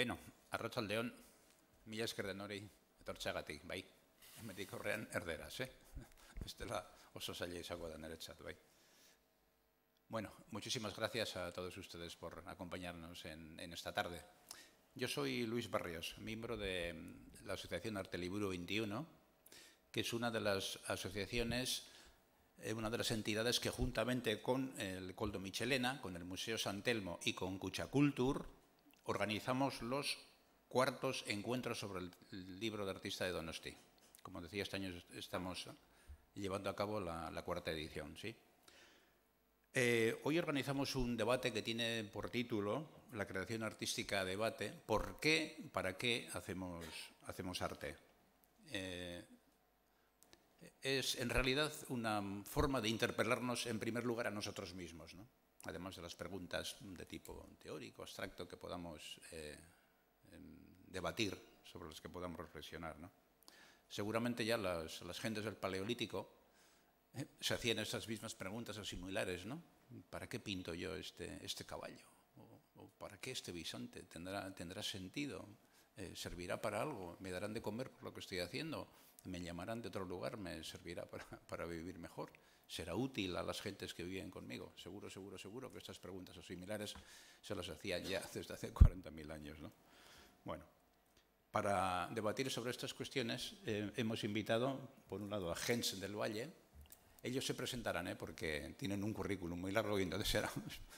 Beno, arratsaldeon, mila esker denori etortzeagatik, bai. Hemendik aurrean erderaz, Bestela oso zaila izango da niretzat, bai. Bueno, muchísimas gracias a todos ustedes por acompañarnos en esta tarde. Yo soy Luis Barrios, miembro de la Asociación Arteliburu 21, que es una de las asociaciones, una de las entidades que juntamente con el Koldo Mitxelena, con el Museo San Telmo y con Kutxakultur, organizamos los cuartos encuentros sobre el libro de artista de Donosti. Como decía, este año estamos llevando a cabo la cuarta edición, ¿sí? Hoy organizamos un debate que tiene por título la creación artística debate. ¿Por qué? ¿Para qué hacemos arte? Es en realidad una forma de interpelarnos en primer lugar a nosotros mismos, ¿no? Además de las preguntas de tipo teórico, abstracto, que podamos debatir, sobre las que podamos reflexionar, ¿no? Seguramente ya las gentes del Paleolítico se hacían estas mismas preguntas o similares, ¿no? ¿Para qué pinto yo este caballo? ¿O para qué este bisonte? ¿Tendrá sentido? ¿Servirá para algo? ¿Me darán de comer por lo que estoy haciendo? ¿Me llamarán de otro lugar? ¿Me servirá para vivir mejor? ¿Será útil a las gentes que viven conmigo? Seguro que estas preguntas o similares se las hacían ya desde hace 40.000 años, ¿no? Bueno, para debatir sobre estas cuestiones hemos invitado, por un lado, a Gens del Valle. Ellos se presentarán, porque tienen un currículum muy largo y entonces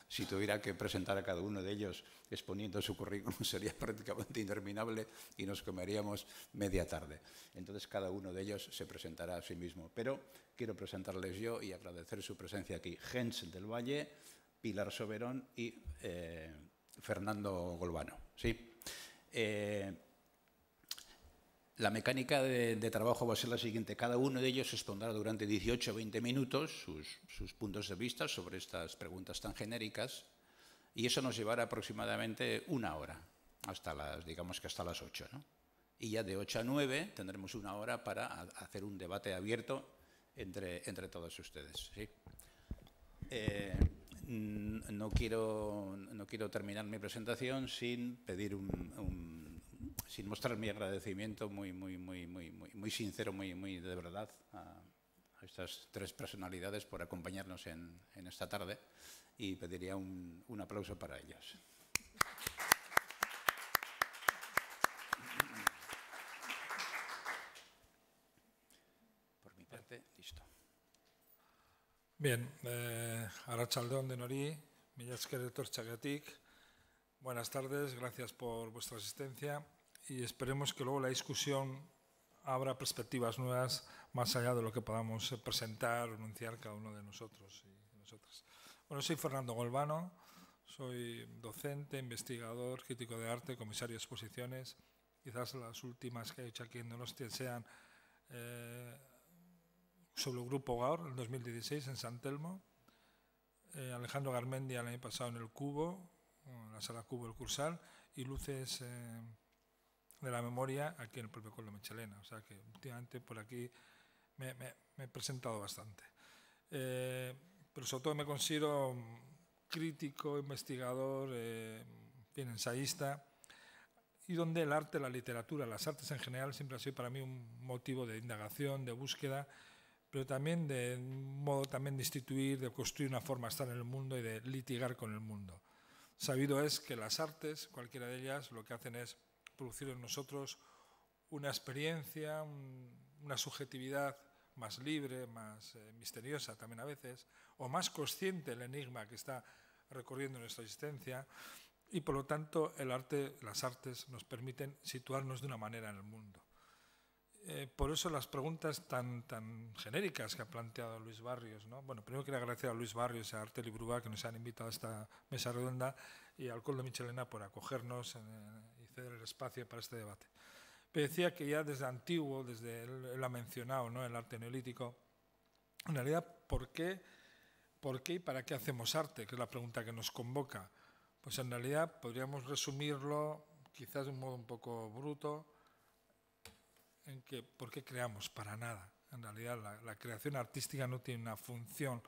si tuviera que presentar a cada uno de ellos exponiendo su currículum sería prácticamente interminable y nos comeríamos media tarde. Entonces cada uno de ellos se presentará a sí mismo. Pero quiero presentarles yo y agradecer su presencia aquí. Gens del Valle, Pilar Soberón y Fernando Golbano, ¿sí? La mecánica de trabajo va a ser la siguiente. Cada uno de ellos expondrá durante 18 o 20 minutos sus puntos de vista sobre estas preguntas tan genéricas y eso nos llevará aproximadamente una hora, digamos que hasta las 8, ¿no? Y ya de 8 a 9 tendremos una hora para hacer un debate abierto entre todos ustedes, ¿sí? No quiero terminar mi presentación sin pedir sin mostrar mi agradecimiento muy sincero, muy de verdad a estas tres personalidades por acompañarnos en esta tarde y pediría un aplauso para ellos. Por mi parte, listo. Bien, arratsaldeon denori, mila esker etortzeagatik. Buenas tardes, gracias por vuestra asistencia y esperemos que luego la discusión abra perspectivas nuevas más allá de lo que podamos presentar o enunciar cada uno de nosotros y nosotras. Bueno, soy Fernando Golbano, soy docente, investigador, crítico de arte, comisario de exposiciones. Quizás las últimas que he hecho aquí en Donostia sean sobre el Grupo Gaur, en 2016, en San Telmo. Alejandro Garmendia el año pasado en el Cubo, en la sala Cubo del Cursal, y Luces de la Memoria aquí en el propio Koldo Mitxelena. O sea que últimamente por aquí me he presentado bastante. Pero sobre todo me considero crítico, investigador, ensayista, y donde el arte, la literatura, las artes en general siempre ha sido para mí un motivo de indagación, de búsqueda, pero también de un modo también de instituir, de construir una forma de estar en el mundo y de litigar con el mundo. Sabido es que las artes, cualquiera de ellas, lo que hacen es producir en nosotros una experiencia, una subjetividad más libre, más misteriosa también a veces, o más consciente del enigma que está recorriendo nuestra existencia, y por lo tanto el arte, las artes nos permiten situarnos de una manera en el mundo. Por eso las preguntas tan genéricas que ha planteado Luis Barrios, ¿no? Bueno, primero quiero agradecer a Luis Barrios y a Arteliburu que nos han invitado a esta mesa redonda y al Koldo Mitxelena por acogernos y ceder el espacio para este debate. Pero decía que ya desde antiguo, desde él ha mencionado, ¿no?, el arte neolítico, en realidad, ¿por qué y para qué hacemos arte? Que es la pregunta que nos convoca. Pues en realidad podríamos resumirlo quizás de un modo un poco bruto, en que ¿por qué creamos? Para nada. En realidad la creación artística no tiene una función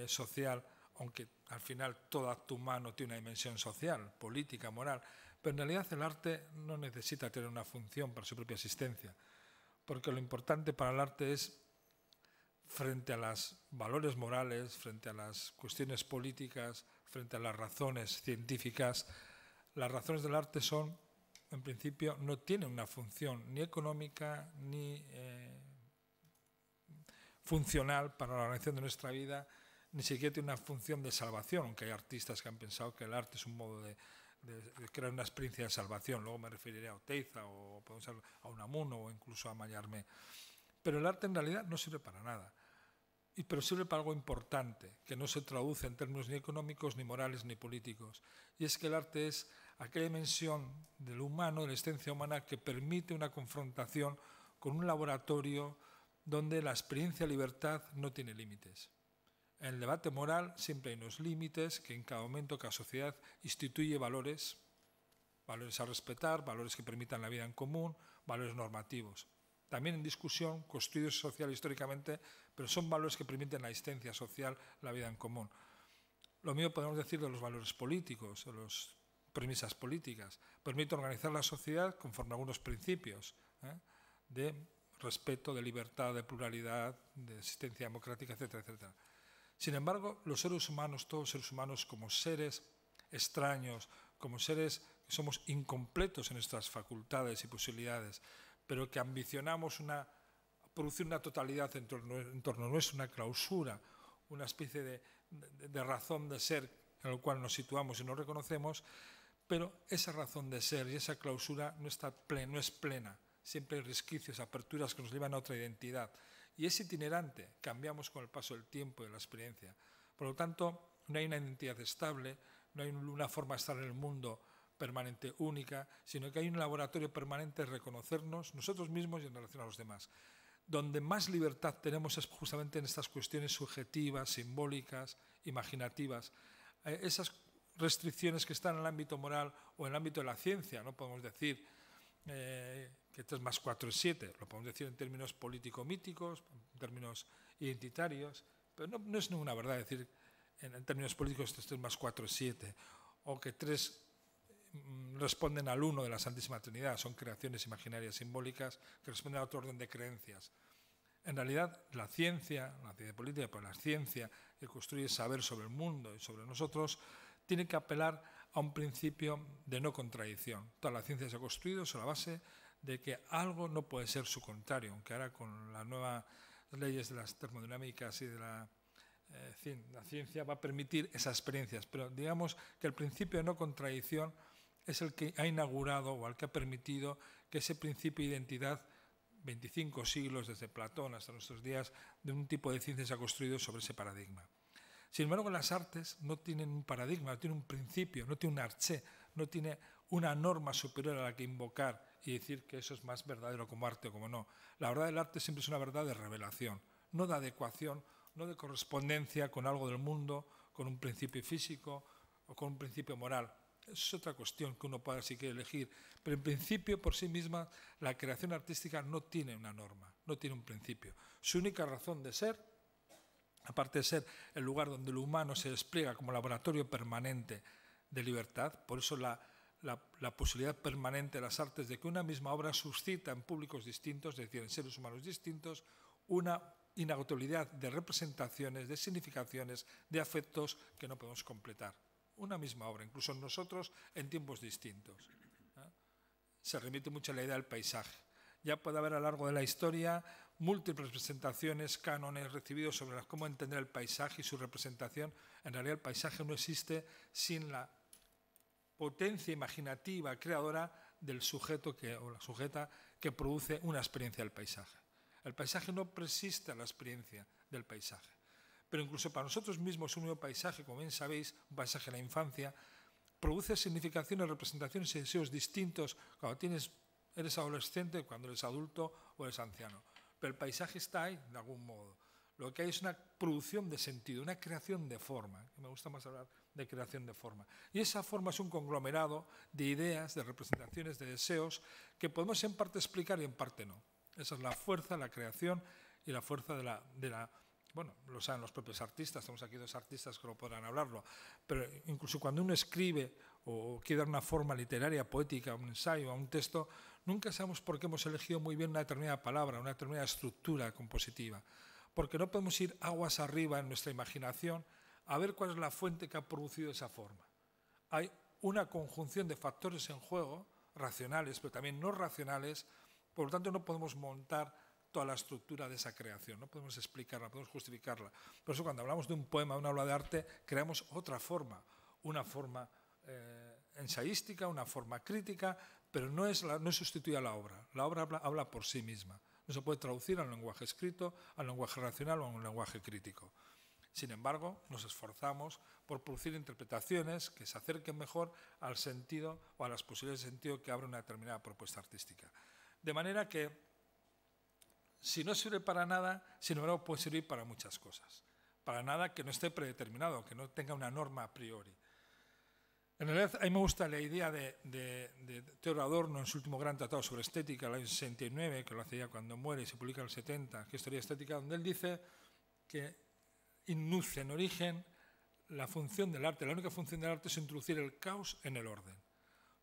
social aunque al final todo acto humano tiene una dimensión social, política, moral, pero en realidad el arte no necesita tener una función para su propia existencia, porque lo importante para el arte es, frente a los valores morales, frente a las cuestiones políticas, frente a las razones científicas, las razones del arte son, en principio, no tienen una función ni económica ni funcional para la organización de nuestra vida, ni siquiera tiene una función de salvación, aunque hay artistas que han pensado que el arte es un modo de crear una experiencia de salvación. Luego me referiré a Oteiza o podemos ser a Unamuno o incluso a Mallarmé. Pero el arte en realidad no sirve para nada, pero sirve para algo importante, que no se traduce en términos ni económicos, ni morales, ni políticos. Y es que el arte es aquella dimensión del humano, de la existencia humana, que permite una confrontación con un laboratorio donde la experiencia de libertad no tiene límites. En el debate moral siempre hay unos límites que en cada momento, cada sociedad instituye valores a respetar, valores que permitan la vida en común, valores normativos. También en discusión, construidos social históricamente, pero son valores que permiten la existencia social, la vida en común. Lo mismo podemos decir de los valores políticos, de las premisas políticas. Permite organizar la sociedad conforme a algunos principios de respeto, de libertad, de pluralidad, de existencia democrática, etcétera, etcétera. Sin embargo, los seres humanos, todos los seres humanos, como seres extraños, como seres que somos incompletos en nuestras facultades y posibilidades, pero que ambicionamos producir una totalidad en torno a nuestro, una clausura, una especie de razón de ser en la cual nos situamos y nos reconocemos, pero esa razón de ser y esa clausura no es plena. Siempre hay resquicios, aperturas que nos llevan a otra identidad. Y es itinerante, cambiamos con el paso del tiempo y de la experiencia. Por lo tanto, no hay una identidad estable, no hay una forma de estar en el mundo permanente única, sino que hay un laboratorio permanente de reconocernos nosotros mismos y en relación a los demás. Donde más libertad tenemos es justamente en estas cuestiones subjetivas, simbólicas, imaginativas. Esas restricciones que están en el ámbito moral o en el ámbito de la ciencia, no podemos decir que 3 más 4 es 7, lo podemos decir en términos político-míticos, en términos identitarios, pero no es ninguna verdad decir en términos políticos que 3 más 4 es 7, o que 3 responden al 1 de la Santísima Trinidad, son creaciones imaginarias simbólicas que responden a otro orden de creencias. En realidad, la ciencia política, pero la ciencia que construye saber sobre el mundo y sobre nosotros, tiene que apelar a un principio de no contradicción. Toda la ciencia se ha construido sobre la base de que algo no puede ser su contrario, aunque ahora con las nuevas leyes de las termodinámicas y de la ciencia va a permitir esas experiencias. Pero digamos que el principio de no contradicción es el que ha inaugurado o el que ha permitido que ese principio de identidad, 25 siglos desde Platón hasta nuestros días, de un tipo de ciencia se ha construido sobre ese paradigma. Sin embargo, las artes no tienen un paradigma, no tienen un principio, no tienen un arché, no tiene una norma superior a la que invocar y decir que eso es más verdadero como arte o como no. La verdad del arte siempre es una verdad de revelación, no de adecuación, no de correspondencia con algo del mundo, con un principio físico o con un principio moral. Eso es otra cuestión que uno puede si quiere elegir. Pero en principio, por sí misma, la creación artística no tiene una norma, no tiene un principio. Su única razón de ser, aparte de ser el lugar donde el humano se despliega como laboratorio permanente de libertad, por eso la posibilidad permanente de las artes de que una misma obra suscita en públicos distintos, es decir, en seres humanos distintos, una inagotabilidad de representaciones, de significaciones, de afectos que no podemos completar. Una misma obra, incluso en nosotros, en tiempos distintos. Se remite mucho a la idea del paisaje. Ya puede haber a lo largo de la historia múltiples representaciones, cánones recibidos sobre cómo entender el paisaje y su representación. En realidad el paisaje no existe sin la potencia imaginativa, creadora del sujeto o la sujeta que produce una experiencia del paisaje. El paisaje no persiste a la experiencia del paisaje. Pero incluso para nosotros mismos un nuevo paisaje, como bien sabéis, un paisaje de la infancia, produce significaciones, representaciones y deseos distintos cuando eres adolescente, cuando eres adulto o eres anciano. Pero el paisaje está ahí de algún modo. Lo que hay es una producción de sentido, una creación de forma. Me gusta más hablar de creación de forma. Y esa forma es un conglomerado de ideas, de representaciones, de deseos que podemos en parte explicar y en parte no. Esa es la fuerza, la creación y la fuerza de la bueno, lo saben los propios artistas, tenemos aquí dos artistas que lo podrán hablarlo, pero incluso cuando uno escribe o quiere dar una forma literaria, poética, a un ensayo, a un texto, nunca sabemos por qué hemos elegido muy bien una determinada palabra, una determinada estructura compositiva, porque no podemos ir aguas arriba en nuestra imaginación a ver cuál es la fuente que ha producido esa forma. Hay una conjunción de factores en juego, racionales, pero también no racionales, por lo tanto no podemos montar toda la estructura de esa creación, no podemos explicarla, no podemos justificarla. Por eso cuando hablamos de un poema, de una obra de arte, creamos otra forma, una forma ensayística, una forma crítica, pero no sustituye a la obra. La obra habla por sí misma. No se puede traducir al lenguaje escrito, al lenguaje racional o a un lenguaje crítico. Sin embargo, nos esforzamos por producir interpretaciones que se acerquen mejor al sentido o a las posibilidades de sentido que abre una determinada propuesta artística. De manera que, si no sirve para nada, sin embargo puede servir para muchas cosas. Para nada que no esté predeterminado, que no tenga una norma a priori. En realidad, a mí me gusta la idea de Theodor Adorno en su último gran tratado sobre estética, el año 69, que lo hace ya cuando muere y se publica en el 70, que es Historia Estética, donde él dice que induce en origen la función del arte. La única función del arte es introducir el caos en el orden.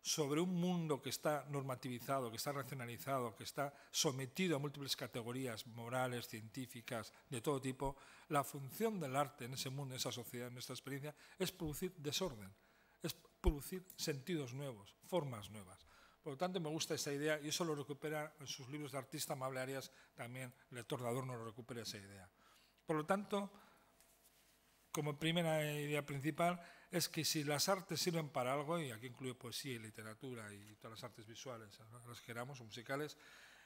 Sobre un mundo que está normativizado, que está racionalizado, que está sometido a múltiples categorías morales, científicas, de todo tipo, la función del arte en ese mundo, en esa sociedad, en nuestra experiencia, es producir desorden, es producir sentidos nuevos, formas nuevas. Por lo tanto, me gusta esa idea y eso lo recupera en sus libros de artista Amable Arias, también el lector de Adorno lo recupera esa idea. Por lo tanto, como primera idea principal, es que si las artes sirven para algo, y aquí incluye poesía y literatura y todas las artes visuales, las que queramos, o musicales,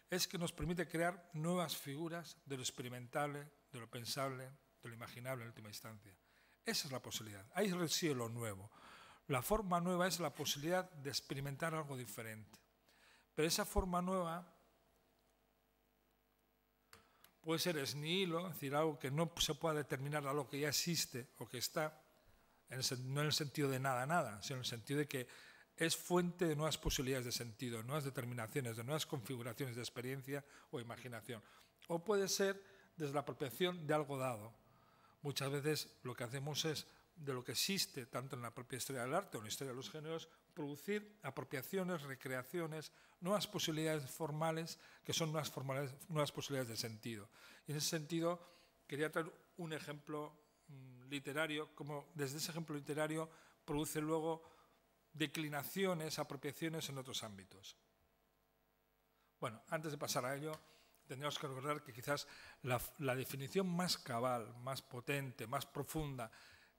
es que nos permite crear nuevas figuras de lo experimentable, de lo pensable, de lo imaginable en última instancia. Esa es la posibilidad. Ahí reside lo nuevo. La forma nueva es la posibilidad de experimentar algo diferente. Pero esa forma nueva puede ser ex nihilo, es decir, algo que no se pueda determinar a lo que ya existe o que está, no en el sentido de nada, nada, sino en el sentido de que es fuente de nuevas posibilidades de sentido, nuevas determinaciones, de nuevas configuraciones de experiencia o imaginación. O puede ser desde la apropiación de algo dado. Muchas veces lo que hacemos es, de lo que existe tanto en la propia historia del arte o en la historia de los géneros, producir apropiaciones, recreaciones, nuevas posibilidades formales que son nuevas posibilidades de sentido. Y en ese sentido quería traer un ejemplo literario, como desde ese ejemplo literario produce luego declinaciones, apropiaciones en otros ámbitos. Bueno, antes de pasar a ello, tendríamos que recordar que quizás la definición más cabal, más potente, más profunda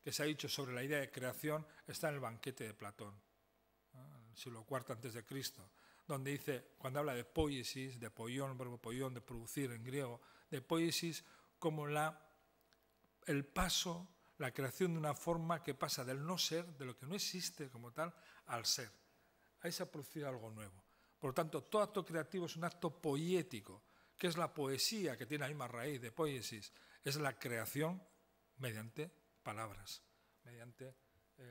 que se ha dicho sobre la idea de creación está en el Banquete de Platón, ¿no? En el siglo IV a.C., donde dice, cuando habla de poiesis, de poión, el verbo poión, de producir en griego, de poiesis como el paso, la creación de una forma que pasa del no ser, de lo que no existe como tal, al ser. Ahí se ha producido algo nuevo. Por lo tanto, todo acto creativo es un acto poético, que es la poesía, que tiene la misma raíz de poiesis, es la creación mediante palabras, mediante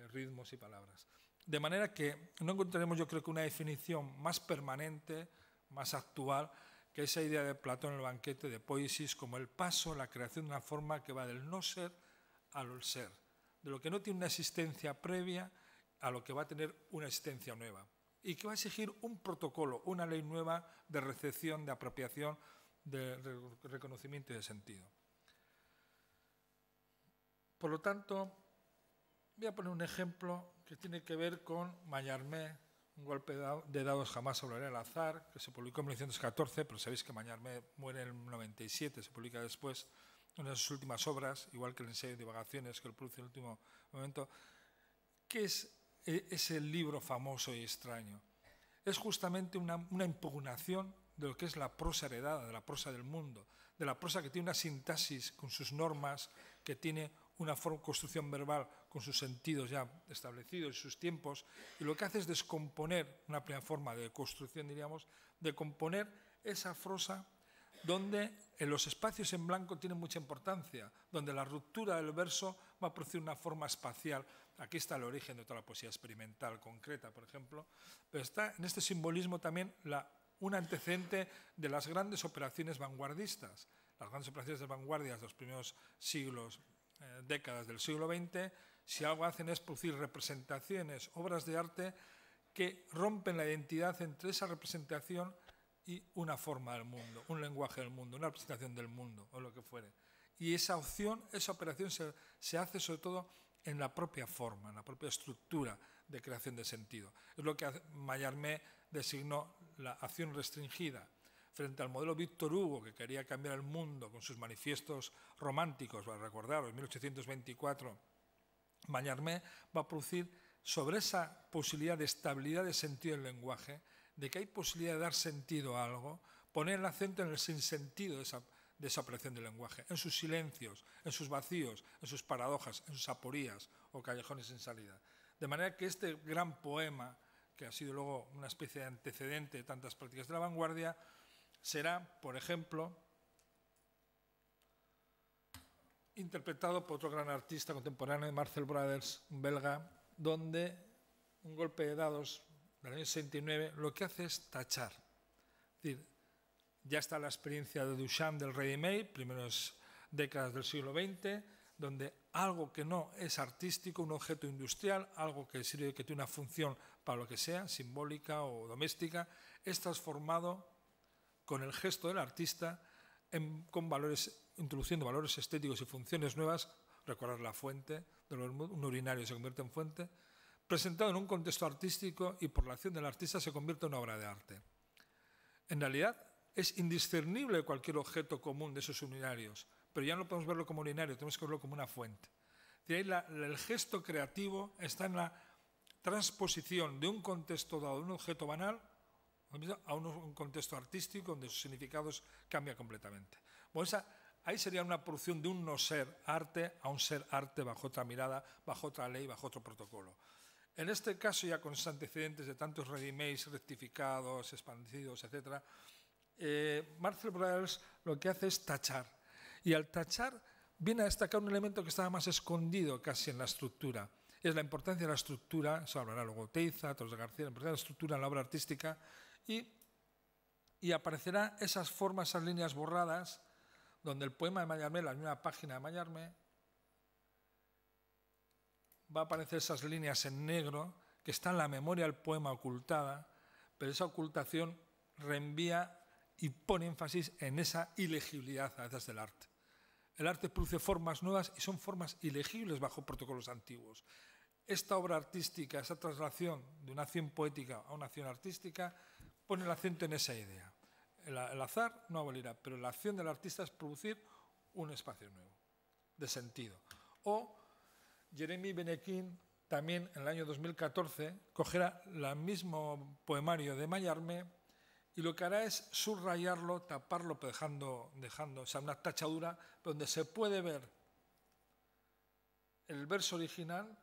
ritmos y palabras. De manera que no encontraremos, yo creo, que una definición más permanente, más actual, que esa idea de Platón en el Banquete de poiesis como el paso, la creación de una forma que va del no ser al ser, de lo que no tiene una existencia previa a lo que va a tener una existencia nueva y que va a exigir un protocolo, una ley nueva de recepción, de apropiación, de reconocimiento y de sentido. Por lo tanto, voy a poner un ejemplo que tiene que ver con Mallarmé, un golpe de dados jamás hablaré al azar, que se publicó en 1914, pero sabéis que Mallarmé muere en el 97, se publica después, una de sus últimas obras, igual que el ensayo de divagaciones que lo produce en el último momento. ¿Qué es ese libro famoso y extraño? Es justamente una impugnación de lo que es la prosa heredada, de la prosa del mundo, de la prosa que tiene una sintaxis con sus normas, que tiene una construcción verbal con sus sentidos ya establecidos y sus tiempos, y lo que hace es descomponer, una primera forma de construcción, diríamos, de componer esa prosa donde en los espacios en blanco tiene mucha importancia, donde la ruptura del verso va a producir una forma espacial. Aquí está el origen de toda la poesía experimental concreta, por ejemplo, pero está en este simbolismo también un antecedente de las grandes operaciones vanguardistas, las grandes operaciones de vanguardias de los primeros siglos, décadas del siglo XX, si algo hacen es producir representaciones, obras de arte que rompen la identidad entre esa representación y una forma del mundo, un lenguaje del mundo, una representación del mundo o lo que fuere. Y esa opción, esa operación se hace sobre todo en la propia forma, en la propia estructura de creación de sentido. Es lo que Mallarmé designó la acción restringida. Frente al modelo Víctor Hugo, que quería cambiar el mundo con sus manifiestos románticos, para recordaros, en 1824, Mallarmé va a producir sobre esa posibilidad de estabilidad de sentido del lenguaje, de que hay posibilidad de dar sentido a algo, poner el acento en el sinsentido de esa operación del lenguaje, en sus silencios, en sus vacíos, en sus paradojas, en sus aporías o callejones sin salida. De manera que este gran poema, que ha sido luego una especie de antecedente de tantas prácticas de la vanguardia, será, por ejemplo, interpretado por otro gran artista contemporáneo, Marcel Brothers, un belga, donde un golpe de dados del año 69 lo que hace es tachar. Es decir, ya está la experiencia de Duchamp del ready-made, primeras décadas del siglo XX, donde algo que no es artístico, un objeto industrial, algo que sirve, que tiene una función para lo que sea, simbólica o doméstica, es transformado con el gesto del artista con valores, introduciendo valores estéticos y funciones nuevas. Recordar la fuente, un urinario se convierte en fuente, presentado en un contexto artístico y por la acción del artista se convierte en una obra de arte. En realidad es indiscernible cualquier objeto común de esos urinarios, pero ya no podemos verlo como urinario, tenemos que verlo como una fuente. De ahí el gesto creativo está en la transposición de un contexto dado, de un objeto banal, a un contexto artístico donde sus significados cambian completamente. Bueno, ahí sería una producción de un no ser arte a un ser arte bajo otra mirada, bajo otra ley, bajo otro protocolo. En este caso, ya con esos antecedentes de tantos ready-mades rectificados, expandidos, etc., Marcel Brothers lo que hace es tachar. Y al tachar viene a destacar un elemento que estaba más escondido casi en la estructura. Es la importancia de la estructura, eso hablará luego Teiza, Torres de García, la importancia de la estructura en la obra artística, y aparecerán esas formas, esas líneas borradas, donde el poema de Mallarmé, la misma página de Mallarmé, va a aparecer esas líneas en negro, que está en la memoria del poema ocultada, pero esa ocultación reenvía y pone énfasis en esa ilegibilidad a veces del arte. El arte produce formas nuevas y son formas ilegibles bajo protocolos antiguos. Esta obra artística, esa traslación de una acción poética a una acción artística, pone el acento en esa idea. El azar no abolirá, pero la acción del artista es producir un espacio nuevo, de sentido. O Jeremy Benequin, también en el año 2014, cogerá el mismo poemario de Mallarmé y lo que hará es subrayarlo, taparlo, dejando o sea, una tachadura donde se puede ver el verso original.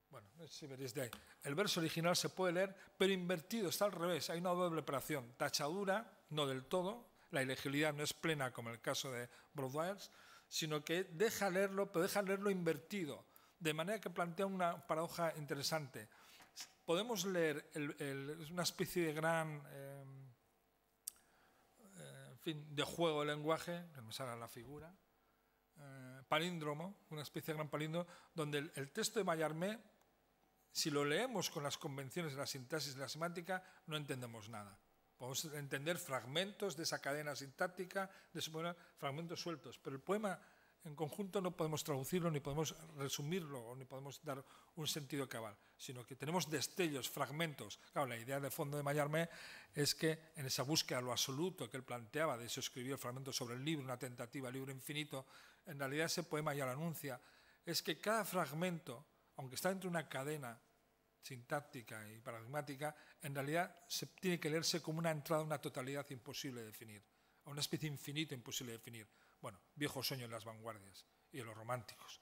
Bueno, no sé si veréis de ahí. El verso original se puede leer, pero invertido, está al revés. Hay una doble operación. Tachadura, no del todo. La ilegibilidad no es plena como en el caso de Brothers, sino que deja leerlo, pero deja leerlo invertido. De manera que plantea una paradoja interesante. Podemos leer una especie de gran en fin, de juego de lenguaje, que me sale la figura, palíndromo, una especie de gran palíndromo, donde el texto de Mallarmé, si lo leemos con las convenciones de la sintaxis y la semántica, no entendemos nada. Podemos entender fragmentos de esa cadena sintáctica, de esos fragmentos sueltos, pero el poema en conjunto no podemos traducirlo, ni podemos resumirlo, ni podemos dar un sentido cabal, sino que tenemos destellos, fragmentos. Claro, la idea de fondo de Mallarmé es que en esa búsqueda a lo absoluto que él planteaba, de eso escribió el fragmento sobre el libro, una tentativa, libro infinito, en realidad ese poema ya lo anuncia, es que cada fragmento, aunque está dentro de una cadena sintáctica y paradigmática, en realidad tiene que leerse como una entrada a una totalidad imposible de definir, a una especie de infinito imposible de definir. Bueno, viejo sueño en las vanguardias y de los románticos.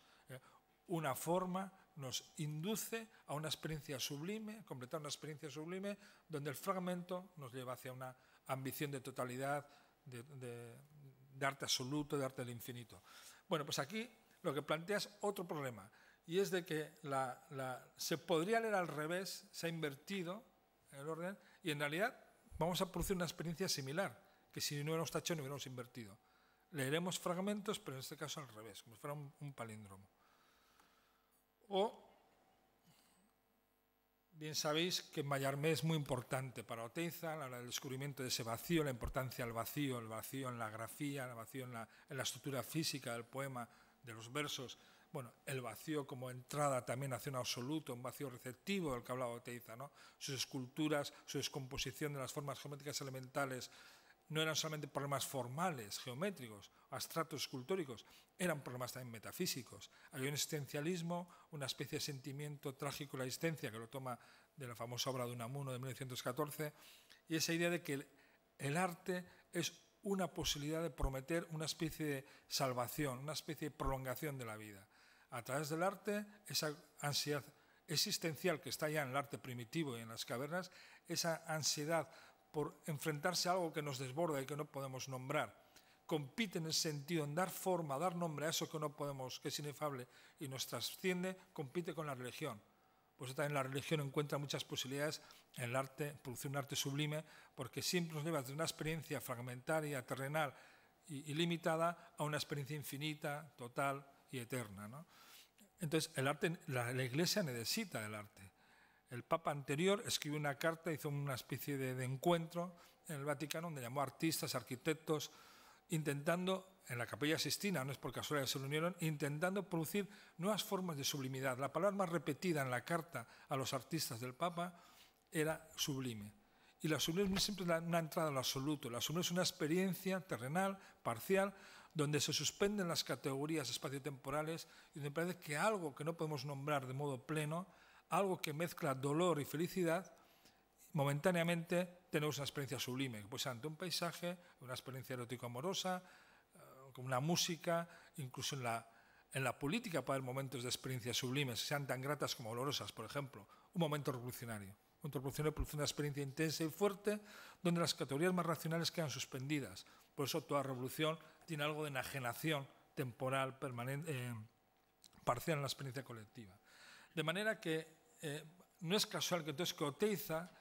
Una forma nos induce a una experiencia sublime, completar una experiencia sublime, donde el fragmento nos lleva hacia una ambición de totalidad, de arte absoluto, de arte del infinito. Bueno, pues aquí lo que plantea es otro problema, y es de que se podría leer al revés, se ha invertido el orden, y en realidad vamos a producir una experiencia similar, que si no hubiéramos tachado no hubiéramos invertido. Leeremos fragmentos, pero en este caso al revés, como si fuera un palíndromo. O, bien sabéis que Mallarmé es muy importante para Oteiza, a la hora del descubrimiento de ese vacío, la importancia del vacío, el vacío en la grafía, el vacío en la estructura física del poema, de los versos. Bueno, el vacío como entrada también hacia un absoluto, un vacío receptivo del que hablaba Oteiza, ¿no? Sus esculturas, su descomposición de las formas geométricas elementales no eran solamente problemas formales, geométricos, abstractos, escultóricos, eran problemas también metafísicos. Había un existencialismo, una especie de sentimiento trágico de la existencia, que lo toma de la famosa obra de Unamuno de 1914, y esa idea de que el arte es una posibilidad de prometer una especie de salvación, una especie de prolongación de la vida. A través del arte, esa ansiedad existencial que está ya en el arte primitivo y en las cavernas, esa ansiedad por enfrentarse a algo que nos desborda y que no podemos nombrar, compite en ese sentido, en dar forma, dar nombre a eso que no podemos, que es inefable y nos trasciende, compite con la religión. Pues también la religión encuentra muchas posibilidades en el arte, producir un arte sublime, porque siempre nos lleva de una experiencia fragmentaria, terrenal y limitada a una experiencia infinita, total y eterna, ¿no? Entonces, el arte, la Iglesia necesita del arte. El Papa anterior escribió una carta, hizo una especie de encuentro en el Vaticano, donde llamó a artistas, arquitectos, intentando, en la Capilla Sixtina, no es por casualidad que se reunieron, intentando producir nuevas formas de sublimidad. La palabra más repetida en la carta a los artistas del Papa era sublime. Y la sublime no es siempre una entrada al absoluto, la sublime es una experiencia terrenal, parcial, donde se suspenden las categorías espaciotemporales y donde parece que algo que no podemos nombrar de modo pleno, algo que mezcla dolor y felicidad, momentáneamente tenemos una experiencia sublime, pues ante un paisaje, una experiencia erótico-amorosa, con una música, incluso en la política puede haber momentos de experiencias sublimes, sean tan gratas como dolorosas, por ejemplo, un momento revolucionario. Un momento revolucionario produce una experiencia intensa y fuerte donde las categorías más racionales quedan suspendidas. Por eso toda revolución tiene algo de enajenación temporal, permanente, parcial en la experiencia colectiva. De manera que no es casual que entonces que Oteiza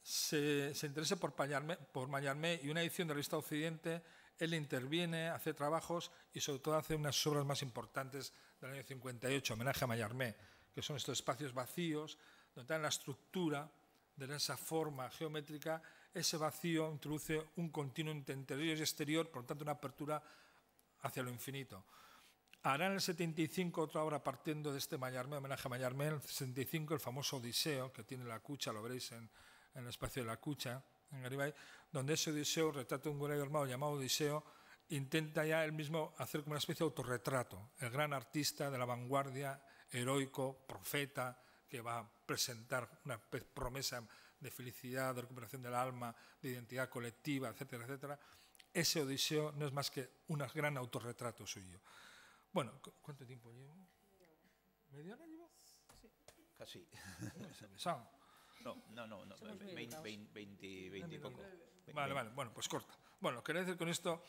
se interese por Mallarmé y una edición de la Revista Occidente, él interviene, hace trabajos y sobre todo hace unas obras más importantes del año 58, homenaje a Mallarmé, que son estos espacios vacíos, donde en la estructura de esa forma geométrica, ese vacío introduce un continuo entre interior y exterior, por lo tanto una apertura hacia lo infinito. Hará en el 75 otra obra partiendo de este Mallarmé, homenaje a Mallarmé, en el 65 el famoso Odiseo, que tiene la cucha, lo veréis en el espacio de la cucha, en Garibay, donde ese Odiseo, retrato de un gallo armado llamado Odiseo, intenta ya él mismo hacer como una especie de autorretrato, el gran artista de la vanguardia, heroico, profeta, que va a presentar una promesa de felicidad, de recuperación del alma, de identidad colectiva, etcétera, etcétera. Ese Odiseo no es más que un gran autorretrato suyo. Bueno, ¿cuánto tiempo llevo? ¿Media hora llevo? Sí. Casi. No, 20 y poco. Vale, bueno, pues corta. Bueno, quería decir con esto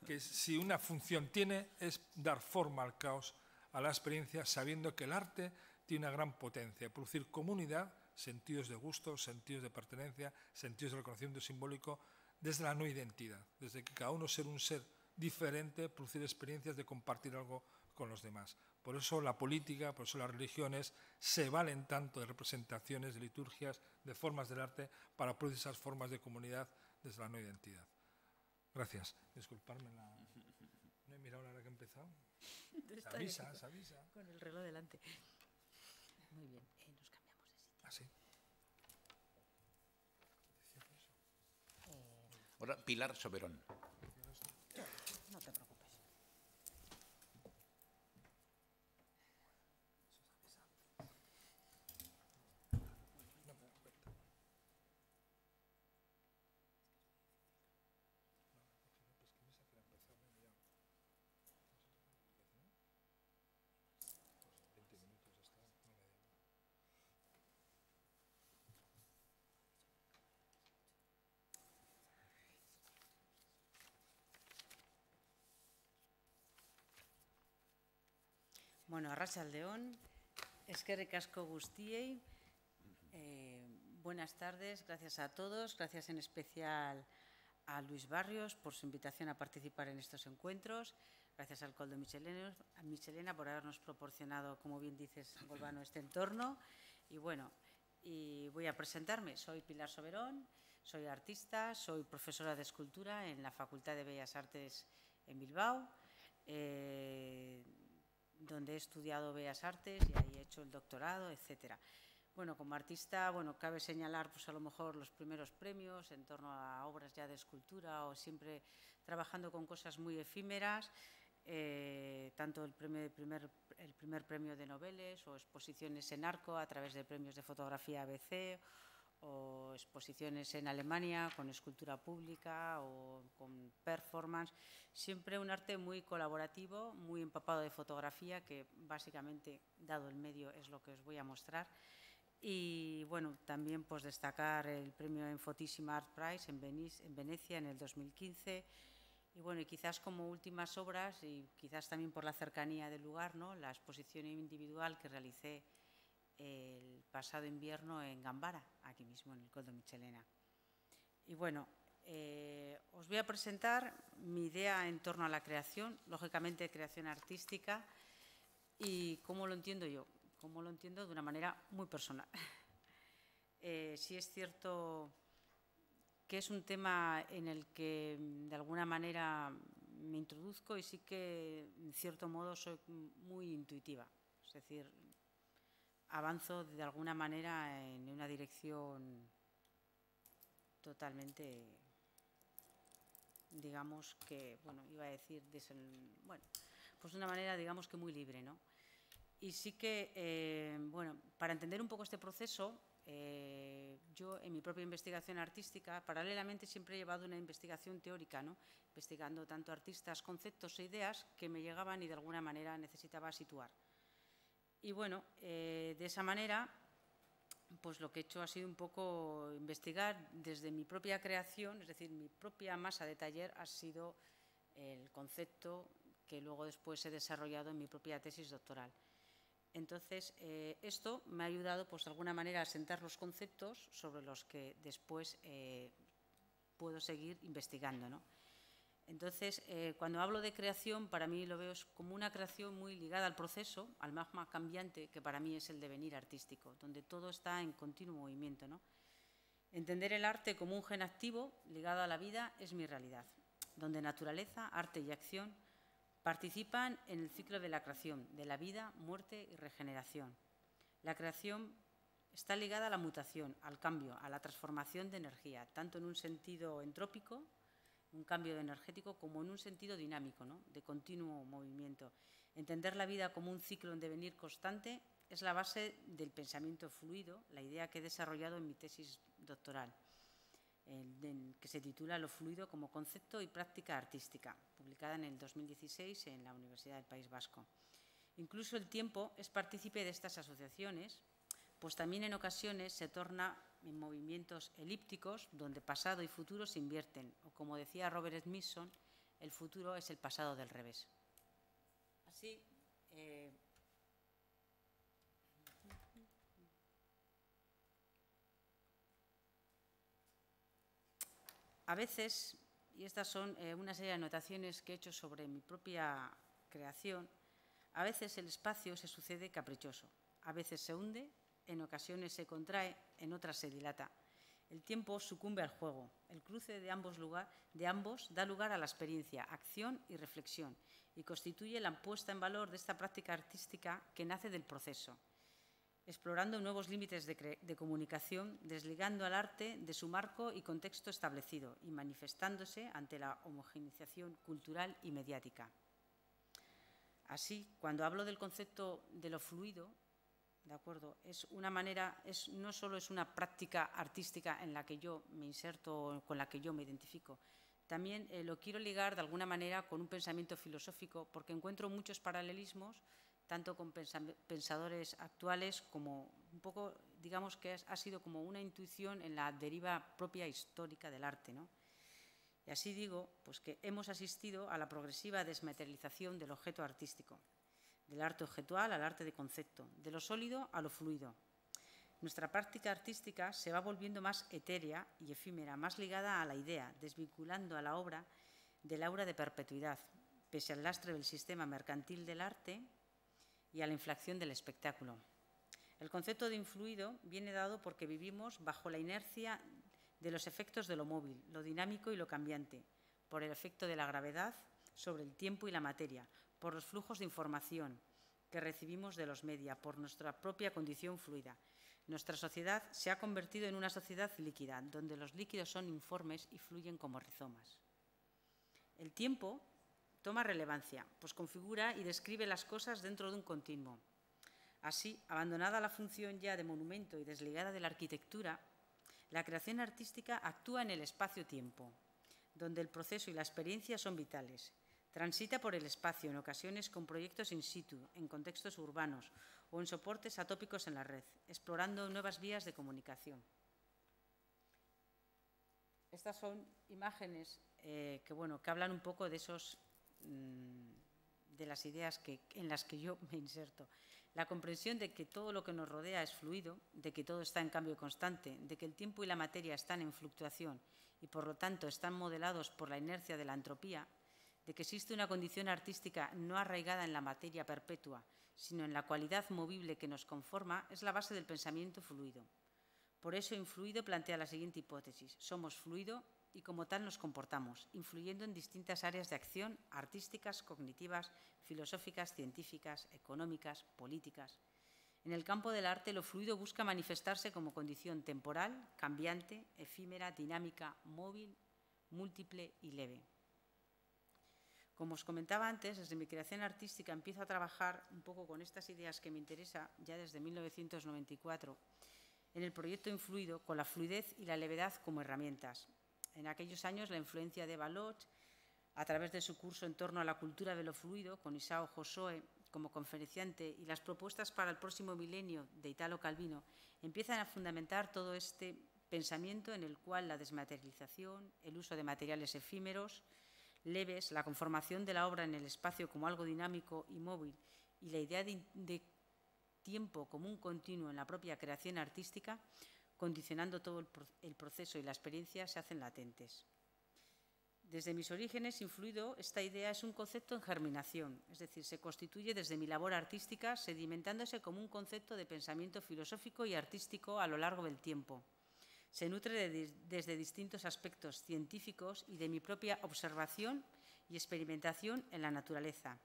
que si una función tiene es dar forma al caos, a la experiencia, sabiendo que el arte tiene una gran potencia, producir comunidad, sentidos de gusto, sentidos de pertenencia, sentidos de reconocimiento simbólico, desde la no identidad, desde que cada uno ser un ser diferente, producir experiencias de compartir algo con los demás. Por eso la política, por eso las religiones se valen tanto de representaciones, de liturgias, de formas del arte para producir esas formas de comunidad desde la no identidad. Gracias. Disculpadme, no he mirado la hora que he empezado. Se avisa. Con el reloj delante. Muy bien, nos cambiamos de sitio. ¿Ah, sí? Ahora, Pilar Soberón. No te preocupes. Bueno, arratsalde on, eskerrik asko guztiei. Buenas tardes, gracias a todos, gracias en especial a Luis Barrios por su invitación a participar en estos encuentros, gracias al Coldo Michelena por habernos proporcionado, como bien dices, Golbano, este entorno. Y bueno, voy a presentarme. Soy Pilar Soberón, soy artista, soy profesora de escultura en la Facultad de Bellas Artes en Bilbao, donde he estudiado Bellas Artes y ahí he hecho el doctorado, etcétera. Bueno, como artista, cabe señalar pues a lo mejor los primeros premios en torno a obras ya de escultura o siempre trabajando con cosas muy efímeras, tanto el primer premio de noveles o exposiciones en Arco a través de premios de fotografía ABC o exposiciones en Alemania con escultura pública o con performance. Siempre un arte muy colaborativo, muy empapado de fotografía, que básicamente, dado el medio, es lo que os voy a mostrar. Y bueno, también pues destacar el premio en Fotissima Art Prize en Venecia en el 2015. Y bueno, y quizás como últimas obras, y quizás también por la cercanía del lugar, ¿no?, la exposición individual que realicé el pasado invierno en Gambara, aquí mismo en el Coldo Michelena. Y bueno, os voy a presentar mi idea en torno a la creación, lógicamente creación artística, y cómo lo entiendo yo. Como lo entiendo de una manera muy personal. Sí es cierto que es un tema en el que de alguna manera me introduzco y sí que en cierto modo soy muy intuitiva. Es decir, avanzo de alguna manera en una dirección totalmente, digamos que, iba a decir, pues de una manera digamos que muy libre, ¿no? Y sí que, para entender un poco este proceso, yo en mi propia investigación artística, paralelamente siempre he llevado una investigación teórica, ¿no?, investigando tanto artistas, conceptos e ideas que me llegaban y de alguna manera necesitaba situar. Y bueno, de esa manera, pues lo que he hecho ha sido un poco investigar desde mi propia creación, es decir, mi propia masa de taller ha sido el concepto que luego después he desarrollado en mi propia tesis doctoral. Entonces, esto me ha ayudado, pues, de alguna manera, a sentar los conceptos sobre los que después puedo seguir investigando, ¿no? Entonces, cuando hablo de creación, para mí lo veo como una creación muy ligada al proceso, al magma cambiante, que para mí es el devenir artístico, donde todo está en continuo movimiento, ¿no? Entender el arte como un gen activo ligado a la vida es mi realidad, donde naturaleza, arte y acción participan en el ciclo de la creación, de la vida, muerte y regeneración. La creación está ligada a la mutación, al cambio, a la transformación de energía, tanto en un sentido entrópico, un cambio energético, como en un sentido dinámico, ¿no?, de continuo movimiento. Entender la vida como un ciclo en devenir constante es la base del pensamiento fluido, la idea que he desarrollado en mi tesis doctoral, que se titula Lo fluido como concepto y práctica artística, publicada en el 2016 en la Universidad del País Vasco. Incluso el tiempo es partícipe de estas asociaciones, pues también en ocasiones se torna en movimientos elípticos donde pasado y futuro se invierten, o como decía Robert Smithson, el futuro es el pasado del revés. Así, a veces, y estas son una serie de anotaciones que he hecho sobre mi propia creación, a veces el espacio se sucede caprichoso, a veces se hunde, en ocasiones se contrae, en otras se dilata. El tiempo sucumbe al juego, el cruce de ambos da lugar a la experiencia, acción y reflexión, y constituye la puesta en valor de esta práctica artística que nace del proceso, explorando nuevos límites de comunicación, desligando al arte de su marco y contexto establecido y manifestándose ante la homogeneización cultural y mediática. Así, cuando hablo del concepto de lo fluido, ¿de acuerdo?, no solo es una práctica artística en la que yo me inserto, con la que yo me identifico, también lo quiero ligar de alguna manera con un pensamiento filosófico, porque encuentro muchos paralelismos tanto con pensadores actuales como un poco, digamos que ha sido como una intuición en la deriva propia histórica del arte, ¿no? Y así digo, pues que hemos asistido a la progresiva desmaterialización del objeto artístico, del arte objetual al arte de concepto, de lo sólido a lo fluido. Nuestra práctica artística se va volviendo más etérea y efímera, más ligada a la idea, desvinculando a la obra del aura de perpetuidad, pese al lastre del sistema mercantil del arte y a la inflación del espectáculo. El concepto de influido viene dado porque vivimos bajo la inercia de los efectos de lo móvil, lo dinámico y lo cambiante, por el efecto de la gravedad sobre el tiempo y la materia, por los flujos de información que recibimos de los media, por nuestra propia condición fluida. Nuestra sociedad se ha convertido en una sociedad líquida, donde los líquidos son informes y fluyen como rizomas. El tiempo toma relevancia, pues configura y describe las cosas dentro de un continuo. Así, abandonada la función ya de monumento y desligada de la arquitectura, la creación artística actúa en el espacio-tiempo, donde el proceso y la experiencia son vitales. Transita por el espacio, en ocasiones con proyectos in situ, en contextos urbanos o en soportes atópicos en la red, explorando nuevas vías de comunicación. Estas son imágenes que hablan un poco de de las ideas en las que yo me inserto. La comprensión de que todo lo que nos rodea es fluido, de que todo está en cambio constante, de que el tiempo y la materia están en fluctuación y, por lo tanto, están modelados por la inercia de la entropía, de que existe una condición artística no arraigada en la materia perpetua, sino en la cualidad movible que nos conforma, es la base del pensamiento fluido. Por eso, Influido plantea la siguiente hipótesis: somos fluido y como tal nos comportamos, influyendo en distintas áreas de acción artísticas, cognitivas, filosóficas, científicas, económicas, políticas. En el campo del arte, lo fluido busca manifestarse como condición temporal, cambiante, efímera, dinámica, móvil, múltiple y leve. Como os comentaba antes, desde mi creación artística empiezo a trabajar un poco con estas ideas que me interesa ya desde 1994 en el proyecto Influido, con la fluidez y la levedad como herramientas. En aquellos años, la influencia de Eva Loch, a través de su curso en torno a la cultura de lo fluido, con Isao Josué como conferenciante, y las propuestas para el próximo milenio de Italo Calvino, empiezan a fundamentar todo este pensamiento en el cual la desmaterialización, el uso de materiales efímeros, leves, la conformación de la obra en el espacio como algo dinámico y móvil y la idea de tiempo como un continuo en la propia creación artística, condicionando todo el proceso y la experiencia, se hacen latentes. Desde mis orígenes, Influido, esta idea es un concepto en germinación, es decir, se constituye desde mi labor artística, sedimentándose como un concepto de pensamiento filosófico y artístico a lo largo del tiempo. Se nutre desde distintos aspectos científicos y de mi propia observación y experimentación en la naturaleza.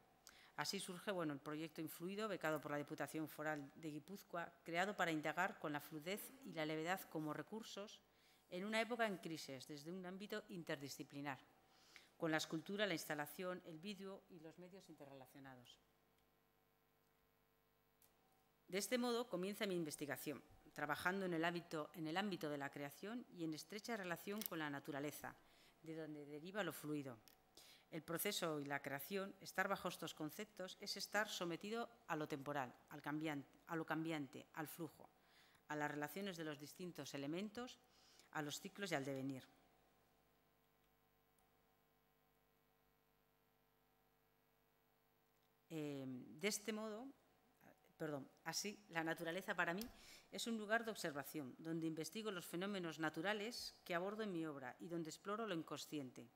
Así surge el proyecto Influido, becado por la Diputación Foral de Guipúzcoa, creado para indagar con la fluidez y la levedad como recursos en una época en crisis, desde un ámbito interdisciplinar, con la escultura, la instalación, el vídeo y los medios interrelacionados. De este modo comienza mi investigación, trabajando en el ámbito de la creación y en estrecha relación con la naturaleza, de donde deriva lo fluido. El proceso y la creación, estar bajo estos conceptos, es estar sometido a lo temporal, a lo cambiante, al flujo, a las relaciones de los distintos elementos, a los ciclos y al devenir. Así, la naturaleza para mí es un lugar de observación, donde investigo los fenómenos naturales que abordo en mi obra y donde exploro lo inconsciente.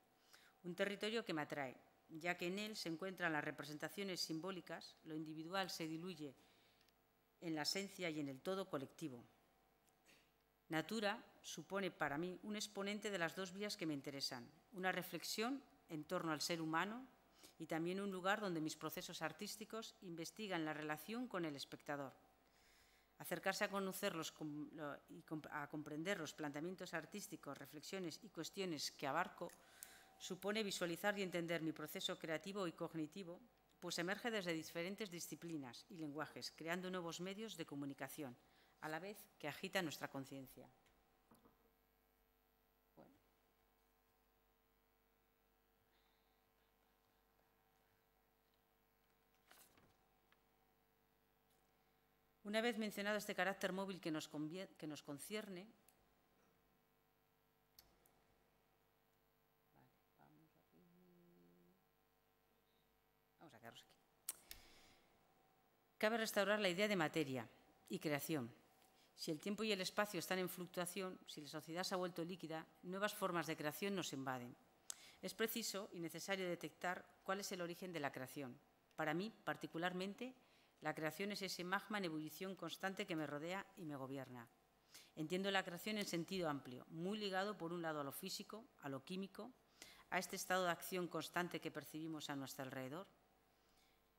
Un territorio que me atrae, ya que en él se encuentran las representaciones simbólicas, lo individual se diluye en la esencia y en el todo colectivo. Natura supone para mí un exponente de las dos vías que me interesan, una reflexión en torno al ser humano y también un lugar donde mis procesos artísticos investigan la relación con el espectador. Acercarse a conocerlos y a comprender los planteamientos artísticos, reflexiones y cuestiones que abarco supone visualizar y entender mi proceso creativo y cognitivo, pues emerge desde diferentes disciplinas y lenguajes, creando nuevos medios de comunicación, a la vez que agita nuestra conciencia. Una vez mencionado este carácter móvil que nos concierne, vamos a quedarnos aquí. Cabe restaurar la idea de materia y creación, Si el tiempo y el espacio están en fluctuación, si la sociedad se ha vuelto líquida, nuevas formas de creación nos invaden. Es preciso y necesario detectar cuál es el origen de la creación. Para mí, particularmente, la creación es ese magma en ebullición constante que me rodea y me gobierna. Entiendo la creación en sentido amplio, muy ligado por un lado a lo físico, a lo químico, a este estado de acción constante que percibimos a nuestro alrededor,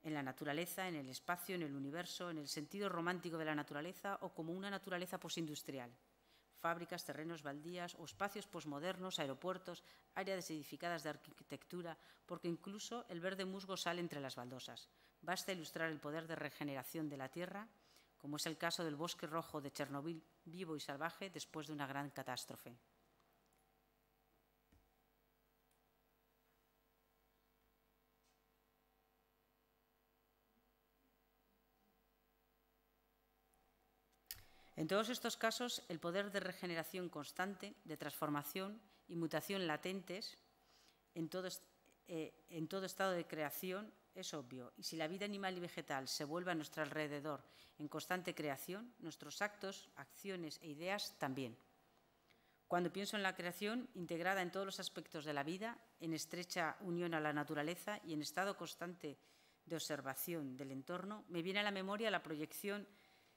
en la naturaleza, en el espacio, en el universo, en el sentido romántico de la naturaleza o como una naturaleza postindustrial. Fábricas, terrenos, baldías o espacios posmodernos, aeropuertos, áreas edificadas de arquitectura, porque incluso el verde musgo sale entre las baldosas. Basta ilustrar el poder de regeneración de la tierra, como es el caso del bosque rojo de Chernobyl, vivo y salvaje después de una gran catástrofe. En todos estos casos, el poder de regeneración constante, de transformación y mutación latentes en todo estado de creación es obvio. Y si la vida animal y vegetal se vuelve a nuestro alrededor en constante creación, nuestros actos, acciones e ideas también. Cuando pienso en la creación, integrada en todos los aspectos de la vida, en estrecha unión a la naturaleza y en estado constante de observación del entorno, me viene a la memoria la proyección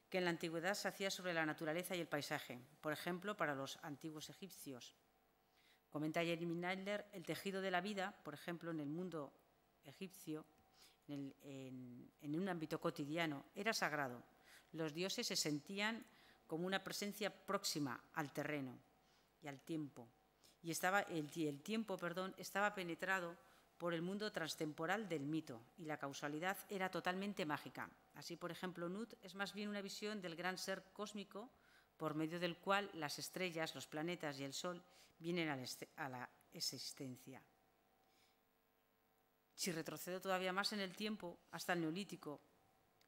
que en la antigüedad se hacía sobre la naturaleza y el paisaje, por ejemplo, para los antiguos egipcios. Comenta Jeremy Nadler, el tejido de la vida, por ejemplo, en el mundo egipcio, en un ámbito cotidiano, era sagrado. Los dioses se sentían como una presencia próxima al terreno y al tiempo. Y el tiempo estaba penetrado por el mundo transtemporal del mito y la causalidad era totalmente mágica. Así, por ejemplo, Nut es más bien una visión del gran ser cósmico por medio del cual las estrellas, los planetas y el Sol vienen a la existencia. Si retrocedo todavía más en el tiempo, hasta el Neolítico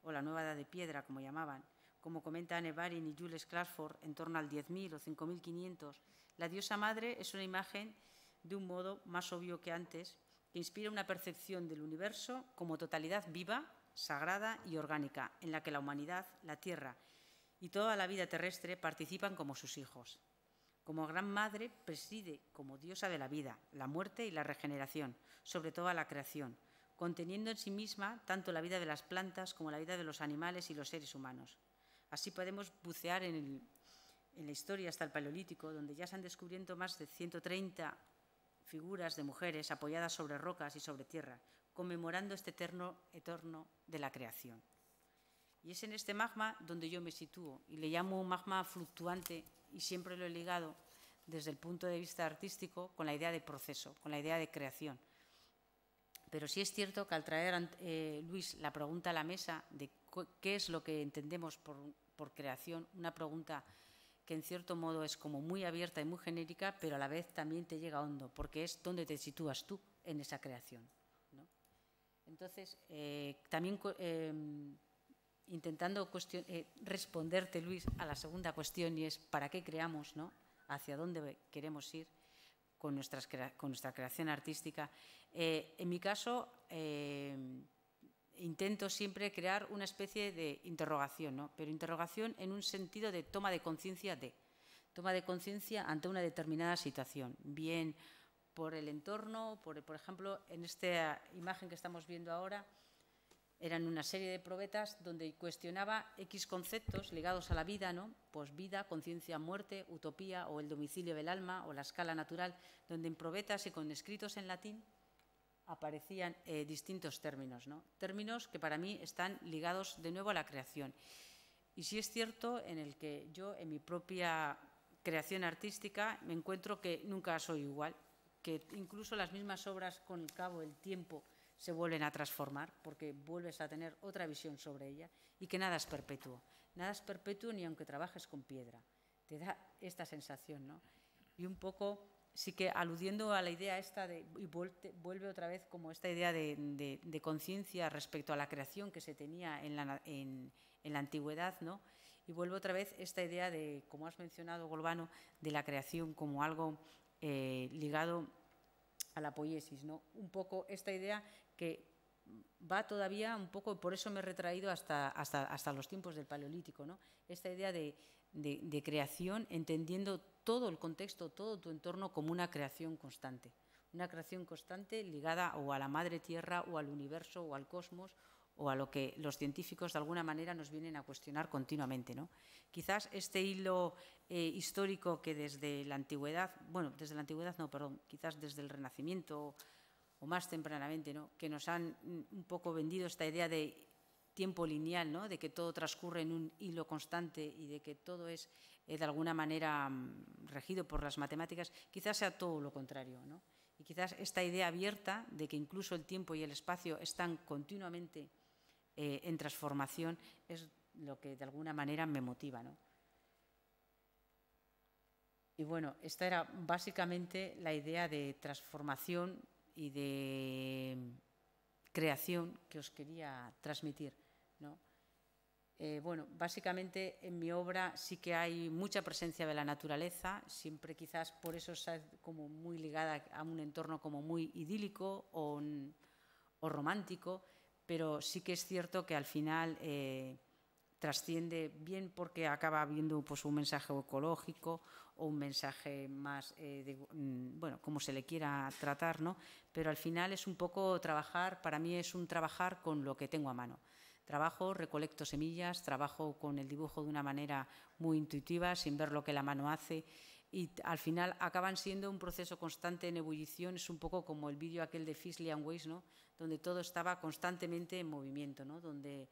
o la Nueva Edad de Piedra, como llamaban, como comenta Anne Barin y Jules Crawford, en torno al 10.000 o 5.500, la diosa madre es una imagen de un modo más obvio que antes, que inspira una percepción del universo como totalidad viva, sagrada y orgánica, en la que la humanidad, la tierra y toda la vida terrestre participan como sus hijos. Como gran madre, preside como diosa de la vida, la muerte y la regeneración, sobre toda la creación, conteniendo en sí misma tanto la vida de las plantas como la vida de los animales y los seres humanos. Así podemos bucear en la historia hasta el Paleolítico, donde ya se han descubierto más de 130 figuras de mujeres apoyadas sobre rocas y sobre tierra, conmemorando este eterno de la creación. Y es en este magma donde yo me sitúo y le llamo magma fluctuante y siempre lo he ligado desde el punto de vista artístico con la idea de proceso, con la idea de creación. Pero sí es cierto que al traer, Luis, la pregunta a la mesa de qué es lo que entendemos por creación, una pregunta que en cierto modo es como muy abierta y muy genérica, pero a la vez también te llega hondo, porque es donde te sitúas tú en esa creación, ¿no? Entonces, también intentando responderte, Luis, a la segunda cuestión, y es ¿para qué creamos, ¿no? ¿Hacia dónde queremos ir con nuestra creación artística? En mi caso, intento siempre crear una especie de interrogación, ¿no? Pero interrogación en un sentido de toma de conciencia ante una determinada situación, bien por el entorno, por ejemplo, en esta imagen que estamos viendo ahora, eran una serie de probetas donde cuestionaba X conceptos ligados a la vida, ¿no? Pues vida, conciencia, muerte, utopía o el domicilio del alma o la escala natural, donde en probetas y con escritos en latín aparecían distintos términos, ¿no? Términos que para mí están ligados de nuevo a la creación. Y sí es cierto en el que yo, en mi propia creación artística, me encuentro que nunca soy igual, que incluso las mismas obras con el cabo del tiempo se vuelven a transformar porque vuelves a tener otra visión sobre ella y que nada es perpetuo. Nada es perpetuo ni aunque trabajes con piedra. Te da esta sensación, ¿no? Y un poco, sí que aludiendo a la idea esta y vuelve otra vez como esta idea de conciencia respecto a la creación que se tenía en la antigüedad, ¿no? Y vuelve otra vez esta idea de, como has mencionado, Golbano, de la creación como algo ligado a la poiesis, ¿no? Un poco esta idea que va todavía un poco, por eso me he retraído hasta los tiempos del Paleolítico, ¿no? Esta idea de creación, entendiendo todo el contexto, todo tu entorno como una creación constante ligada o a la madre tierra o al universo o al cosmos o a lo que los científicos de alguna manera nos vienen a cuestionar continuamente, ¿no? Quizás este hilo histórico que desde la antigüedad, quizás desde el Renacimiento o más tempranamente, ¿no? Que nos han un poco vendido esta idea de tiempo lineal, ¿no? De que todo transcurre en un hilo constante y de que todo es de alguna manera regido por las matemáticas, quizás sea todo lo contrario, ¿no? Y quizás esta idea abierta de que incluso el tiempo y el espacio están continuamente en transformación es lo que de alguna manera me motiva, ¿no? Y bueno, esta era básicamente la idea de transformación y de creación que os quería transmitir, ¿no? Bueno, básicamente en mi obra sí que hay mucha presencia de la naturaleza, siempre quizás por eso está como muy ligada a un entorno como muy idílico o romántico, pero sí que es cierto que al final trasciende bien porque acaba habiendo pues, un mensaje ecológico o un mensaje más, bueno, como se le quiera tratar, ¿no? Pero al final es un poco trabajar, para mí es un trabajar con lo que tengo a mano. Trabajo, recolecto semillas, trabajo con el dibujo de una manera muy intuitiva, sin ver lo que la mano hace y al final acaban siendo un proceso constante en ebullición. Es un poco como el vídeo aquel de Fisley and Weiss, ¿no? Donde todo estaba constantemente en movimiento, ¿no? Donde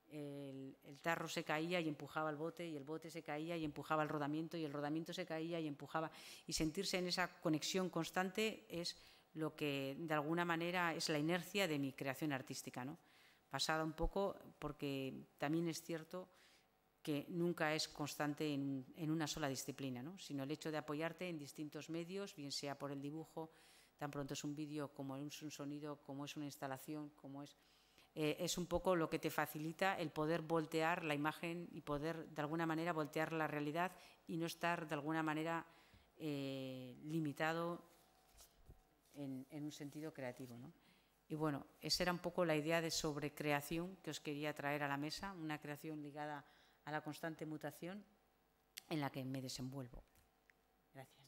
el tarro se caía y empujaba el bote y el bote se caía y empujaba el rodamiento y el rodamiento se caía y empujaba. Y sentirse en esa conexión constante es lo que de alguna manera es la inercia de mi creación artística, ¿no? Basada un poco, porque también es cierto que nunca es constante en una sola disciplina, ¿no? Sino el hecho de apoyarte en distintos medios, bien sea por el dibujo, tan pronto es un vídeo, como es un sonido, como es una instalación, como es un poco lo que te facilita el poder voltear la imagen y poder de alguna manera voltear la realidad y no estar de alguna manera limitado en un sentido creativo, ¿no? Y bueno, esa era un poco la idea de sobrecreación que os quería traer a la mesa, una creación ligada a la constante mutación en la que me desenvuelvo. Gracias.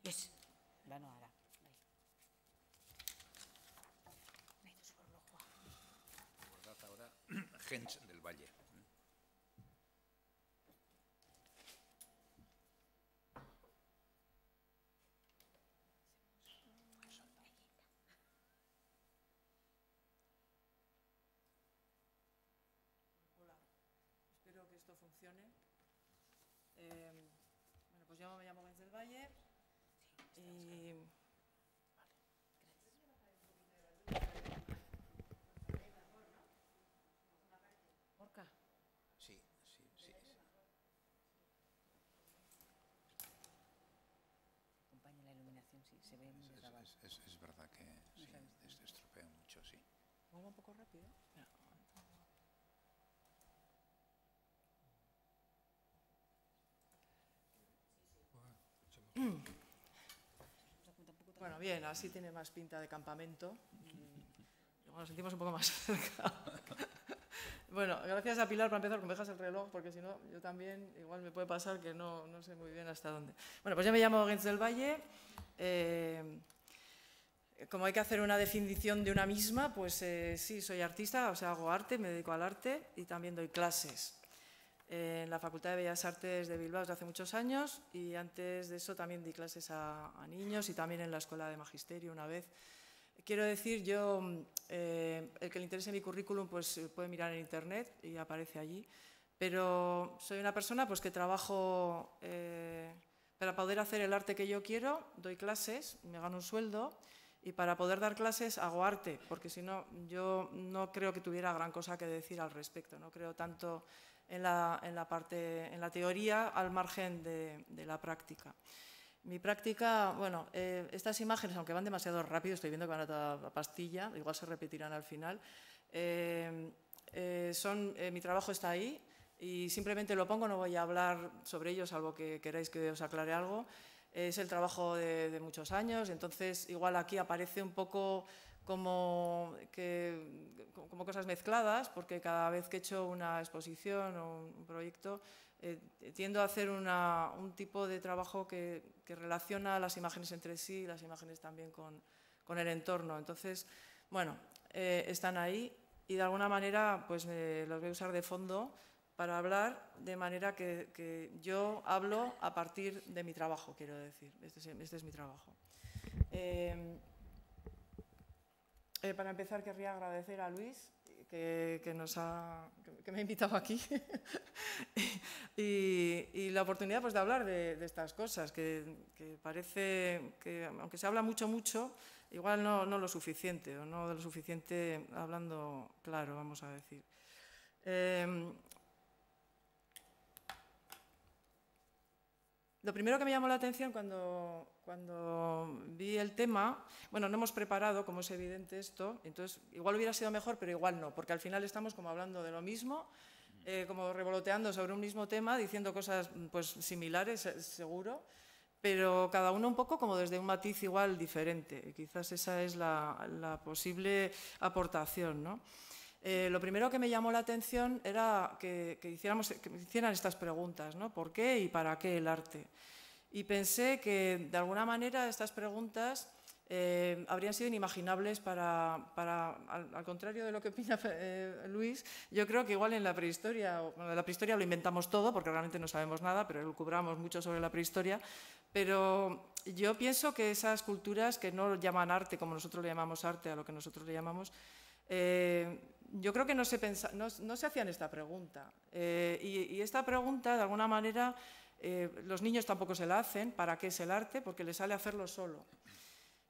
Yes. La no ara. Recordad ahora Gens del Valle. Hola, espero que esto funcione. Bueno, pues yo me llamo Gens del Valle. Y Orca. Sí. Acompaña la iluminación, sí, se ve muy grabado. Es verdad que sí, estropea mucho, sí. ¿Vuelvo un poco rápido? Espera. Bueno, bien, así tiene más pinta de campamento. Luego nos sentimos un poco más cerca. Bueno, gracias a Pilar para empezar, que me dejas el reloj, porque si no, yo también, igual me puede pasar que no sé muy bien hasta dónde. Bueno, pues yo me llamo Gens del Valle. Como hay que hacer una definición de una misma, pues sí, soy artista, o sea, hago arte, me dedico al arte y también doy clases. En la Facultad de Bellas Artes de Bilbao desde hace muchos años y antes de eso también di clases a niños y también en la Escuela de Magisterio una vez. Quiero decir, yo, el que le interese mi currículum pues puede mirar en internet y aparece allí, pero soy una persona pues que trabajo para poder hacer el arte que yo quiero, doy clases, me gano un sueldo y para poder dar clases hago arte, porque si no, yo no creo que tuviera gran cosa que decir al respecto, no creo tanto en la teoría al margen de la práctica. Mi práctica, bueno, estas imágenes, aunque van demasiado rápido, estoy viendo que van a toda pastilla, igual se repetirán al final, mi trabajo está ahí y simplemente lo pongo, no voy a hablar sobre ello, salvo que queráis que os aclare algo. Es el trabajo de muchos años, entonces igual aquí aparece un poco como cosas mezcladas, porque cada vez que he hecho una exposición o un proyecto, tiendo a hacer un tipo de trabajo que relaciona las imágenes entre sí y las imágenes también con el entorno. Entonces, bueno, están ahí y de alguna manera pues los voy a usar de fondo para hablar, de manera que yo hablo a partir de mi trabajo, quiero decir. Este es mi trabajo. Para empezar, querría agradecer a Luis, que me ha invitado aquí y la oportunidad pues, de hablar de estas cosas, que parece que, aunque se habla mucho, igual no lo suficiente, o no de lo suficiente hablando claro, vamos a decir. Lo primero que me llamó la atención cuando vi el tema, bueno, no hemos preparado, como es evidente esto, entonces igual hubiera sido mejor, pero igual no, porque al final estamos como hablando de lo mismo, como revoloteando sobre un mismo tema, diciendo cosas pues similares, seguro, pero cada uno un poco como desde un matiz igual diferente. Quizás esa es la posible aportación, ¿no? Lo primero que me llamó la atención era que me hicieran estas preguntas, ¿no? ¿Por qué y para qué el arte? Y pensé que, de alguna manera, estas preguntas habrían sido inimaginables al contrario de lo que opina Luis, yo creo que igual en la prehistoria lo inventamos todo, porque realmente no sabemos nada, pero lucubramos mucho sobre la prehistoria, pero yo pienso que esas culturas que no llaman arte como nosotros le llamamos arte, a lo que nosotros le llamamos, yo creo que no se hacían esta pregunta. Y esta pregunta, de alguna manera, los niños tampoco se la hacen. ¿Para qué es el arte? Porque les sale hacerlo solo.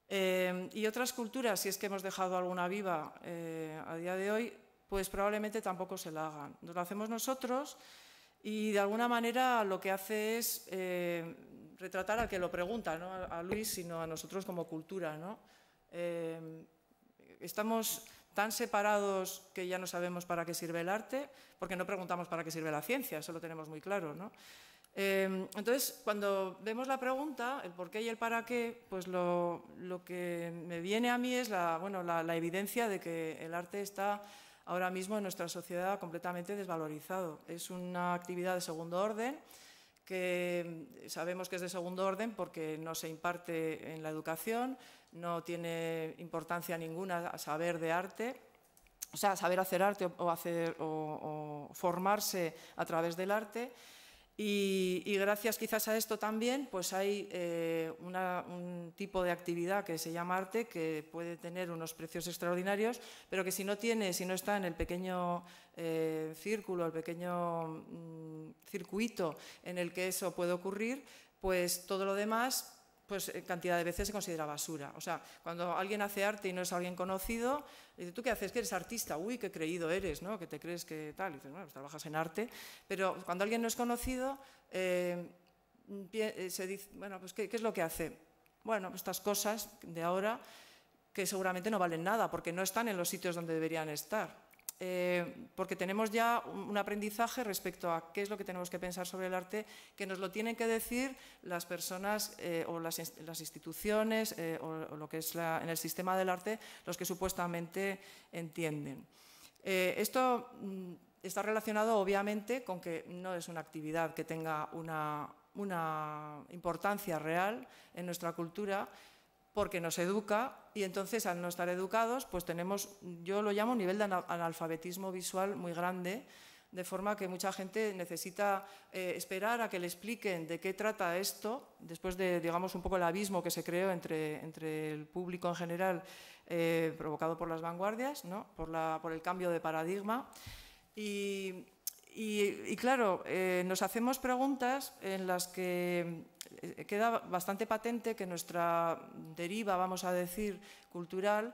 Y otras culturas, si es que hemos dejado alguna viva a día de hoy, pues probablemente tampoco se la hagan. Nos la hacemos nosotros y, de alguna manera, lo que hace es retratar al que lo pregunta, no a Luis, sino a nosotros como cultura, ¿no? Estamos tan separados que ya no sabemos para qué sirve el arte, porque no preguntamos para qué sirve la ciencia, eso lo tenemos muy claro, ¿no? Entonces, cuando vemos la pregunta, el por qué y el para qué, pues lo que me viene a mí es la evidencia de que el arte está ahora mismo en nuestra sociedad completamente desvalorizado. Es una actividad de segundo orden, que sabemos que es de segundo orden porque no se imparte en la educación, no tiene importancia ninguna saber de arte, o sea, saber hacer arte o formarse a través del arte. Y gracias quizás a esto también pues hay un tipo de actividad que se llama arte que puede tener unos precios extraordinarios, pero que si no está en el pequeño círculo, el pequeño circuito en el que eso puede ocurrir, pues todo lo demás pues cantidad de veces se considera basura. O sea, cuando alguien hace arte y no es alguien conocido, dice, ¿tú qué haces? ¿Que eres artista? Uy, qué creído eres, ¿no? Que te crees que tal. Y dices, bueno, pues trabajas en arte. Pero cuando alguien no es conocido, se dice, bueno, pues ¿qué es lo que hace? Bueno, estas cosas de ahora que seguramente no valen nada, porque no están en los sitios donde deberían estar. Porque tenemos ya un aprendizaje respecto a qué es lo que tenemos que pensar sobre el arte, que nos lo tienen que decir las personas o las instituciones o lo que es en el sistema del arte, los que supuestamente entienden. Esto está relacionado obviamente con que no es una actividad que tenga una importancia real en nuestra cultura, porque nos educa y entonces al no estar educados pues tenemos, yo lo llamo un nivel de analfabetismo visual muy grande, de forma que mucha gente necesita esperar a que le expliquen de qué trata esto, después de, digamos, un poco el abismo que se creó entre el público en general, provocado por las vanguardias, ¿no? por el cambio de paradigma. Y claro, nos hacemos preguntas en las que queda bastante patente que nuestra deriva, vamos a decir, cultural,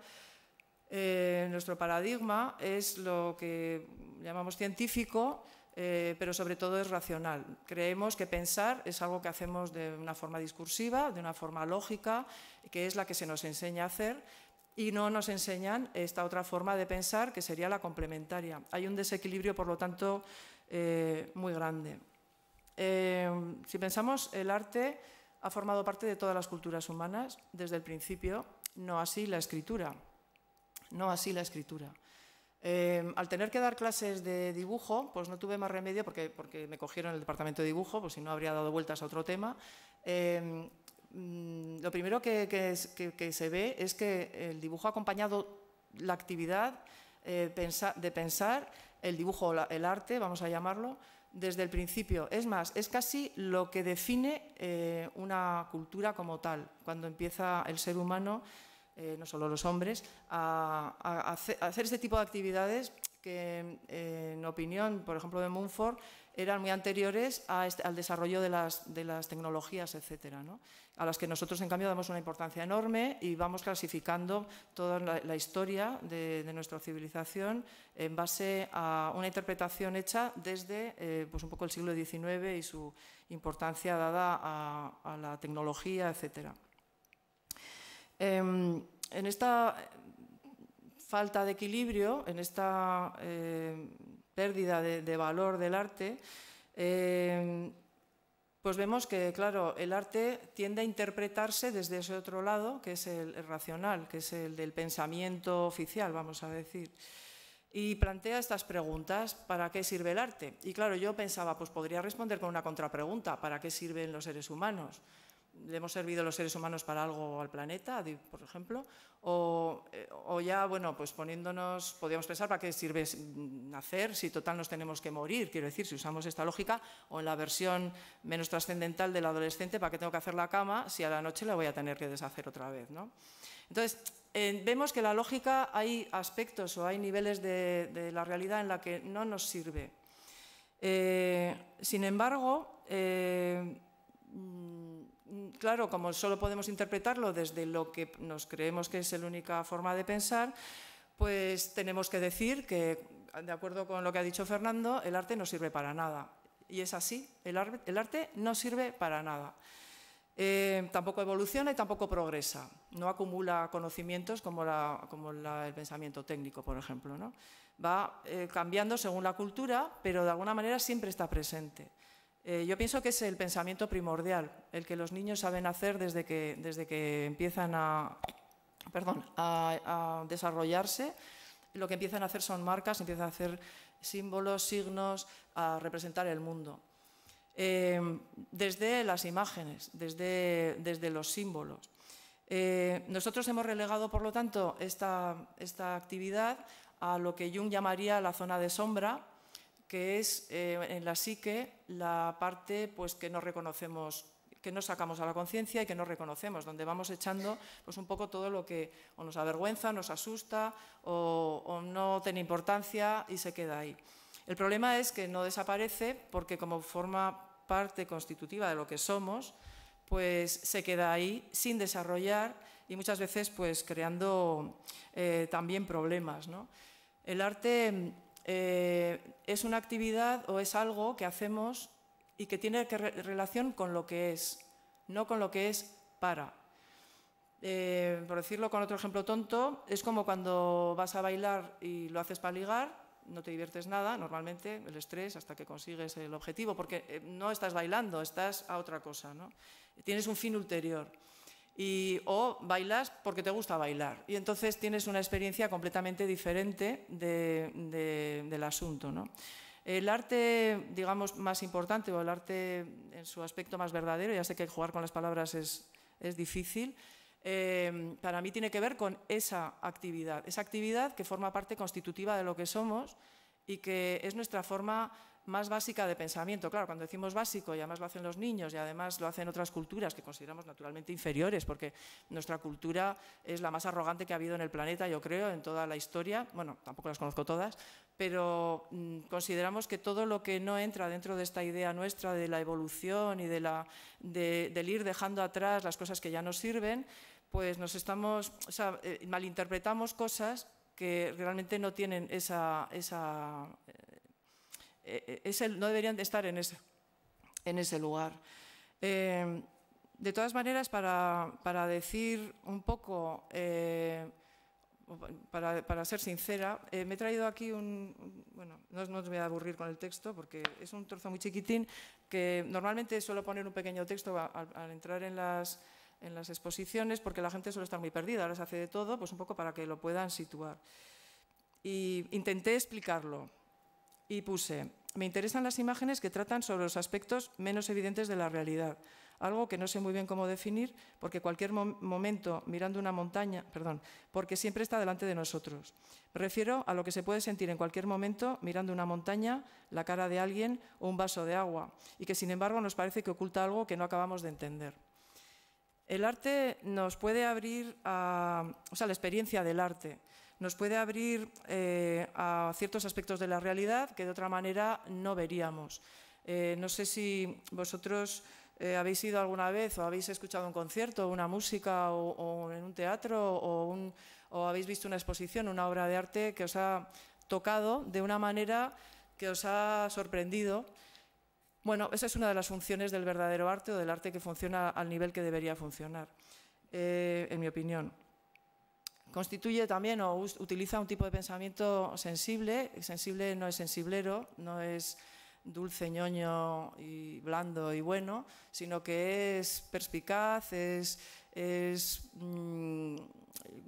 nuestro paradigma es lo que llamamos científico, pero sobre todo es racional. Creemos que pensar es algo que hacemos de una forma discursiva, de una forma lógica, que es la que se nos enseña a hacer, y no nos enseñan esta otra forma de pensar, que sería la complementaria. Hay un desequilibrio, por lo tanto, muy grande. Si pensamos, el arte ha formado parte de todas las culturas humanas desde el principio, no así la escritura. No así la escritura. Al tener que dar clases de dibujo, pues no tuve más remedio, porque me cogieron en el departamento de dibujo, pues si no habría dado vueltas a otro tema. Lo primero que se ve es que el dibujo ha acompañado la actividad de pensar, el dibujo, el arte, vamos a llamarlo, desde el principio. Es más, es casi lo que define una cultura como tal, cuando empieza el ser humano, no solo los hombres, a hacer este tipo de actividades que, en opinión, por ejemplo, de Mumford, eran muy anteriores al desarrollo de las tecnologías, etcétera, ¿no? A las que nosotros, en cambio, damos una importancia enorme y vamos clasificando toda la historia de nuestra civilización en base a una interpretación hecha desde pues un poco el siglo XIX y su importancia dada a la tecnología, etcétera. En esta falta de equilibrio, en esta pérdida de valor del arte, pues vemos que, claro, el arte tiende a interpretarse desde ese otro lado, que es el racional, que es el del pensamiento oficial, vamos a decir. Y plantea estas preguntas: ¿para qué sirve el arte? Y claro, yo pensaba, pues podría responder con una contrapregunta: ¿para qué sirven los seres humanos? ¿Le hemos servido los seres humanos para algo al planeta, por ejemplo? O ya, bueno, pues poniéndonos, podríamos pensar, ¿para qué sirve nacer si total nos tenemos que morir? Quiero decir, si usamos esta lógica, o en la versión menos trascendental del adolescente, ¿para qué tengo que hacer la cama si a la noche la voy a tener que deshacer otra vez, ¿no? Entonces, vemos que la lógica, hay aspectos o hay niveles de la realidad en la que no nos sirve. Sin embargo, claro, como solo podemos interpretarlo desde lo que nos creemos que es la única forma de pensar, pues tenemos que decir que, de acuerdo con lo que ha dicho Fernando, el arte no sirve para nada. Y es así, el arte no sirve para nada. Tampoco evoluciona y tampoco progresa. No acumula conocimientos como el pensamiento técnico, por ejemplo, ¿no? Va cambiando según la cultura, pero de alguna manera siempre está presente. Yo pienso que es el pensamiento primordial, el que los niños saben hacer desde que empiezan a desarrollarse. Lo que empiezan a hacer son marcas, empiezan a hacer símbolos, signos, a representar el mundo. Desde las imágenes, desde los símbolos. Nosotros hemos relegado, por lo tanto, esta actividad a lo que Jung llamaría la zona de sombra, que es en la psique la parte pues, que no reconocemos, que no sacamos a la conciencia y que no reconocemos, donde vamos echando pues, un poco todo lo que o nos avergüenza, nos asusta o no tiene importancia y se queda ahí. El problema es que no desaparece porque, como forma parte constitutiva de lo que somos, pues se queda ahí sin desarrollar y muchas veces pues, creando también problemas, ¿no? El arte es una actividad o es algo que hacemos y que tiene relación con lo que es, no con lo que es para. Por decirlo con otro ejemplo tonto, es como cuando vas a bailar y lo haces para ligar, no te diviertes nada, normalmente, el estrés hasta que consigues el objetivo, porque no estás bailando, estás a otra cosa, ¿no? Tienes un fin ulterior. O bailas porque te gusta bailar y entonces tienes una experiencia completamente diferente del asunto, ¿no? El arte, digamos, más importante o el arte en su aspecto más verdadero, ya sé que jugar con las palabras es difícil, para mí tiene que ver con esa actividad que forma parte constitutiva de lo que somos y que es nuestra forma más básica de pensamiento. Claro, cuando decimos básico, y además lo hacen los niños y además lo hacen otras culturas que consideramos naturalmente inferiores, porque nuestra cultura es la más arrogante que ha habido en el planeta, yo creo, en toda la historia. Bueno, tampoco las conozco todas, pero consideramos que todo lo que no entra dentro de esta idea nuestra de la evolución y del ir dejando atrás las cosas que ya nos sirven, pues malinterpretamos cosas que realmente no tienen no deberían de estar en ese lugar. De todas maneras, para decir un poco, para ser sincera, me he traído aquí bueno, no os voy a aburrir con el texto porque es un trozo muy chiquitín que normalmente suelo poner un pequeño texto al entrar en las exposiciones porque la gente suele estar muy perdida, ahora se hace de todo, pues un poco para que lo puedan situar. Y intenté explicarlo y puse: me interesan las imágenes que tratan sobre los aspectos menos evidentes de la realidad, algo que no sé muy bien cómo definir, porque cualquier momento mirando una montaña, porque siempre está delante de nosotros. Me refiero a lo que se puede sentir en cualquier momento mirando una montaña, la cara de alguien o un vaso de agua, y que sin embargo nos parece que oculta algo que no acabamos de entender. El arte nos puede abrir la experiencia del arte nos puede abrir a ciertos aspectos de la realidad que de otra manera no veríamos. No sé si vosotros habéis ido alguna vez o habéis escuchado un concierto, una música o en un teatro o habéis visto una exposición, una obra de arte que os ha tocado de una manera que os ha sorprendido. Bueno, esa es una de las funciones del verdadero arte o del arte que funciona al nivel que debería funcionar, en mi opinión. Constituye también o utiliza un tipo de pensamiento sensible. Sensible no es sensiblero, no es dulce, ñoño y blando y bueno, sino que es perspicaz, es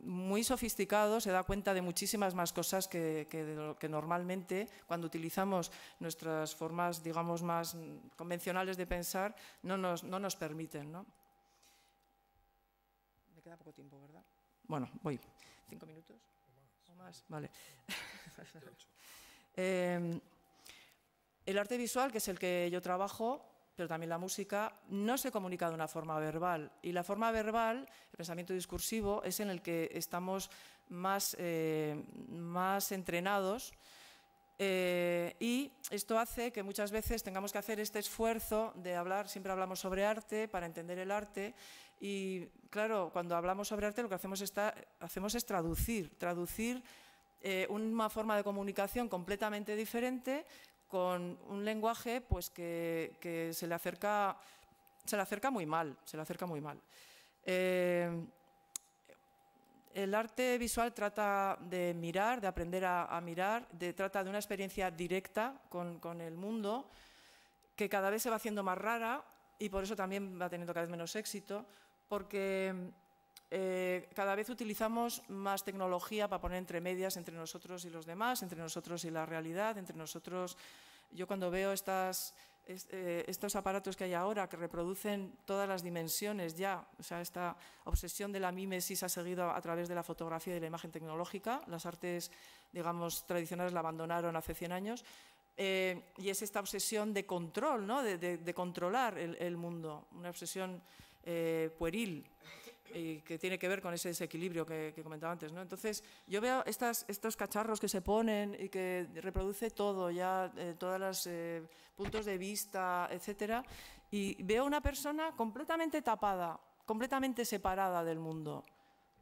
muy sofisticado, se da cuenta de muchísimas más cosas que normalmente cuando utilizamos nuestras formas, digamos, más convencionales de pensar no nos permiten, ¿no? Me queda poco tiempo, ¿verdad? Bueno, voy. 5 minutos o más. Vale. El arte visual, que es el que yo trabajo, pero también la música, no se comunica de una forma verbal. Y la forma verbal, el pensamiento discursivo, es en el que estamos más entrenados. Y esto hace que muchas veces tengamos que hacer este esfuerzo de hablar, siempre hablamos sobre arte, para entender el arte. Y claro, cuando hablamos sobre arte lo que hacemos es traducir una forma de comunicación completamente diferente con un lenguaje pues, que se le acerca muy mal. El arte visual trata de mirar, de aprender a mirar, trata de una experiencia directa con el mundo que cada vez se va haciendo más rara y por eso también va teniendo cada vez menos éxito, porque cada vez utilizamos más tecnología para poner entre medias entre nosotros y los demás, entre nosotros y la realidad, entre nosotros. Yo cuando veo estos aparatos que hay ahora que reproducen todas las dimensiones ya, o sea, esta obsesión de la mímesis ha seguido a través de la fotografía y de la imagen tecnológica. Las artes, digamos, tradicionales la abandonaron hace 100 años. Y es esta obsesión de control, ¿no? de controlar el mundo, una obsesión pueril que tiene que ver con ese desequilibrio que comentaba antes, ¿no? Entonces, yo veo estos cacharros que se ponen y que reproduce todo, ya todos los puntos de vista, etcétera, y veo una persona completamente tapada, completamente separada del mundo,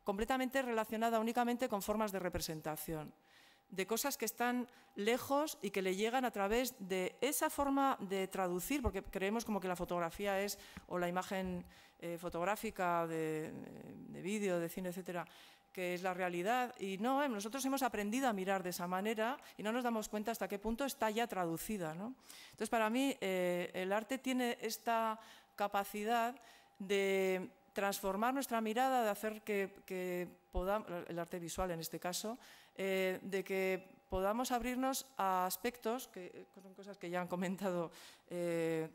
completamente relacionada únicamente con formas de representación, de cosas que están lejos y que le llegan a través de esa forma de traducir, porque creemos como que la fotografía es, o la imagen fotográfica de vídeo, de cine, etcétera, que es la realidad. Y no, nosotros hemos aprendido a mirar de esa manera y no nos damos cuenta hasta qué punto está ya traducida, ¿no? Entonces, para mí, el arte tiene esta capacidad de transformar nuestra mirada, de hacer que podamos, el arte visual en este caso, de que podamos abrirnos a aspectos, que son cosas que ya han comentado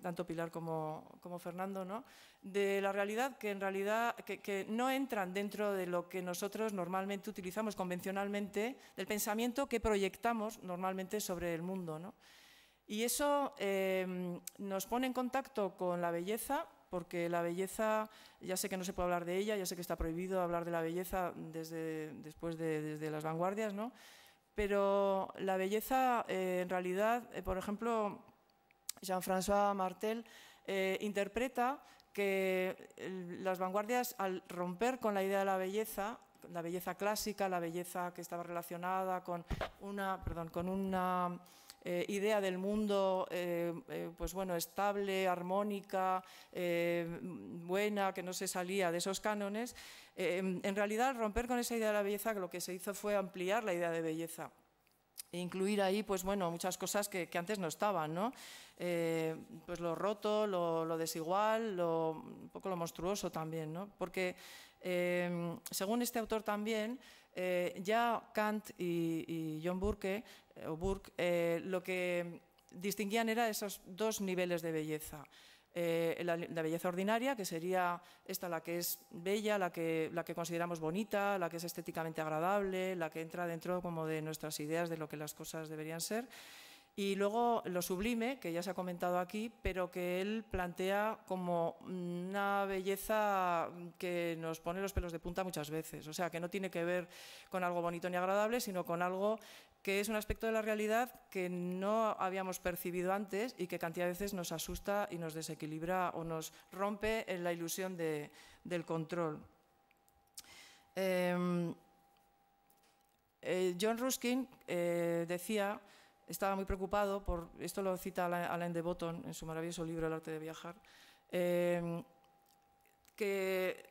tanto Pilar como Fernando, ¿no? De la realidad que en realidad que no entran dentro de lo que nosotros normalmente utilizamos convencionalmente, del pensamiento que proyectamos normalmente sobre el mundo, ¿no? Y eso nos pone en contacto con la belleza, porque la belleza, ya sé que no se puede hablar de ella, ya sé que está prohibido hablar de la belleza desde las vanguardias, ¿no? Pero la belleza, en realidad, por ejemplo, Jean-François Martel interpreta que las vanguardias, al romper con la idea de la belleza clásica, la belleza que estaba relacionada con una idea del mundo, pues bueno, estable, armónica, buena, que no se salía de esos cánones, en realidad, al romper con esa idea de la belleza, lo que se hizo fue ampliar la idea de belleza e incluir ahí, pues bueno, muchas cosas que antes no estaban, ¿no? Pues lo roto, lo desigual, un poco lo monstruoso también, ¿no? Porque según este autor también, ya Kant y John Burke lo que distinguían era esos dos niveles de belleza. La belleza ordinaria, que sería esta, la que es bella, la que consideramos bonita, la que es estéticamente agradable, la que entra dentro como de nuestras ideas de lo que las cosas deberían ser. Y luego lo sublime, que ya se ha comentado aquí, pero que él plantea como una belleza que nos pone los pelos de punta muchas veces. O sea, que no tiene que ver con algo bonito ni agradable, sino con algo que es un aspecto de la realidad que no habíamos percibido antes y que cantidad de veces nos asusta y nos desequilibra o nos rompe en la ilusión del control. John Ruskin decía, estaba muy preocupado por, esto lo cita Alain de Botton en su maravilloso libro El arte de viajar, que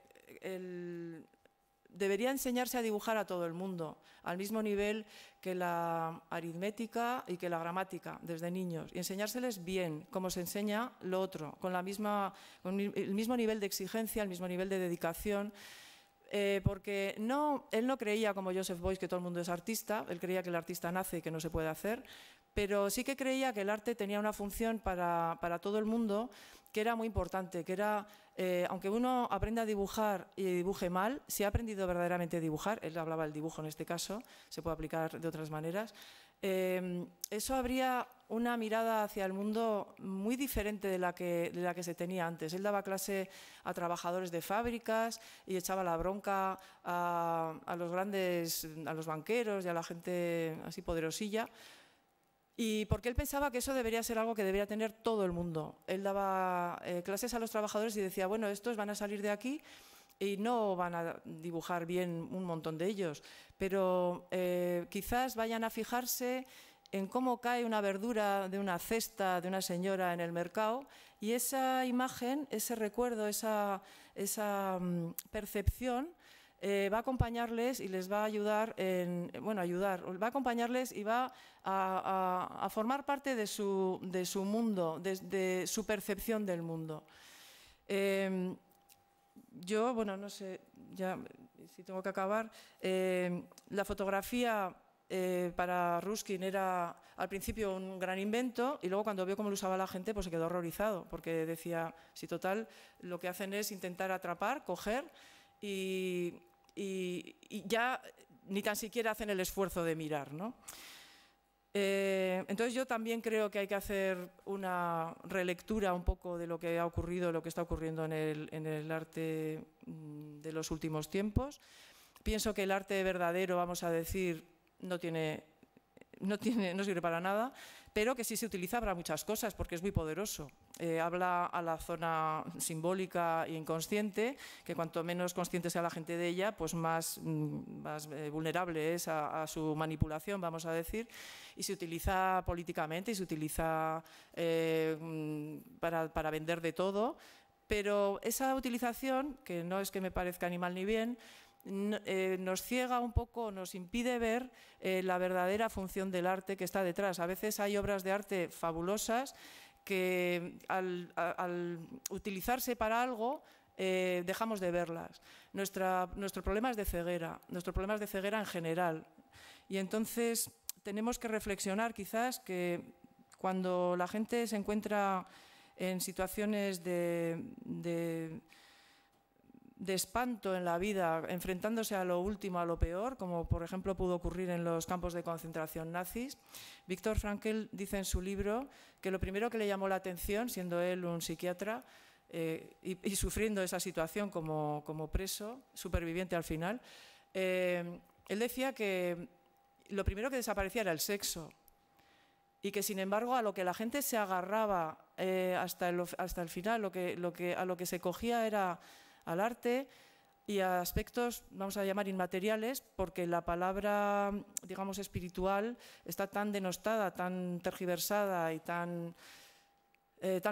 debería enseñarse a dibujar a todo el mundo, al mismo nivel que la aritmética y que la gramática desde niños, y enseñárseles bien, como se enseña lo otro, con el mismo nivel de exigencia, el mismo nivel de dedicación, porque él no creía como Joseph Beuys que todo el mundo es artista, él creía que el artista nace y que no se puede hacer, pero sí que creía que el arte tenía una función para todo el mundo que era muy importante, que era, aunque uno aprenda a dibujar y dibuje mal, si ha aprendido verdaderamente a dibujar, él hablaba del dibujo en este caso, se puede aplicar de otras maneras, eso habría una mirada hacia el mundo muy diferente de la que se tenía antes. Él daba clase a trabajadores de fábricas y echaba la bronca a los banqueros y a la gente así poderosilla. Y porque él pensaba que eso debería ser algo que debería tener todo el mundo. Él daba clases a los trabajadores y decía, bueno, estos van a salir de aquí y no van a dibujar bien un montón de ellos, pero quizás vayan a fijarse en cómo cae una verdura de una cesta de una señora en el mercado, y esa imagen, ese recuerdo, esa percepción va a acompañarles y les va a ayudar, va a acompañarles y va a formar parte de su mundo, de su percepción del mundo. Yo, bueno, no sé, ya si tengo que acabar, la fotografía para Ruskin era al principio un gran invento, y luego cuando vio cómo lo usaba la gente, pues se quedó horrorizado, porque decía, si total, lo que hacen es intentar atrapar, coger y ya ni tan siquiera hacen el esfuerzo de mirar, ¿no? Entonces yo también creo que hay que hacer una relectura un poco de lo que ha ocurrido, lo que está ocurriendo en el arte de los últimos tiempos. Pienso que el arte verdadero, vamos a decir, no sirve para nada, pero que sí se utiliza para muchas cosas porque es muy poderoso. Habla a la zona simbólica e inconsciente, que cuanto menos consciente sea la gente de ella, pues más vulnerable es a su manipulación, vamos a decir, y se utiliza políticamente y se utiliza para vender de todo, pero esa utilización, que no es que me parezca ni mal ni bien, nos ciega un poco, nos impide ver la verdadera función del arte que está detrás. A veces hay obras de arte fabulosas que al utilizarse para algo dejamos de verlas. Nuestro problema es de ceguera, en general. Y entonces tenemos que reflexionar quizás que cuando la gente se encuentra en situaciones de espanto en la vida, enfrentándose a lo último, a lo peor, como por ejemplo pudo ocurrir en los campos de concentración nazis. Viktor Frankl dice en su libro que lo primero que le llamó la atención, siendo él un psiquiatra y sufriendo esa situación como preso, superviviente al final, él decía que lo primero que desaparecía era el sexo, y que sin embargo a lo que la gente se agarraba hasta el final, a lo que se cogía era al arte, y a aspectos, vamos a llamar, inmateriales, porque la palabra, digamos, espiritual está tan denostada, tan tergiversada y tan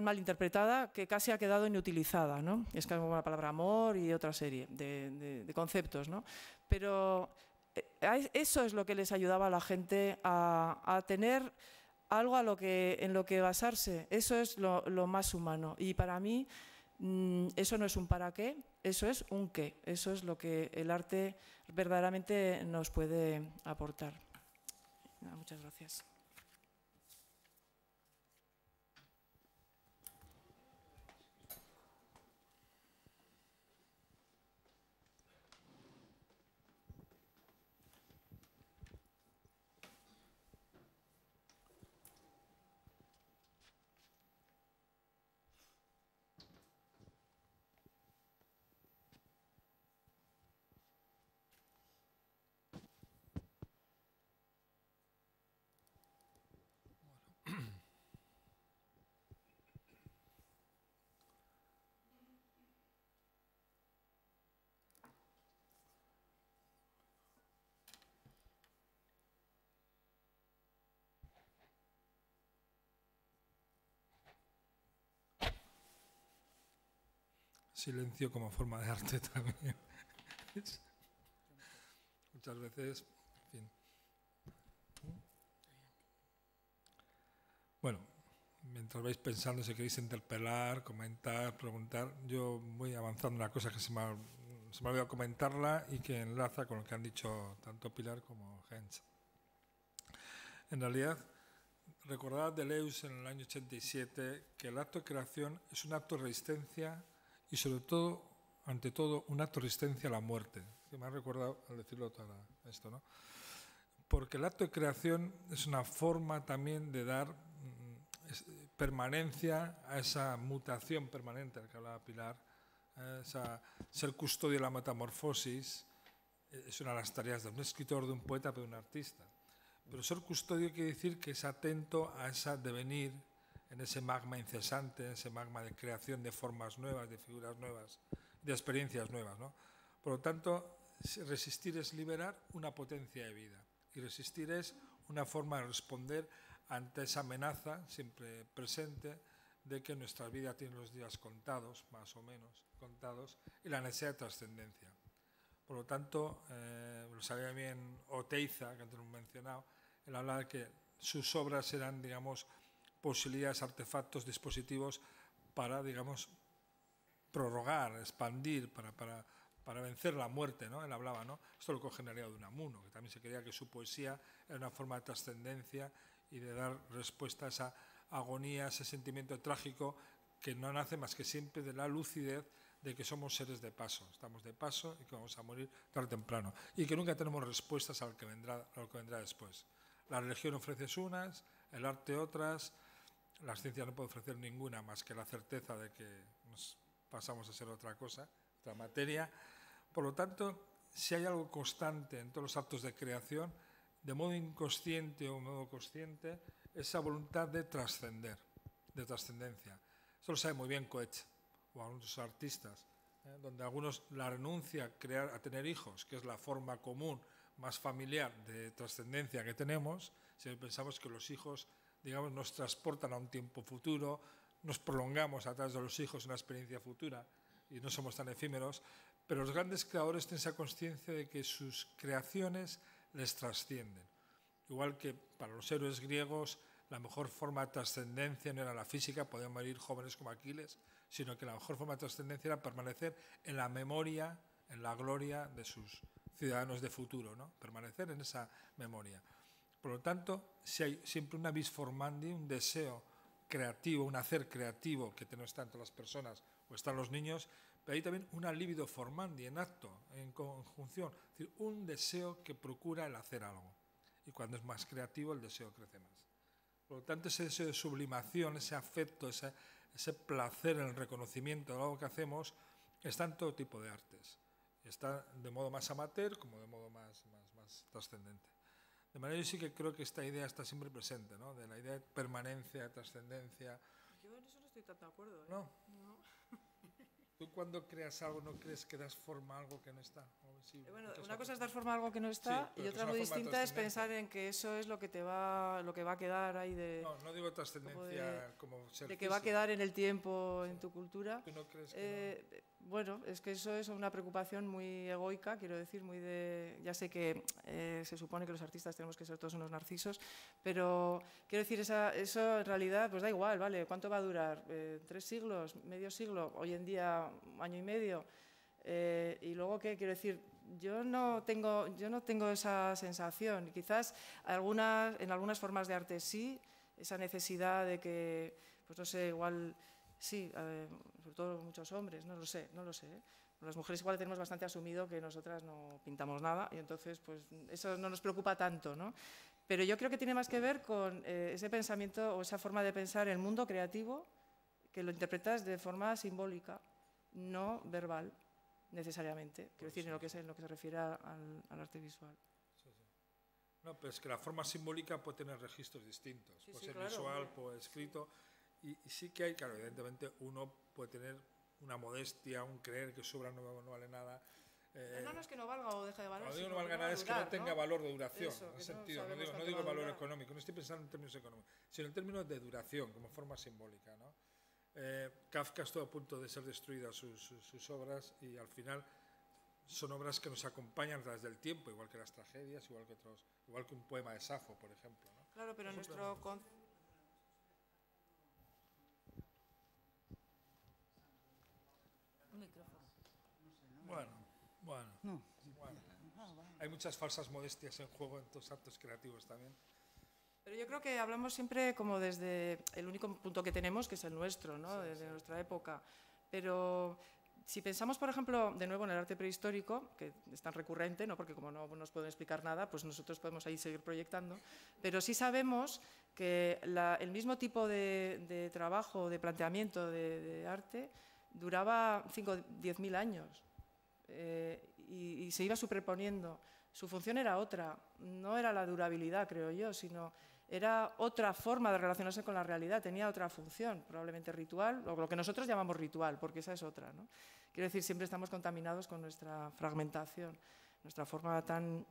mal interpretada que casi ha quedado inutilizada, ¿no? Es como la palabra amor y otra serie de conceptos, ¿no? Pero eso es lo que les ayudaba a la gente a tener algo en lo que basarse. Eso es lo más humano. Y para mí eso no es un para qué, eso es un qué. Eso es lo que el arte verdaderamente nos puede aportar. Muchas gracias. Silencio como forma de arte también. Muchas veces, en fin. Bueno, mientras vais pensando si queréis interpelar, comentar, preguntar, yo voy avanzando una cosa que se me ha olvidado comentarla y que enlaza con lo que han dicho tanto Pilar como Hens. En realidad, recordad Deleuze en el año 87 que el acto de creación es un acto de resistencia y sobre todo, ante todo, un acto de resistencia a la muerte. Que me ha recordado al decirlo todo esto, ¿no? Porque el acto de creación es una forma también de dar permanencia a esa mutación permanente de la que hablaba Pilar, ser custodio de la metamorfosis. Es una de las tareas de un escritor, de un poeta, pero de un artista. Pero ser custodio quiere decir que es atento a ese devenir, en ese magma incesante, en ese magma de creación de formas nuevas, de figuras nuevas, de experiencias nuevas, ¿no? Por lo tanto, resistir es liberar una potencia de vida. Y resistir es una forma de responder ante esa amenaza siempre presente de que nuestra vida tiene los días contados, más o menos contados, y la necesidad de trascendencia. Por lo tanto, lo sabía bien Oteiza, que antes lo hemos mencionado, él habla de que sus obras eran, digamos, posibilidades, artefactos, dispositivos para, digamos, prorrogar, expandir, para vencer la muerte, ¿no? Él hablaba, ¿no? Esto lo coge en el de Unamuno, que también se creía que su poesía era una forma de trascendencia y de dar respuesta a esa agonía, ese sentimiento trágico que no nace más que siempre de la lucidez de que somos seres de paso, estamos de paso y que vamos a morir tarde o temprano y que nunca tenemos respuestas a lo que vendrá después. La religión ofrece unas, el arte otras, la ciencia no puede ofrecer ninguna más que la certeza de que nos pasamos a ser otra cosa, otra materia. Por lo tanto, si hay algo constante en todos los actos de creación, de modo inconsciente o modo consciente, esa voluntad de trascender, de trascendencia. Esto lo sabe muy bien Coetze o algunos artistas, donde algunos la renuncia a tener hijos, que es la forma común, más familiar de trascendencia que tenemos, si pensamos que los hijos, digamos, nos transportan a un tiempo futuro, nos prolongamos a través de los hijos una experiencia futura y no somos tan efímeros, pero los grandes creadores tienen esa conciencia de que sus creaciones les trascienden. Igual que para los héroes griegos la mejor forma de trascendencia no era la física, podían morir jóvenes como Aquiles, sino que la mejor forma de trascendencia era permanecer en la memoria, en la gloria de sus ciudadanos de futuro, ¿no? Permanecer en esa memoria. Por lo tanto, si hay siempre una vis formandi, un deseo creativo, un hacer creativo que no está en todas las personas o están los niños, pero hay también una libido formandi en acto, en conjunción, es decir, un deseo que procura el hacer algo. Y cuando es más creativo, el deseo crece más. Por lo tanto, ese deseo de sublimación, ese afecto, ese placer en el reconocimiento de algo que hacemos, está en todo tipo de artes. Está de modo más amateur como de modo más trascendente. De manera yo sí que creo que esta idea está siempre presente, ¿no? De la idea de permanencia, de trascendencia. Yo en eso no estoy tan de acuerdo, ¿eh? No. ¿Tú cuando creas algo no crees que das forma a algo que no está? Bueno, una cosa es dar forma a algo que no está, sí, y otra muy distinta es pensar en que eso es lo que va a quedar ahí de... No digo trascendencia como ser de que va a quedar en el tiempo, en tu cultura. ¿Tú no crees que no? Bueno, es que eso es una preocupación muy egoica, quiero decir, muy de... Ya sé que se supone que los artistas tenemos que ser todos unos narcisos, pero quiero decir, eso en realidad pues da igual, ¿vale? ¿Cuánto va a durar? ¿3 siglos? ¿Medio siglo? Hoy en día, 1 año y medio. Y luego, ¿qué? Quiero decir, yo no tengo esa sensación. Quizás en algunas formas de arte sí, esa necesidad de que, pues no sé, igual... Sí, sobre todo muchos hombres, no lo sé. Las mujeres igual tenemos bastante asumido que nosotras no pintamos nada y entonces pues eso no nos preocupa tanto, ¿no? Pero yo creo que tiene más que ver con ese pensamiento o esa forma de pensar el mundo creativo que lo interpretas de forma simbólica, no verbal necesariamente, quiero decir, en lo que se refiere al arte visual. No, pero es que la forma simbólica puede tener registros distintos, puede ser claro, visual, puede ser escrito. Y sí que hay, claro, evidentemente uno puede tener una modestia, un creer que su obra no vale nada. No es que no valga o deje de valer. No digo no valga nada, es que no tenga valor de duración. En ese sentido, no digo valor económico, no estoy pensando en términos económicos, sino en términos de duración, como forma simbólica, ¿no? Kafka estuvo a punto de ser destruida sus obras y al final son obras que nos acompañan a través del tiempo, igual que las tragedias, igual que un poema de Safo, por ejemplo, ¿no? Claro, pero Bueno. Hay muchas falsas modestias en juego en tus actos creativos también. Pero yo creo que hablamos siempre como desde el único punto que tenemos, que es el nuestro, ¿no? Desde nuestra época. Pero si pensamos, por ejemplo, de nuevo en el arte prehistórico, que es tan recurrente, ¿no? Porque como no nos pueden explicar nada, pues nosotros podemos ahí seguir proyectando, pero sí sabemos que el mismo tipo de trabajo, de planteamiento de arte, duraba 5 o 10.000 años y se iba superponiendo. Su función era otra, no era la durabilidad, creo yo, sino era otra forma de relacionarse con la realidad, tenía otra función, probablemente ritual, o lo que nosotros llamamos ritual, porque esa es otra, ¿no? Quiero decir, siempre estamos contaminados con nuestra fragmentación, nuestra forma tan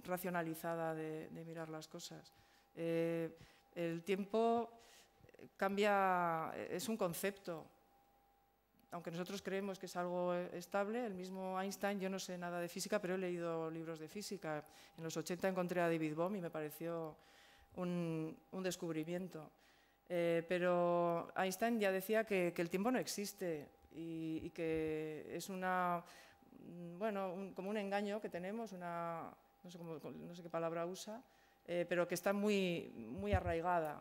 racionalizada de mirar las cosas. El tiempo cambia, es un concepto. Aunque nosotros creemos que es algo estable, el mismo Einstein, yo no sé nada de física, pero he leído libros de física. En los 80 encontré a David Bohm y me pareció un descubrimiento. Pero Einstein ya decía que el tiempo no existe y que es como un engaño que tenemos, no sé qué palabra usa, pero que está muy, muy arraigada.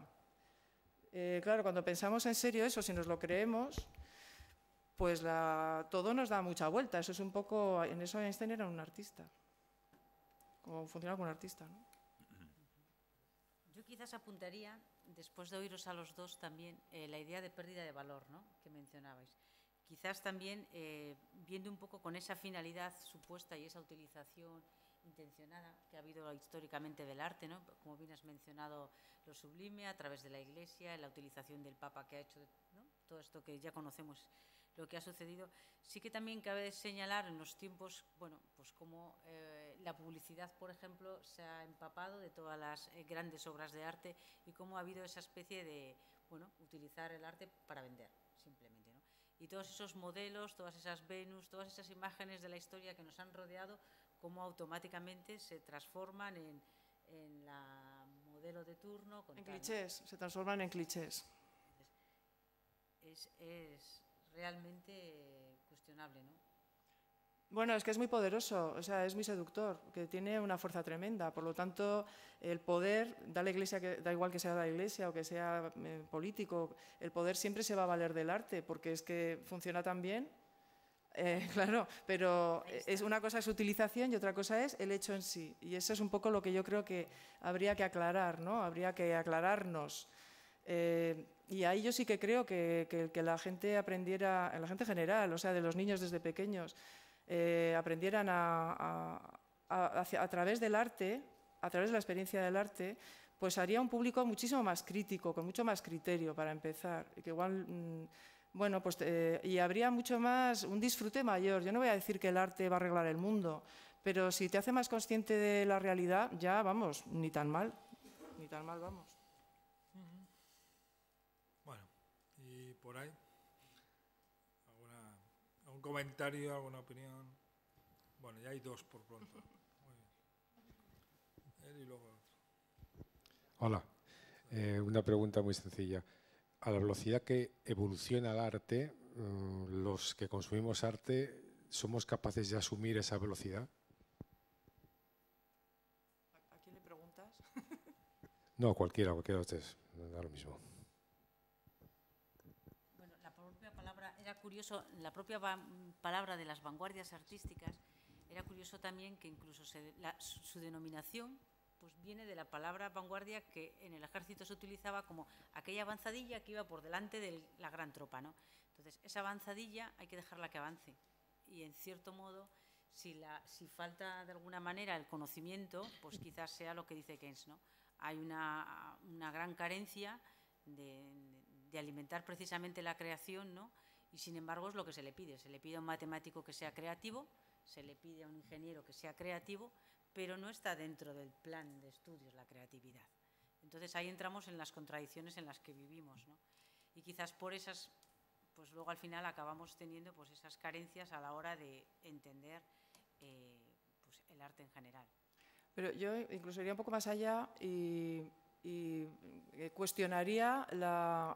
Claro, cuando pensamos en serio eso, si nos lo creemos, pues todo nos da mucha vuelta. Eso es un poco, en eso Einstein era un artista, como funciona como un artista, ¿no? Yo quizás apuntaría, después de oíros a los dos también, la idea de pérdida de valor, ¿no?, que mencionabais. Quizás también viendo un poco con esa finalidad supuesta y esa utilización intencionada que ha habido históricamente del arte, ¿no?, como bien has mencionado, lo sublime a través de la Iglesia, la utilización del Papa que ha hecho, ¿no?, todo esto que ya conocemos, lo que ha sucedido. Sí que también cabe señalar en los tiempos, bueno, pues como la publicidad, por ejemplo, se ha empapado de todas las grandes obras de arte y cómo ha habido esa especie de, bueno, utilizar el arte para vender, simplemente, ¿no? Y todos esos modelos, todas esas Venus, todas esas imágenes de la historia que nos han rodeado, cómo automáticamente se transforman en la modelo de turno. En clichés, se transforman en clichés. Es realmente cuestionable, ¿no? Bueno, es que es muy poderoso, o sea, es muy seductor, que tiene una fuerza tremenda. Por lo tanto, el poder, da igual que sea la Iglesia o que sea político, el poder siempre se va a valer del arte, porque es que funciona tan bien. Claro, pero una cosa es su utilización y otra cosa es el hecho en sí. Y eso es un poco lo que yo creo que habría que aclarar, ¿no? Habría que aclararnos. Y ahí yo sí que creo que la gente aprendiera, la gente general, o sea, de los niños desde pequeños, aprendieran a través del arte, a través de la experiencia del arte, pues haría un público muchísimo más crítico, con mucho más criterio para empezar, y que igual Bueno, pues y habría mucho más, un disfrute mayor. Yo no voy a decir que el arte va a arreglar el mundo, pero si te hace más consciente de la realidad, ya vamos, ni tan mal vamos. Bueno, y por ahí, ¿algún comentario, alguna opinión? Bueno, ya hay dos por pronto. Muy bien. Él y luego otro. Hola, una pregunta muy sencilla. A la velocidad que evoluciona el arte, los que consumimos arte, ¿somos capaces de asumir esa velocidad? ¿A quién le preguntas? No, cualquiera de ustedes, da lo mismo. Bueno, la propia palabra, era curioso, la propia palabra de las vanguardias artísticas, era curioso también que incluso su denominación pues viene de la palabra vanguardia, que en el ejército se utilizaba como aquella avanzadilla que iba por delante de la gran tropa, ¿no? Entonces, esa avanzadilla hay que dejarla que avance. Y, en cierto modo, si falta de alguna manera el conocimiento, pues quizás sea lo que dice Keynes, ¿no? Hay una gran carencia de alimentar precisamente la creación, ¿no? Y, sin embargo, es lo que se le pide. Se le pide a un matemático que sea creativo, se le pide a un ingeniero que sea creativo, pero no está dentro del plan de estudios la creatividad. Entonces ahí entramos en las contradicciones en las que vivimos, ¿no? Y quizás por esas, pues luego al final acabamos teniendo pues esas carencias a la hora de entender pues el arte en general. Pero yo incluso iría un poco más allá y cuestionaría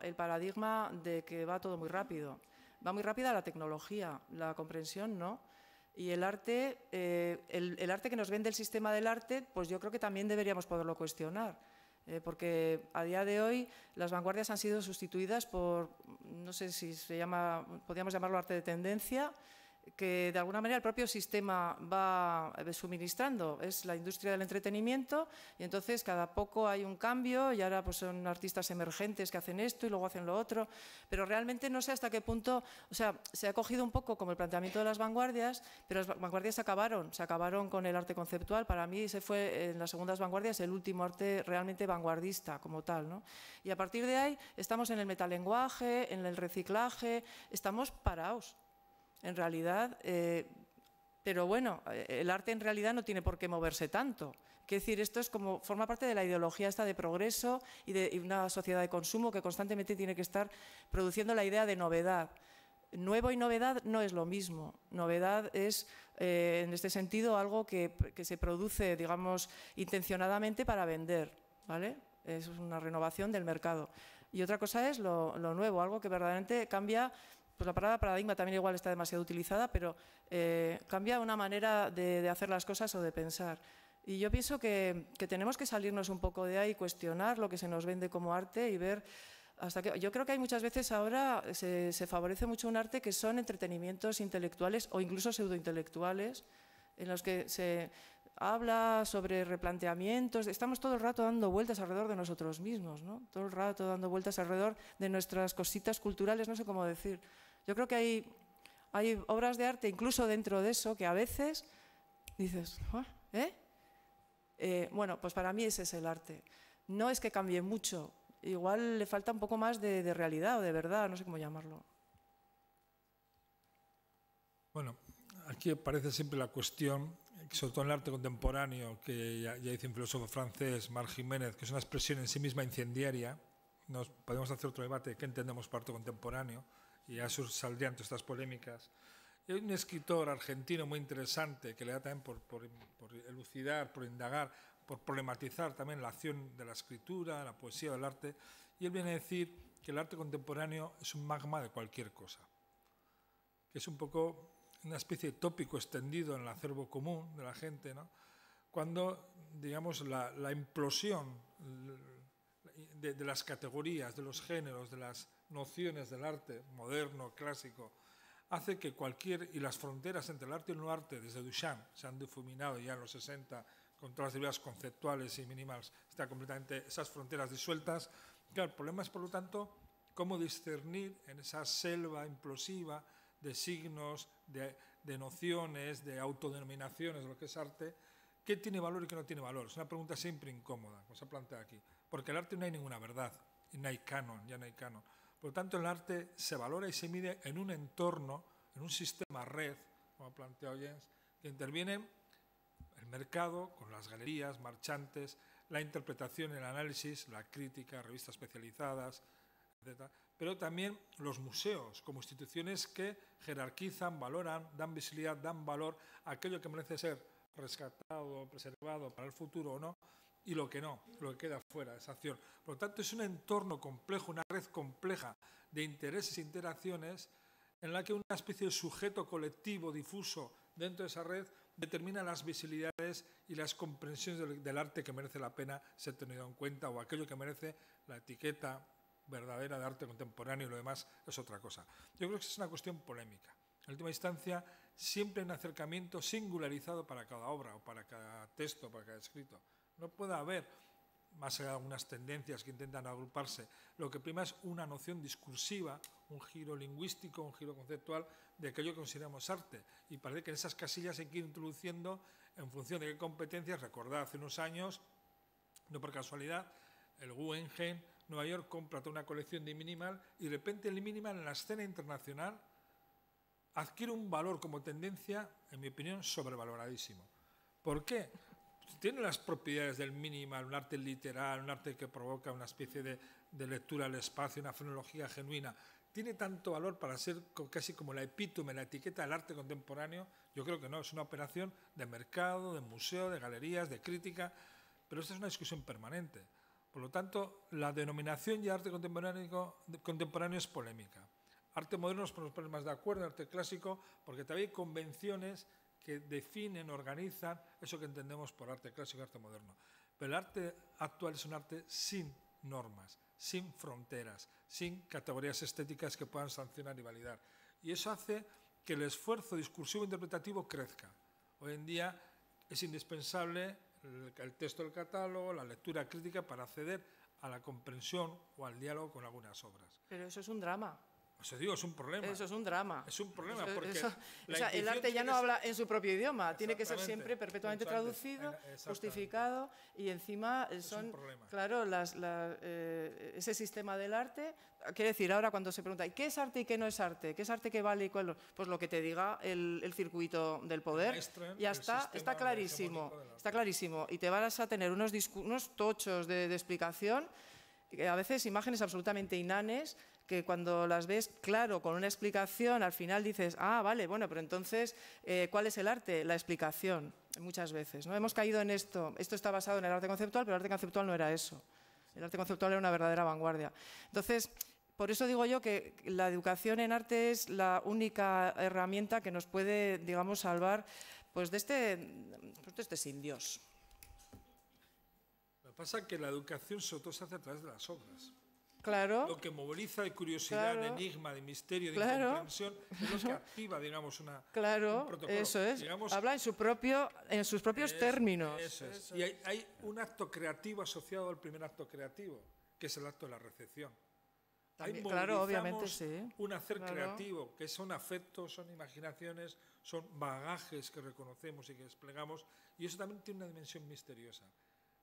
el paradigma de que va todo muy rápido. Va muy rápida la tecnología, la comprensión no. Y el arte, el arte que nos vende el sistema del arte, pues yo creo que también deberíamos poderlo cuestionar. Porque a día de hoy las vanguardias han sido sustituidas por, no sé si podríamos llamarlo arte de tendencia, que de alguna manera el propio sistema va suministrando. Es la industria del entretenimiento y entonces cada poco hay un cambio y ahora pues son artistas emergentes que hacen esto y luego hacen lo otro, pero realmente no sé hasta qué punto, o sea, se ha cogido un poco como el planteamiento de las vanguardias, pero las vanguardias se acabaron con el arte conceptual. Para mí ese fue en las segundas vanguardias el último arte realmente vanguardista como tal, ¿no? Y a partir de ahí estamos en el metalenguaje, en el reciclaje, estamos parados. En realidad, pero bueno, el arte en realidad no tiene por qué moverse tanto. Quiero decir, esto es como, forma parte de la ideología esta de progreso y una sociedad de consumo que constantemente tiene que estar produciendo la idea de novedad. Nuevo y novedad no es lo mismo. Novedad es, en este sentido, algo que se produce, digamos, intencionadamente para vender, ¿vale? Es una renovación del mercado. Y otra cosa es lo nuevo, algo que verdaderamente cambia. Pues la palabra paradigma también igual está demasiado utilizada, pero cambia una manera de hacer las cosas o de pensar. Y yo pienso que tenemos que salirnos un poco de ahí, cuestionar lo que se nos vende como arte y ver hasta qué. Yo creo que hay muchas veces ahora se favorece mucho un arte que son entretenimientos intelectuales o incluso pseudointelectuales, en los que se habla sobre replanteamientos. Estamos todo el rato dando vueltas alrededor de nosotros mismos, ¿no? Todo el rato dando vueltas alrededor de nuestras cositas culturales, no sé cómo decir. Yo creo que hay obras de arte, incluso dentro de eso, que a veces dices, bueno, pues para mí ese es el arte. No es que cambie mucho, igual le falta un poco más de realidad o de verdad, no sé cómo llamarlo. Bueno, aquí aparece siempre la cuestión, sobre todo en el arte contemporáneo, que ya dice un filósofo francés, Marc Jiménez, que es una expresión en sí misma incendiaria. Podemos hacer otro debate, ¿qué entendemos por arte contemporáneo? Y ya saldrían todas estas polémicas. Y hay un escritor argentino muy interesante que le da también por elucidar, por indagar, por problematizar también la acción de la escritura, la poesía, del arte. Y él viene a decir que el arte contemporáneo es un magma de cualquier cosa. Que es un poco una especie de tópico extendido en el acervo común de la gente, ¿no? Cuando, digamos, la implosión de las categorías, de los géneros, de las nociones del arte moderno, clásico, hace que y las fronteras entre el arte y el no arte, desde Duchamp, se han difuminado ya en los 60, con todas las ideas conceptuales y minimales, están completamente esas fronteras disueltas. Claro, el problema es, por lo tanto, cómo discernir en esa selva implosiva de signos, de nociones, de autodenominaciones de lo que es arte, qué tiene valor y qué no tiene valor. Es una pregunta siempre incómoda, como se plantea aquí, porque en el arte no hay ninguna verdad, y no hay canon, ya no hay canon. Por lo tanto, el arte se valora y se mide en un entorno, en un sistema red, como ha planteado Jens, que interviene el mercado con las galerías, marchantes, la interpretación, el análisis, la crítica, revistas especializadas, etc. Pero también los museos como instituciones que jerarquizan, valoran, dan visibilidad, dan valor a aquello que merece ser rescatado, preservado para el futuro o no, y lo que no, lo que queda fuera de esa acción. Por lo tanto, es un entorno complejo, una red compleja de intereses e interacciones en la que una especie de sujeto colectivo difuso dentro de esa red determina las visibilidades y las comprensiones del arte que merece la pena ser tenido en cuenta, o aquello que merece la etiqueta verdadera de arte contemporáneo, y lo demás es otra cosa. Yo creo que es una cuestión polémica. En última instancia, siempre hay un acercamiento singularizado para cada obra, o para cada texto, para cada escrito. No puede haber, más allá de algunas tendencias que intentan agruparse, lo que prima es una noción discursiva, un giro lingüístico, un giro conceptual de aquello que consideramos arte. Y parece que en esas casillas hay que ir introduciendo en función de qué competencias. Recordad, hace unos años, no por casualidad, el Guggenheim, Nueva York, compra toda una colección de Minimal, y de repente el Minimal en la escena internacional adquiere un valor como tendencia, en mi opinión, sobrevaloradísimo. ¿Por qué? Tiene las propiedades del Minimal, un arte literal, un arte que provoca una especie de lectura al espacio, una fenología genuina. ¿Tiene tanto valor para ser casi como la epítome, la etiqueta del arte contemporáneo? Yo creo que no, es una operación de mercado, de museo, de galerías, de crítica, pero esta es una discusión permanente. Por lo tanto, la denominación de arte contemporáneo es polémica. Arte moderno nos ponemos más de acuerdo, arte clásico, porque todavía hay convenciones que definen, organizan eso que entendemos por arte clásico y arte moderno. Pero el arte actual es un arte sin normas, sin fronteras, sin categorías estéticas que puedan sancionar y validar. Y eso hace que el esfuerzo discursivo e interpretativo crezca. Hoy en día es indispensable el texto del catálogo, la lectura crítica para acceder a la comprensión o al diálogo con algunas obras. Pero eso es un drama. Os digo, es un problema. Eso es un drama. Es un problema porque... el arte ya no habla en su propio idioma, tiene que ser siempre perpetuamente traducido, justificado, y encima son, claro, ese sistema del arte. Quiere decir, ahora cuando se pregunta, ¿y qué es arte y qué no es arte? ¿Qué es arte que vale y cuál no? Pues lo que te diga el circuito del poder. Ya está clarísimo. Está clarísimo. Y te vas a tener unos tochos de explicación, a veces imágenes absolutamente inanes, que cuando las ves, claro, con una explicación, al final dices, ah, vale, bueno, pero entonces, ¿cuál es el arte? La explicación, muchas veces, ¿no? Hemos caído en esto. Esto está basado en el arte conceptual, pero el arte conceptual no era eso. El arte conceptual era una verdadera vanguardia. Entonces, por eso digo yo que la educación en arte es la única herramienta que nos puede, digamos, salvar pues, de este sin Dios. Lo que pasa es que la educación sobre todo se hace a través de las obras. Claro. Lo que moviliza de curiosidad, de enigma, de misterio, de incomprensión, es lo que activa, digamos, un protocolo. Eso es. Digamos, habla en sus propios términos. Eso es. Y hay un acto creativo asociado al primer acto creativo, que es el acto de la recepción. También, claro, obviamente sí. Un hacer creativo, que son afectos, son imaginaciones, son bagajes que reconocemos y que desplegamos, y eso también tiene una dimensión misteriosa.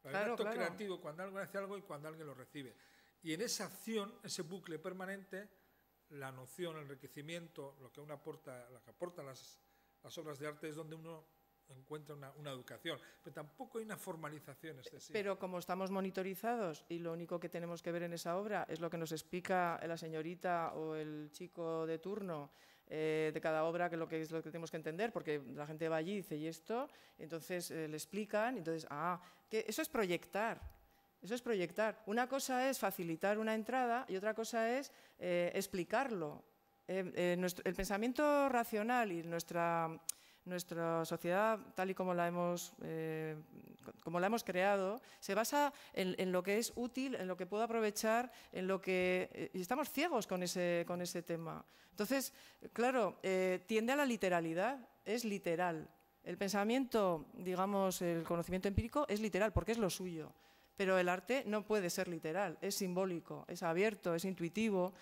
El acto creativo, cuando alguien hace algo y cuando alguien lo recibe. Y en esa acción, ese bucle permanente, la noción, el enriquecimiento, lo que uno aporta, lo que aportan las obras de arte es donde uno encuentra una educación. Pero tampoco hay una formalización excesiva. Pero como estamos monitorizados y lo único que tenemos que ver en esa obra es lo que nos explica la señorita o el chico de turno de cada obra, que es lo que tenemos que entender, porque la gente va allí y dice, ¿y esto? Entonces le explican, entonces, que eso es proyectar. Eso es proyectar. Una cosa es facilitar una entrada y otra cosa es explicarlo. El pensamiento racional y nuestra sociedad, tal y como la hemos creado, se basa en lo que es útil, en lo que puedo aprovechar, y estamos ciegos con ese tema. Entonces, claro, tiende a la literalidad, es literal. El pensamiento, digamos, el conocimiento empírico es literal porque es lo suyo. Pero el arte no puede ser literal, es simbólico, es abierto, es intuitivo,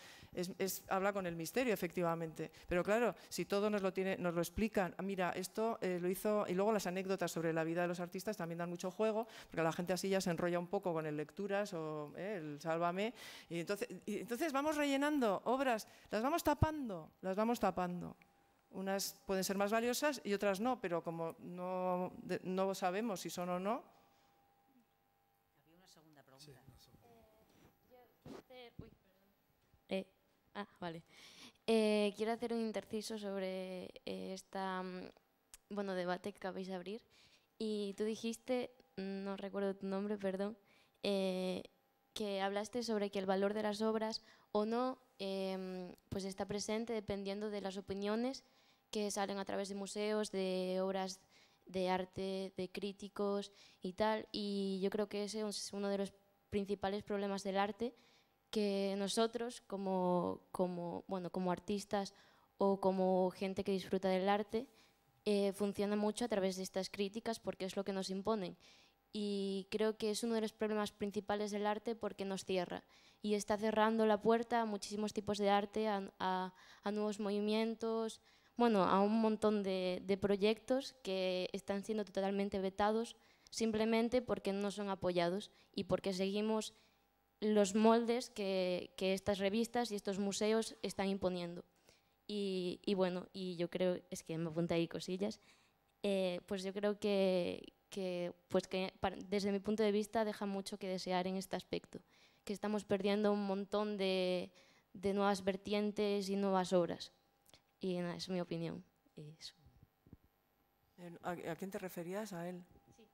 habla con el misterio, efectivamente. Pero claro, si todo nos lo explican, mira, esto lo hizo, y luego las anécdotas sobre la vida de los artistas también dan mucho juego, porque la gente así ya se enrolla un poco con el lecturas o el Sálvame, y entonces vamos rellenando obras, las vamos tapando. Unas pueden ser más valiosas y otras no, pero como no sabemos si son o no. Había una segunda pregunta. Vale. Quiero hacer un interciso sobre debate que acabáis de abrir. Y tú dijiste, no recuerdo tu nombre, perdón, que hablaste sobre que el valor de las obras o no pues está presente dependiendo de las opiniones que salen a través de museos, de obras de arte, de críticos y tal. Y yo creo que ese es uno de los principales problemas del arte, que nosotros como artistas o como gente que disfruta del arte funciona mucho a través de estas críticas porque es lo que nos imponen. Y creo que es uno de los problemas principales del arte porque nos cierra y está cerrando la puerta a muchísimos tipos de arte, a nuevos movimientos, a un montón de proyectos que están siendo totalmente vetados simplemente porque no son apoyados y porque seguimos los moldes que estas revistas y estos museos están imponiendo. Y yo creo, es que me apunté ahí cosillas, pues yo creo que desde mi punto de vista deja mucho que desear en este aspecto, que estamos perdiendo un montón de nuevas vertientes y nuevas obras. Y nada, es mi opinión. Eso. ¿A quién te referías? ¿A él? Sí.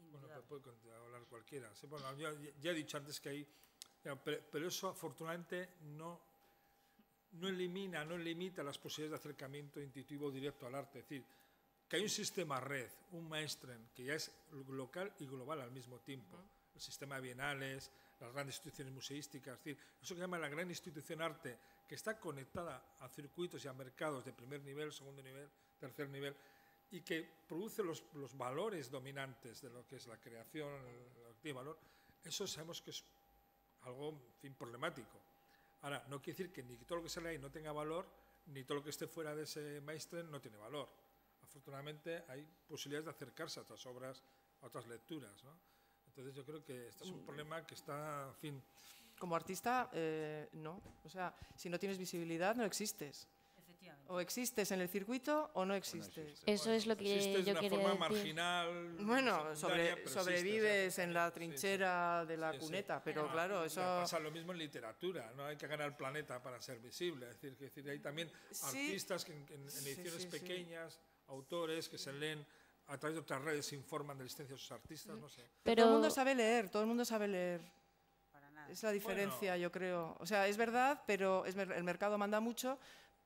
Bueno, puede hablar cualquiera. Sí, bueno, yo ya he dicho antes que hay... Pero eso afortunadamente no elimina, no limita las posibilidades de acercamiento intuitivo directo al arte. Es decir, que hay un sistema red, un mainstream, que ya es local y global al mismo tiempo. El sistema de bienales, las grandes instituciones museísticas, es decir, eso que llama la gran institución arte, que está conectada a circuitos y a mercados de primer nivel, segundo nivel, tercer nivel, y que produce los valores dominantes de lo que es la creación, el que tiene valor, eso sabemos que es algo, en fin, problemático. Ahora, no quiere decir que ni todo lo que sale ahí no tenga valor, ni todo lo que esté fuera de ese mainstream no tiene valor. Afortunadamente hay posibilidades de acercarse a otras obras, a otras lecturas, ¿no? Entonces yo creo que este es un problema que está, en fin... Como artista, no. O sea, si no tienes visibilidad, no existes. O existes en el circuito o no existes. Eso es lo que yo quería decir. de una forma marginal. Bueno, sobrevives en la trinchera de la cuneta, pero claro, eso... Pasa lo mismo en literatura, no hay que ganar el planeta para ser visible. Es decir, hay también artistas que en ediciones pequeñas, autores que se leen a través de otras redes, se informan de la existencia de sus artistas, no sé. Pero todo el mundo sabe leer, todo el mundo sabe leer. Es la diferencia, yo creo. O sea, es verdad, pero el mercado manda mucho,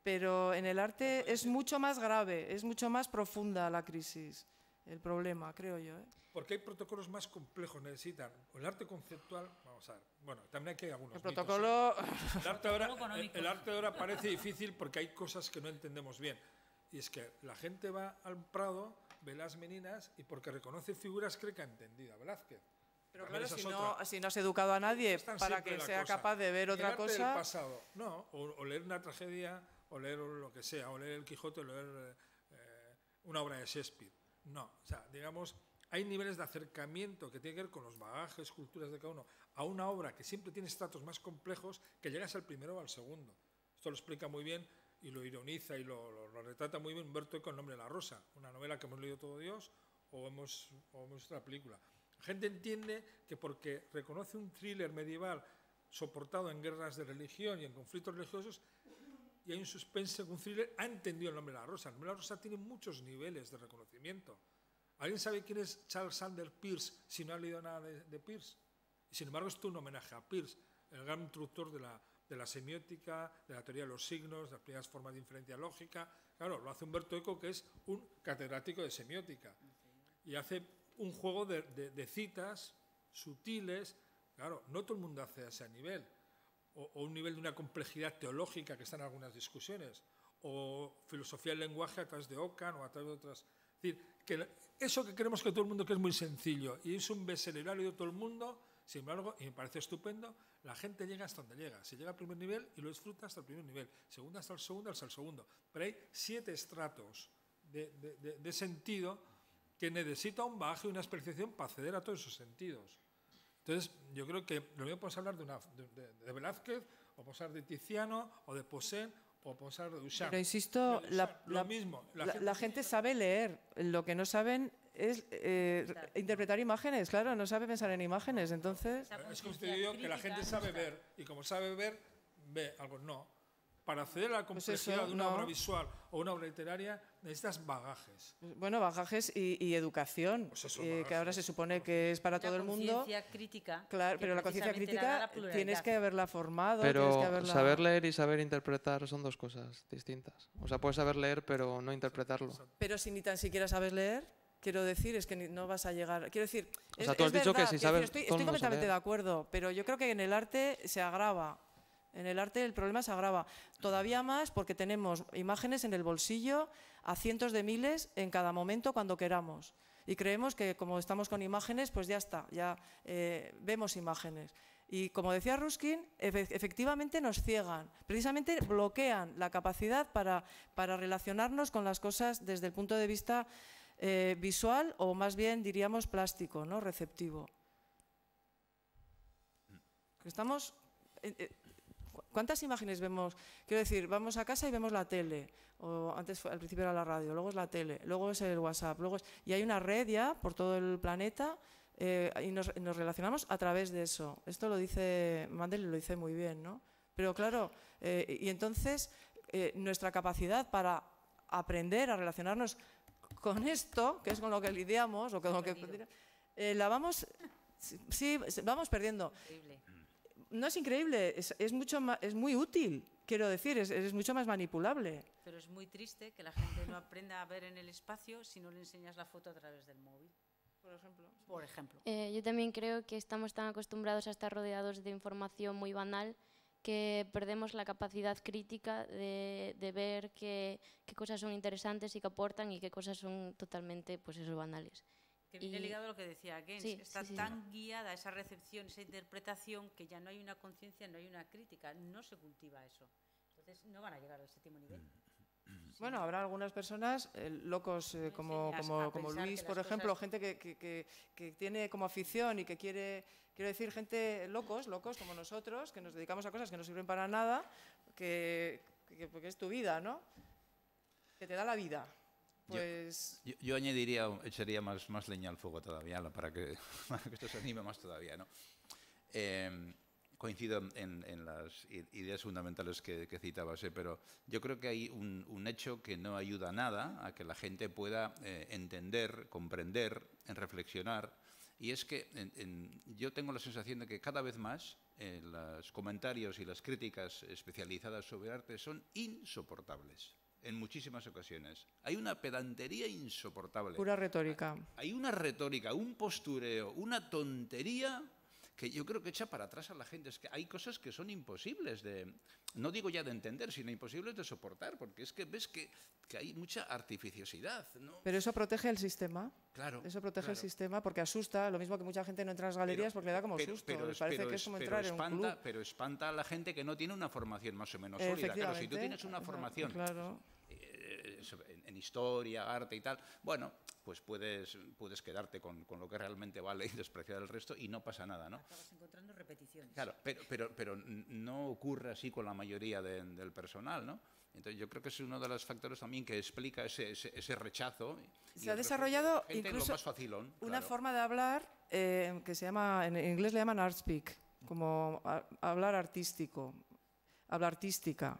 pero en el arte es mucho más grave, es mucho más profunda la crisis, el problema, creo yo. Porque hay protocolos más complejos, necesitan. El arte conceptual, vamos a ver, bueno, también hay algunos el protocolo... El arte ahora parece difícil porque hay cosas que no entendemos bien. Y es que la gente va al Prado, ve las meninas y porque reconoce figuras cree que ha entendido a Velázquez. Pero claro, si no has educado a nadie para que sea capaz de ver otra cosa... El arte del pasado, no, o leer una tragedia, o leer lo que sea, o leer el Quijote, o leer una obra de Shakespeare. No, o sea, digamos, hay niveles de acercamiento que tienen que ver con los bagajes, culturas de cada uno, a una obra que siempre tiene estratos más complejos que llegas al primero o al segundo. Esto lo explica muy bien y lo ironiza y lo retrata muy bien Humberto Eco, El nombre de la rosa, una novela que hemos leído todo Dios o hemos visto la película. La gente entiende que porque reconoce un thriller medieval soportado en guerras de religión y en conflictos religiosos, y hay un suspense, un thriller, ha entendido El nombre de la rosa. El nombre de la rosa tiene muchos niveles de reconocimiento. ¿Alguien sabe quién es Charles Sanders Peirce si no ha leído nada de Peirce? Y sin embargo, esto es un homenaje a Peirce, el gran introductor de la semiótica, de la teoría de los signos, de las primeras formas de inferencia lógica. Claro, lo hace Humberto Eco, que es un catedrático de semiótica. Y hace un juego de citas sutiles. Claro, no todo el mundo hace a ese nivel. O un nivel de una complejidad teológica que está en algunas discusiones. O filosofía del lenguaje a través de Ockham o a través de otras. Es decir, eso que creemos que todo el mundo que es muy sencillo y es un bestseller de todo el mundo, sin embargo, y me parece estupendo, la gente llega hasta donde llega. Se llega al primer nivel y lo disfruta hasta el primer nivel, segundo hasta el segundo. Pero hay 7 estratos de sentido que necesita un bagaje y una especialización para acceder a todos esos sentidos. Entonces, yo creo que lo mismo podemos hablar de Velázquez, o podemos hablar de Tiziano, o de Poussin, o podemos hablar de Duchamp. Pero insisto, lo mismo. La gente sabe leer, lo que no saben es interpretar imágenes, claro, no sabe pensar en imágenes, entonces... Es como te digo que la gente sabe ver, y como sabe ver, ve algo. No. Para acceder a la complejidad de una obra visual o una obra literaria necesitas bagajes. Bueno, bagajes y educación, que ahora se supone que es para todo el mundo. La conciencia crítica. Claro, pero la conciencia crítica tienes que haberla formado. Pero saber leer y saber interpretar son 2 cosas distintas. O sea, puedes saber leer pero no interpretarlo. Pero si ni tan siquiera sabes leer, quiero decir, es que no vas a llegar... Quiero decir, o sea, tú has dicho que si sabes... Estoy completamente de acuerdo, pero yo creo que en el arte se agrava. En el arte el problema se agrava todavía más porque tenemos imágenes en el bolsillo a cientos de miles en cada momento cuando queramos. Y creemos que como estamos con imágenes, pues ya está, ya vemos imágenes. Y como decía Ruskin, efectivamente nos ciegan, precisamente bloquean la capacidad para relacionarnos con las cosas desde el punto de vista visual o más bien diríamos plástico, ¿no? Receptivo. Estamos... ¿Cuántas imágenes vemos? Quiero decir, vamos a casa y vemos la tele, o antes al principio era la radio, luego es la tele, luego es el WhatsApp, y hay una red ya por todo el planeta y nos relacionamos a través de eso. Esto lo dice Mandel y lo dice muy bien, ¿no? Pero claro, y entonces nuestra capacidad para aprender a relacionarnos con esto, que es con lo que lidiamos, o con lo que la vamos perdiendo. Increíble. No es increíble, es muy útil, quiero decir, es mucho más manipulable. Pero es muy triste que la gente no aprenda a ver en el espacio si no le enseñas la foto a través del móvil. Por ejemplo. Yo también creo que estamos tan acostumbrados a estar rodeados de información muy banal que perdemos la capacidad crítica de ver qué cosas son interesantes y que aportan y qué cosas son totalmente, pues eso, banales. Que viene ligado a lo que decía Gens, está tan guiada esa recepción, esa interpretación, que ya no hay una conciencia, no hay una crítica, no se cultiva eso. Entonces no van a llegar al 7º nivel. Bueno, habrá algunas personas locos como Luis, por ejemplo, gente que tiene como afición y que quiero decir, gente locos como nosotros, que nos dedicamos a cosas que no sirven para nada, porque es tu vida, ¿no? Que te da la vida. Pues... Yo añadiría, echaría más leña al fuego todavía para que esto se anime más todavía, ¿no? Coincido en las ideas fundamentales que citabas, pero yo creo que hay un hecho que no ayuda nada a que la gente pueda entender, comprender, reflexionar, y es que yo tengo la sensación de que cada vez más los comentarios y las críticas especializadas sobre arte son insoportables. En muchísimas ocasiones. Hay una pedantería insoportable. Pura retórica. Hay una retórica, un postureo, una tontería que yo creo que echa para atrás a la gente. Es que hay cosas que son imposibles de, no digo ya de entender, sino imposibles de soportar, porque es que ves que hay mucha artificiosidad, ¿no? Pero eso protege el sistema. Claro. Eso protege el sistema porque asusta, lo mismo que mucha gente no entra a las galerías porque le da como susto. Parece que es como entrar en un club. Pero espanta a la gente que no tiene una formación más o menos sólida. Claro, si tú tienes una formación en historia, arte y tal, bueno, pues puedes quedarte con lo que realmente vale y despreciar el resto y no pasa nada, ¿no? Acabas encontrando repeticiones. Claro, pero no ocurre así con la mayoría del personal, ¿no? Entonces yo creo que es uno de los factores también que explica ese rechazo. Se ha desarrollado incluso una forma de hablar que se llama, en inglés le llaman art speak, como hablar artístico, habla artística,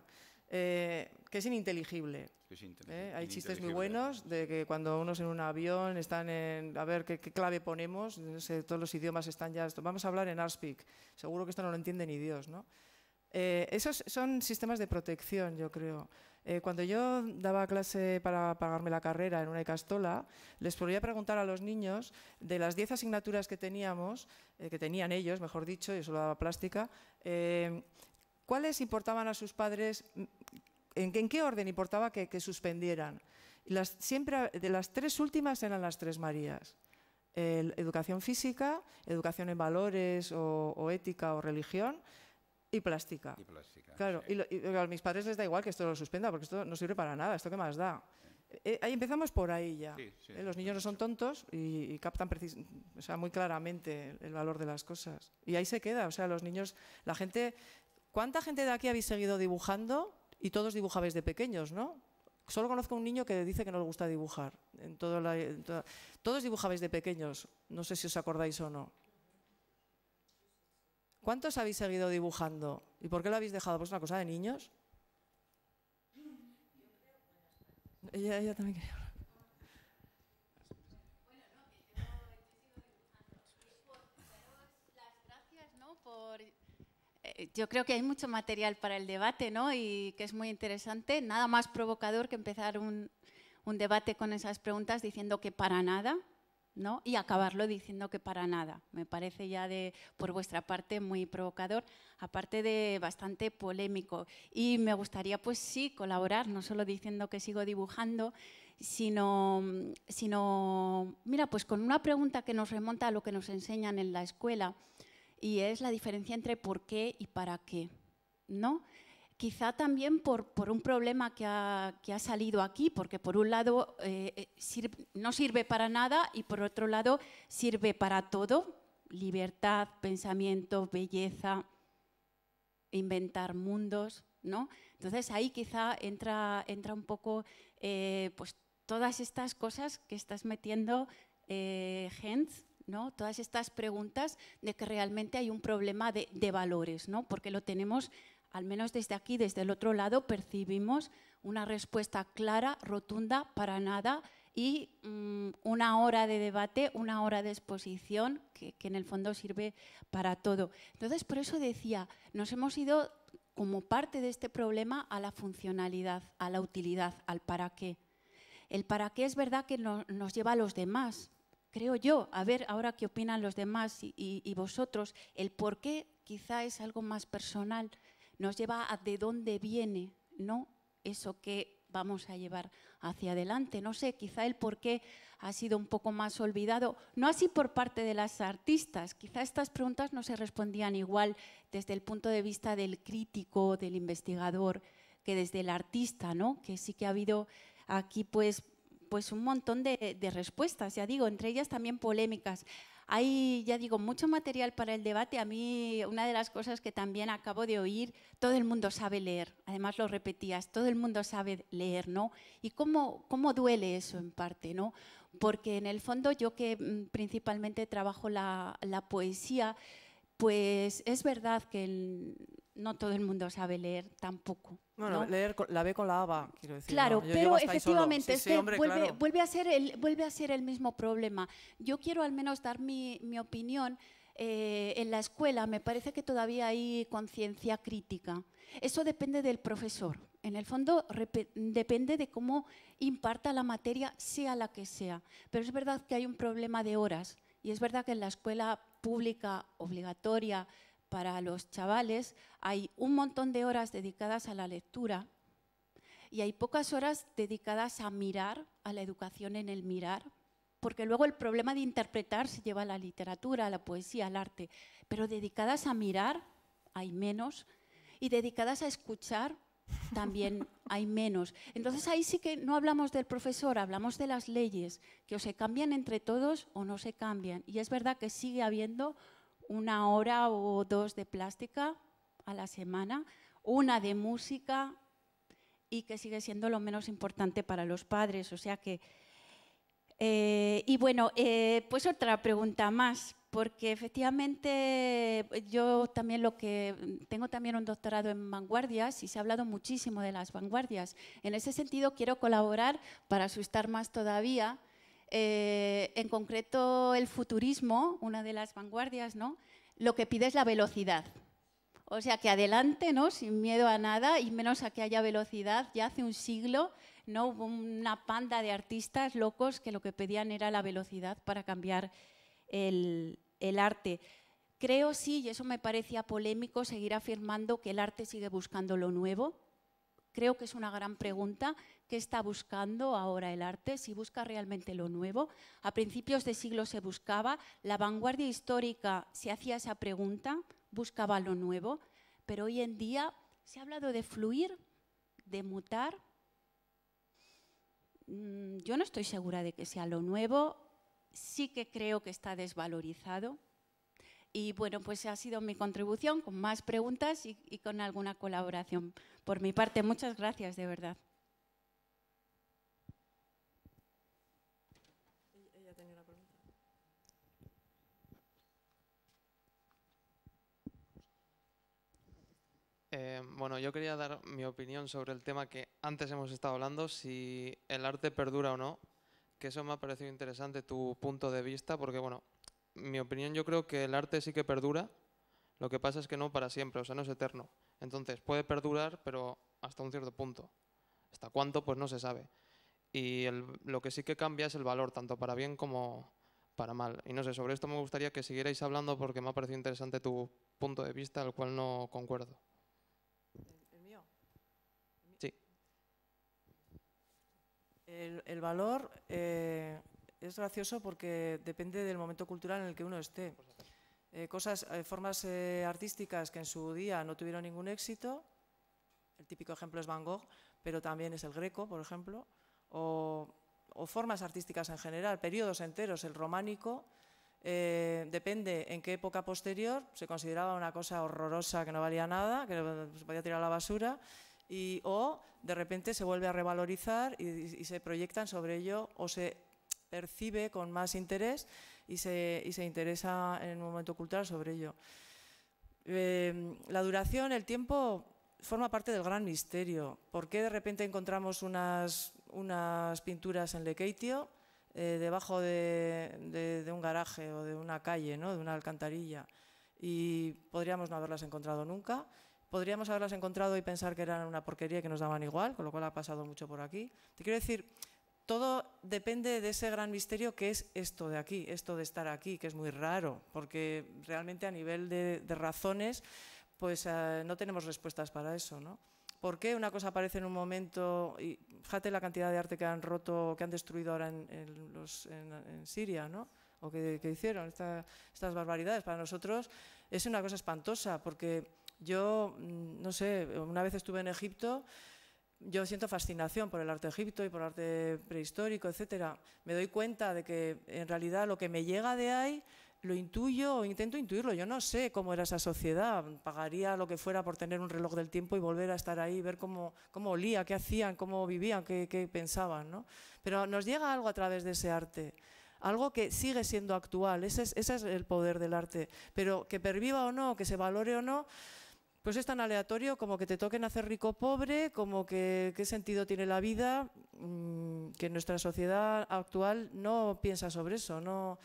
que es ininteligible. Hay chistes muy buenos de que cuando uno es en un avión están a ver qué clave ponemos, no sé, todos los idiomas están ya, vamos a hablar en art speak, seguro que esto no lo entiende ni Dios, ¿no? Esos son sistemas de protección, yo creo. Cuando yo daba clase para pagarme la carrera en una Icastola, les podía preguntar a los niños de las 10 asignaturas que teníamos, que tenían ellos, mejor dicho, yo solo daba plástica, ¿cuáles importaban a sus padres? ¿En qué orden importaba que suspendieran? Y siempre, de las 3 últimas eran las 3 Marías. Educación física, educación en valores o ética o religión y plástica. Y plástica, claro, sí. y a mis padres les da igual que esto lo suspenda, porque esto no sirve para nada, ¿esto qué más da? Ahí empezamos por ahí ya. Sí, Los niños no son tontos y captan muy claramente el valor de las cosas. Y ahí se queda, o sea, los niños, la gente... ¿Cuánta gente de aquí habéis seguido dibujando? Y todos dibujabais de pequeños, ¿no? Solo conozco a un niño que dice que no le gusta dibujar. Todos dibujabais de pequeños, no sé si os acordáis o no. ¿Cuántos habéis seguido dibujando? ¿Y por qué lo habéis dejado? ¿Pues una cosa de niños? Ella también quería hablar. Yo creo que hay mucho material para el debate, ¿no? Y que es muy interesante. Nada más provocador que empezar un debate con esas preguntas diciendo que para nada, ¿no? Y acabarlo diciendo que para nada. Me parece ya por vuestra parte muy provocador, aparte de bastante polémico. Y me gustaría, pues sí, colaborar, no solo diciendo que sigo dibujando, sino mira, pues con una pregunta que nos remonta a lo que nos enseñan en la escuela, y es la diferencia entre por qué y para qué, ¿no? Quizá también por un problema que ha salido aquí, porque por un lado no sirve para nada y por otro lado sirve para todo: libertad, pensamiento, belleza, inventar mundos, ¿no? Entonces ahí quizá entra un poco pues todas estas cosas que estás metiendo, Jens, ¿no? Todas estas preguntas de que realmente hay un problema de valores, ¿no? Porque lo tenemos, al menos desde aquí, desde el otro lado, percibimos una respuesta clara, rotunda, para nada, y una hora de debate, una hora de exposición que en el fondo sirve para todo. Entonces, por eso decía, nos hemos ido como parte de este problema a la funcionalidad, a la utilidad, al para qué. El para qué es verdad que nos lleva a los demás, creo yo, a ver ahora qué opinan los demás y vosotros. El por qué quizá es algo más personal, nos lleva a de dónde viene, ¿no? Eso que vamos a llevar hacia adelante. No sé, quizá el por qué ha sido un poco más olvidado, no así por parte de las artistas, quizá estas preguntas no se respondían igual desde el punto de vista del crítico, del investigador, que desde el artista, ¿no? Que sí que ha habido aquí pues un montón de respuestas, ya digo, entre ellas también polémicas. Hay, ya digo, mucho material para el debate. A mí, una de las cosas que también acabo de oír, todo el mundo sabe leer, además lo repetías, todo el mundo sabe leer, ¿no? ¿Y cómo duele eso en parte, ¿no? Porque en el fondo yo que principalmente trabajo la poesía, pues es verdad que no todo el mundo sabe leer tampoco. Bueno, ¿no? leer la B con la ABA, quiero decir. Claro, ¿no? pero efectivamente sí, hombre, claro. vuelve a ser el mismo problema. Yo quiero al menos dar mi opinión. En la escuela me parece que todavía hay conciencia crítica. Eso depende del profesor. En el fondo depende de cómo imparta la materia, sea la que sea. Pero es verdad que hay un problema de horas. Y es verdad que en la escuela pública obligatoria para los chavales hay un montón de horas dedicadas a la lectura y hay pocas horas dedicadas a mirar, a la educación en el mirar, porque luego el problema de interpretar se lleva a la literatura, a la poesía, al arte, pero dedicadas a mirar hay menos y dedicadas a escuchar también hay menos. Entonces ahí sí que no hablamos del profesor, hablamos de las leyes, que o se cambian entre todos o no se cambian. Y es verdad que sigue habiendo una hora o dos de plástica a la semana, una de música y que sigue siendo lo menos importante para los padres. O sea que… y bueno, pues otra pregunta más, porque efectivamente yo también tengo también un doctorado en vanguardias y se ha hablado muchísimo de las vanguardias. En ese sentido quiero colaborar para asustar más todavía. En concreto el futurismo, una de las vanguardias, ¿no? Lo que pide es la velocidad. O sea, que adelante, ¿no? Sin miedo a nada y menos a que haya velocidad. Ya hace un siglo, ¿no? Hubo una panda de artistas locos que lo que pedían era la velocidad para cambiar el arte. Creo, sí, y eso me parecía polémico, seguir afirmando que el arte sigue buscando lo nuevo. creo que es una gran pregunta. ¿Qué está buscando ahora el arte? Si busca realmente lo nuevo. A principios de siglo se buscaba, la vanguardia histórica se hacía esa pregunta, buscaba lo nuevo, pero hoy en día se ha hablado de fluir, de mutar. Yo no estoy segura de que sea lo nuevo, sí que creo que está desvalorizado. Y bueno, pues ha sido mi contribución con más preguntas y con alguna colaboración por mi parte. Muchas gracias, de verdad. Ella tenía una pregunta. Bueno, yo quería dar mi opinión sobre el tema que antes hemos estado hablando, si el arte perdura o no, que eso me ha parecido interesante tu punto de vista, porque bueno, mi opinión, yo creo que el arte sí que perdura, lo que pasa es que no para siempre, o sea, no es eterno. Entonces, puede perdurar, pero hasta un cierto punto. ¿Hasta cuánto? Pues no se sabe. Y lo que sí que cambia es el valor, tanto para bien como para mal. Y no sé, sobre esto me gustaría que siguierais hablando porque me ha parecido interesante tu punto de vista, al cual no concuerdo. ¿El mío? Sí. El valor es gracioso porque depende del momento cultural en el que uno esté. Formas artísticas que en su día no tuvieron ningún éxito, el típico ejemplo es Van Gogh, pero también es el Greco, por ejemplo, o formas artísticas en general, periodos enteros, el románico, depende en qué época posterior se consideraba una cosa horrorosa que no valía nada, que se podía tirar a la basura, o de repente se vuelve a revalorizar y se proyectan sobre ello o se percibe con más interés y se interesa en un momento cultural sobre ello. La duración, el tiempo, forma parte del gran misterio. ¿Por qué de repente encontramos unas pinturas en Lekeitio debajo de un garaje o de una calle, ¿no? De una alcantarilla? Y podríamos no haberlas encontrado nunca. Podríamos haberlas encontrado y pensar que eran una porquería y que nos daban igual, con lo cual ha pasado mucho por aquí. Te quiero decir, todo depende de ese gran misterio que es esto de aquí, esto de estar aquí, que es muy raro, porque realmente a nivel de razones, pues no tenemos respuestas para eso, ¿no? ¿Por qué una cosa aparece en un momento? Y fíjate la cantidad de arte que han roto, que han destruido ahora en Siria, ¿no? O que hicieron estas barbaridades. Para nosotros es una cosa espantosa, porque yo, no sé, una vez estuve en Egipto. Yo siento fascinación por el arte egipto y por el arte prehistórico, etcétera. Me doy cuenta de que en realidad lo que me llega de ahí lo intuyo o intento intuirlo. Yo no sé cómo era esa sociedad. Pagaría lo que fuera por tener un reloj del tiempo y volver a estar ahí, ver cómo olía, qué hacían, cómo vivían, qué pensaban, ¿no? Pero nos llega algo a través de ese arte. Algo que sigue siendo actual. Ese es el poder del arte. Pero que perviva o no, que se valore o no, pues es tan aleatorio como que te toquen hacer rico o pobre, como que qué sentido tiene la vida, que nuestra sociedad actual no piensa sobre eso, no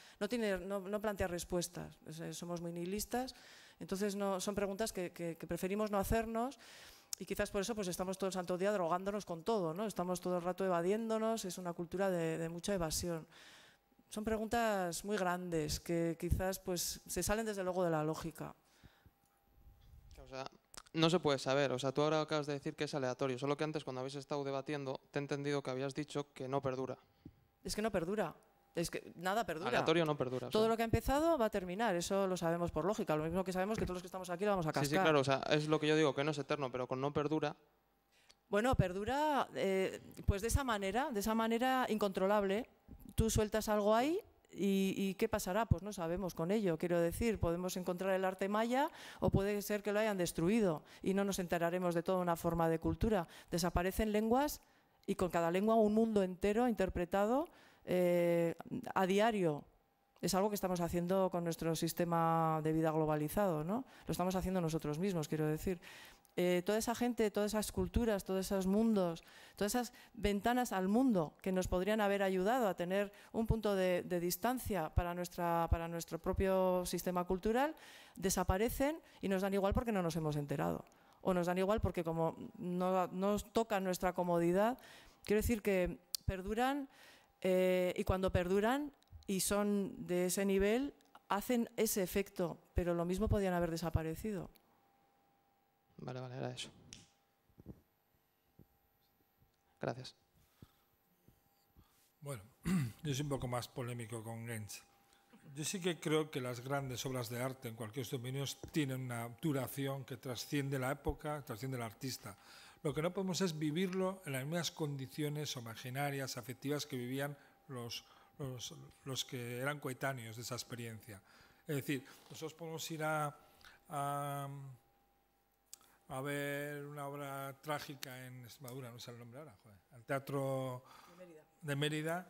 plantea respuestas. Somos muy nihilistas, entonces son preguntas que preferimos no hacernos y quizás por eso pues estamos todo el santo día drogándonos con todo, ¿no? Estamos todo el rato evadiéndonos, es una cultura de mucha evasión. Son preguntas muy grandes que quizás pues se salen desde luego de la lógica. O sea, no se puede saber. O sea, tú ahora acabas de decir que es aleatorio. Solo que antes, cuando habéis estado debatiendo, te he entendido que habías dicho que no perdura. Es que no perdura. Es que nada perdura. Aleatorio no perdura. Todo lo que ha empezado va a terminar. Eso lo sabemos por lógica. Lo mismo que sabemos que todos los que estamos aquí lo vamos a cascar. Sí, claro. O sea, es lo que yo digo, que no es eterno, pero con no perdura. Bueno, perdura pues de esa manera incontrolable. Tú sueltas algo ahí. ¿Y qué pasará? Pues no sabemos con ello. Quiero decir, podemos encontrar el arte maya o puede ser que lo hayan destruido y no nos enteraremos de toda una forma de cultura. Desaparecen lenguas y con cada lengua un mundo entero interpretado a diario. Es algo que estamos haciendo con nuestro sistema de vida globalizado, ¿no? Lo estamos haciendo nosotros mismos, quiero decir. Toda esa gente, todas esas culturas, todos esos mundos, todas esas ventanas al mundo que nos podrían haber ayudado a tener un punto de distancia para nuestro propio sistema cultural, desaparecen y nos dan igual porque no nos hemos enterado. O nos dan igual porque como no nos toca nuestra comodidad. Quiero decir que perduran y cuando perduran y son de ese nivel, hacen ese efecto, pero lo mismo podían haber desaparecido. Vale, era eso. Gracias. Bueno, yo soy un poco más polémico con Gens. Yo sí que creo que las grandes obras de arte en cualquier dominio tienen una duración que trasciende la época, trasciende el artista. Lo que no podemos es vivirlo en las mismas condiciones imaginarias, afectivas que vivían los que eran coetáneos de esa experiencia. Es decir, nosotros podemos ir a ver una obra trágica en Extremadura, no sé el nombre ahora, joder, al Teatro de Mérida,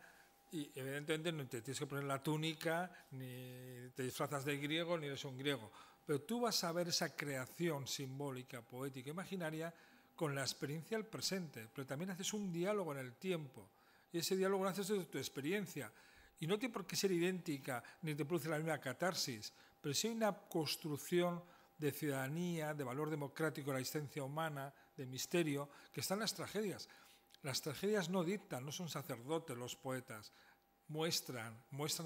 y evidentemente no te tienes que poner la túnica, ni te disfrazas de griego, ni eres un griego. Pero tú vas a ver esa creación simbólica, poética, imaginaria, con la experiencia del presente. Pero también haces un diálogo en el tiempo. Y ese diálogo lo haces desde tu experiencia. Y no tiene por qué ser idéntica, ni te produce la misma catarsis. Pero sí hay una construcción de ciudadanía, de valor democrático de la existencia humana, de misterio, que están las tragedias. Las tragedias no dictan, no son sacerdotes los poetas, muestran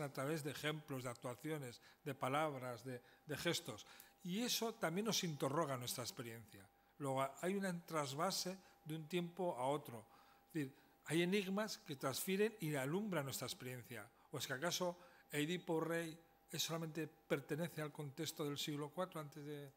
a través de ejemplos, de actuaciones, de palabras, de gestos. Y eso también nos interroga nuestra experiencia. Luego hay un trasvase de un tiempo a otro. Es decir, hay enigmas que transfieren y alumbran nuestra experiencia. ¿O es que acaso Edipo Rey solamente pertenece al contexto del siglo IV antes de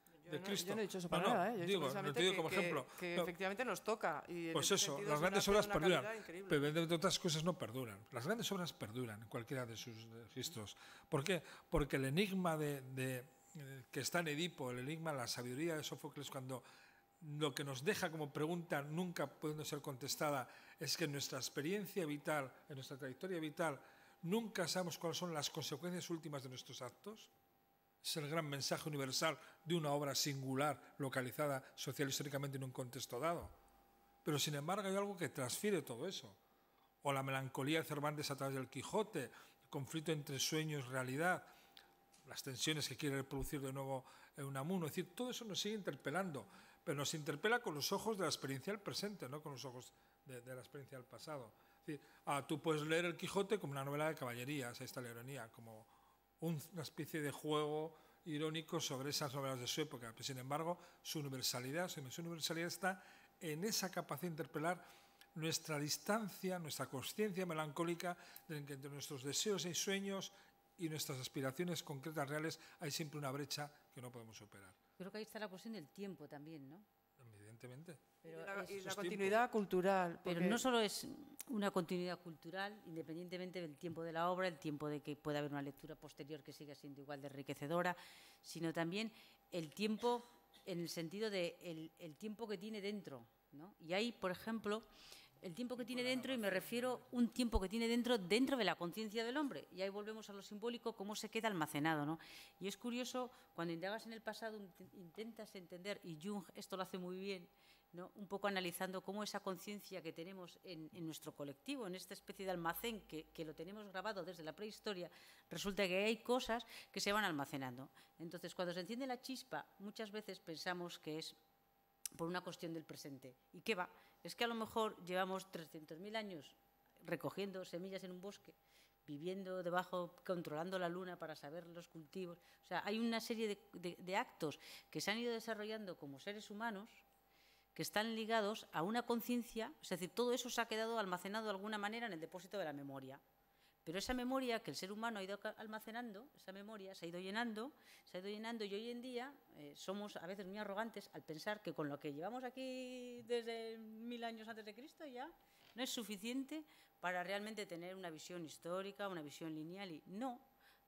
Cristo? Yo no he dicho eso para nada, ¿eh? Yo te digo como ejemplo. Que efectivamente nos toca. Y pues eso, las grandes obras perduran, pero de otras cosas no perduran. Las grandes obras perduran en cualquiera de sus registros. ¿Por qué? Porque el enigma que está en Edipo, el enigma, la sabiduría de Sófocles, cuando lo que nos deja como pregunta nunca pudiendo ser contestada es que en nuestra experiencia vital, en nuestra trayectoria vital, nunca sabemos cuáles son las consecuencias últimas de nuestros actos. Es el gran mensaje universal de una obra singular, localizada social históricamente en un contexto dado. Pero sin embargo hay algo que transfiere todo eso. O la melancolía de Cervantes a través del Quijote, el conflicto entre sueños y realidad, las tensiones que quiere reproducir de nuevo Unamuno. Es decir, todo eso nos sigue interpelando, pero nos interpela con los ojos de la experiencia del presente, no con los ojos de la experiencia del pasado. Es decir, tú puedes leer el Quijote como una novela de caballerías, ahí está la ironía, como una especie de juego irónico sobre esas novelas de su época. Pero sin embargo, su universalidad está en esa capacidad de interpelar nuestra distancia, nuestra consciencia melancólica, de que entre nuestros deseos y sueños y nuestras aspiraciones concretas reales hay siempre una brecha que no podemos superar. Creo que ahí está la cuestión del tiempo también, ¿no? Evidentemente. Y la continuidad cultural. Pero no solo es una continuidad cultural, independientemente del tiempo de la obra, el tiempo de que pueda haber una lectura posterior que siga siendo igual de enriquecedora, sino también el tiempo en el sentido de el tiempo que tiene dentro, ¿no? Y hay, por ejemplo, el tiempo que tiene dentro, y me refiero a un tiempo que tiene dentro de la conciencia del hombre. Y ahí volvemos a lo simbólico, cómo se queda almacenado, ¿no? Y es curioso, cuando indagas en el pasado, intentas entender, y Jung esto lo hace muy bien, ¿no? Un poco analizando cómo esa conciencia que tenemos en nuestro colectivo, en esta especie de almacén que lo tenemos grabado desde la prehistoria, resulta que hay cosas que se van almacenando. Entonces, cuando se enciende la chispa, muchas veces pensamos que es por una cuestión del presente. ¿Y qué va? Es que a lo mejor llevamos 300.000 años recogiendo semillas en un bosque, viviendo debajo, controlando la luna para saber los cultivos. O sea, hay una serie de actos que se han ido desarrollando como seres humanos que están ligados a una conciencia, es decir, todo eso se ha quedado almacenado de alguna manera en el depósito de la memoria. Pero esa memoria que el ser humano ha ido almacenando, esa memoria se ha ido llenando y hoy en día somos a veces muy arrogantes al pensar que con lo que llevamos aquí desde 1000 años antes de Cristo ya no es suficiente para realmente tener una visión histórica, una visión lineal. Y no,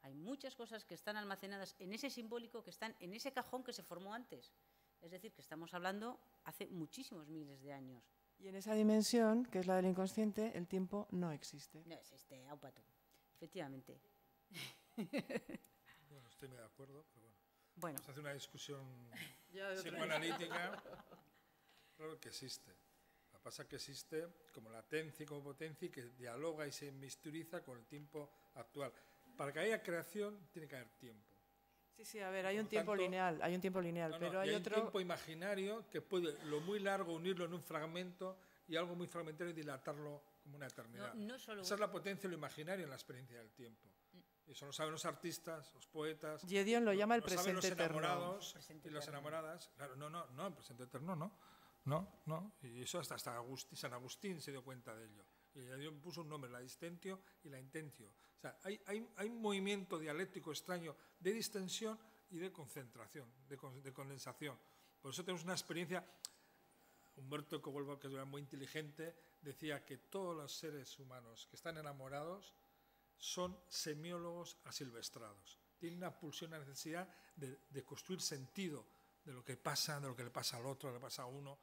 hay muchas cosas que están almacenadas en ese simbólico, que están en ese cajón que se formó antes. Es decir, que estamos hablando hace muchísimos miles de años. Y en esa dimensión, que es la del inconsciente, el tiempo no existe. No existe, aupato, efectivamente. Bueno, estoy muy de acuerdo, pero bueno. Vamos a hacer una discusión psicoanalítica. Claro que existe. Lo que pasa es que existe como latencia y como potencia y que dialoga y se misturiza con el tiempo actual. Para que haya creación, tiene que haber tiempo. Sí, a ver, hay un tiempo lineal, pero hay otro... un tiempo imaginario que puede lo muy largo unirlo en un fragmento y algo muy fragmentario dilatarlo como una eternidad. Esa es la potencia de lo imaginario en la experiencia del tiempo. Y eso lo saben los artistas, los poetas. Gideon lo llama el presente eterno. eterno. Los enamorados y las enamoradas. Claro, no, el presente eterno no. ¿no? Y eso hasta San Agustín se dio cuenta de ello. Y Dios puso un nombre, la distentio y la intentio. O sea, hay un movimiento dialéctico extraño de distensión y de concentración, de condensación. Por eso tenemos una experiencia. Humberto Eco, que era muy inteligente, decía que todos los seres humanos que están enamorados son semiólogos asilvestrados. Tienen una pulsión, una necesidad de construir sentido de lo que pasa, de lo que le pasa al otro, de lo que le pasa a uno.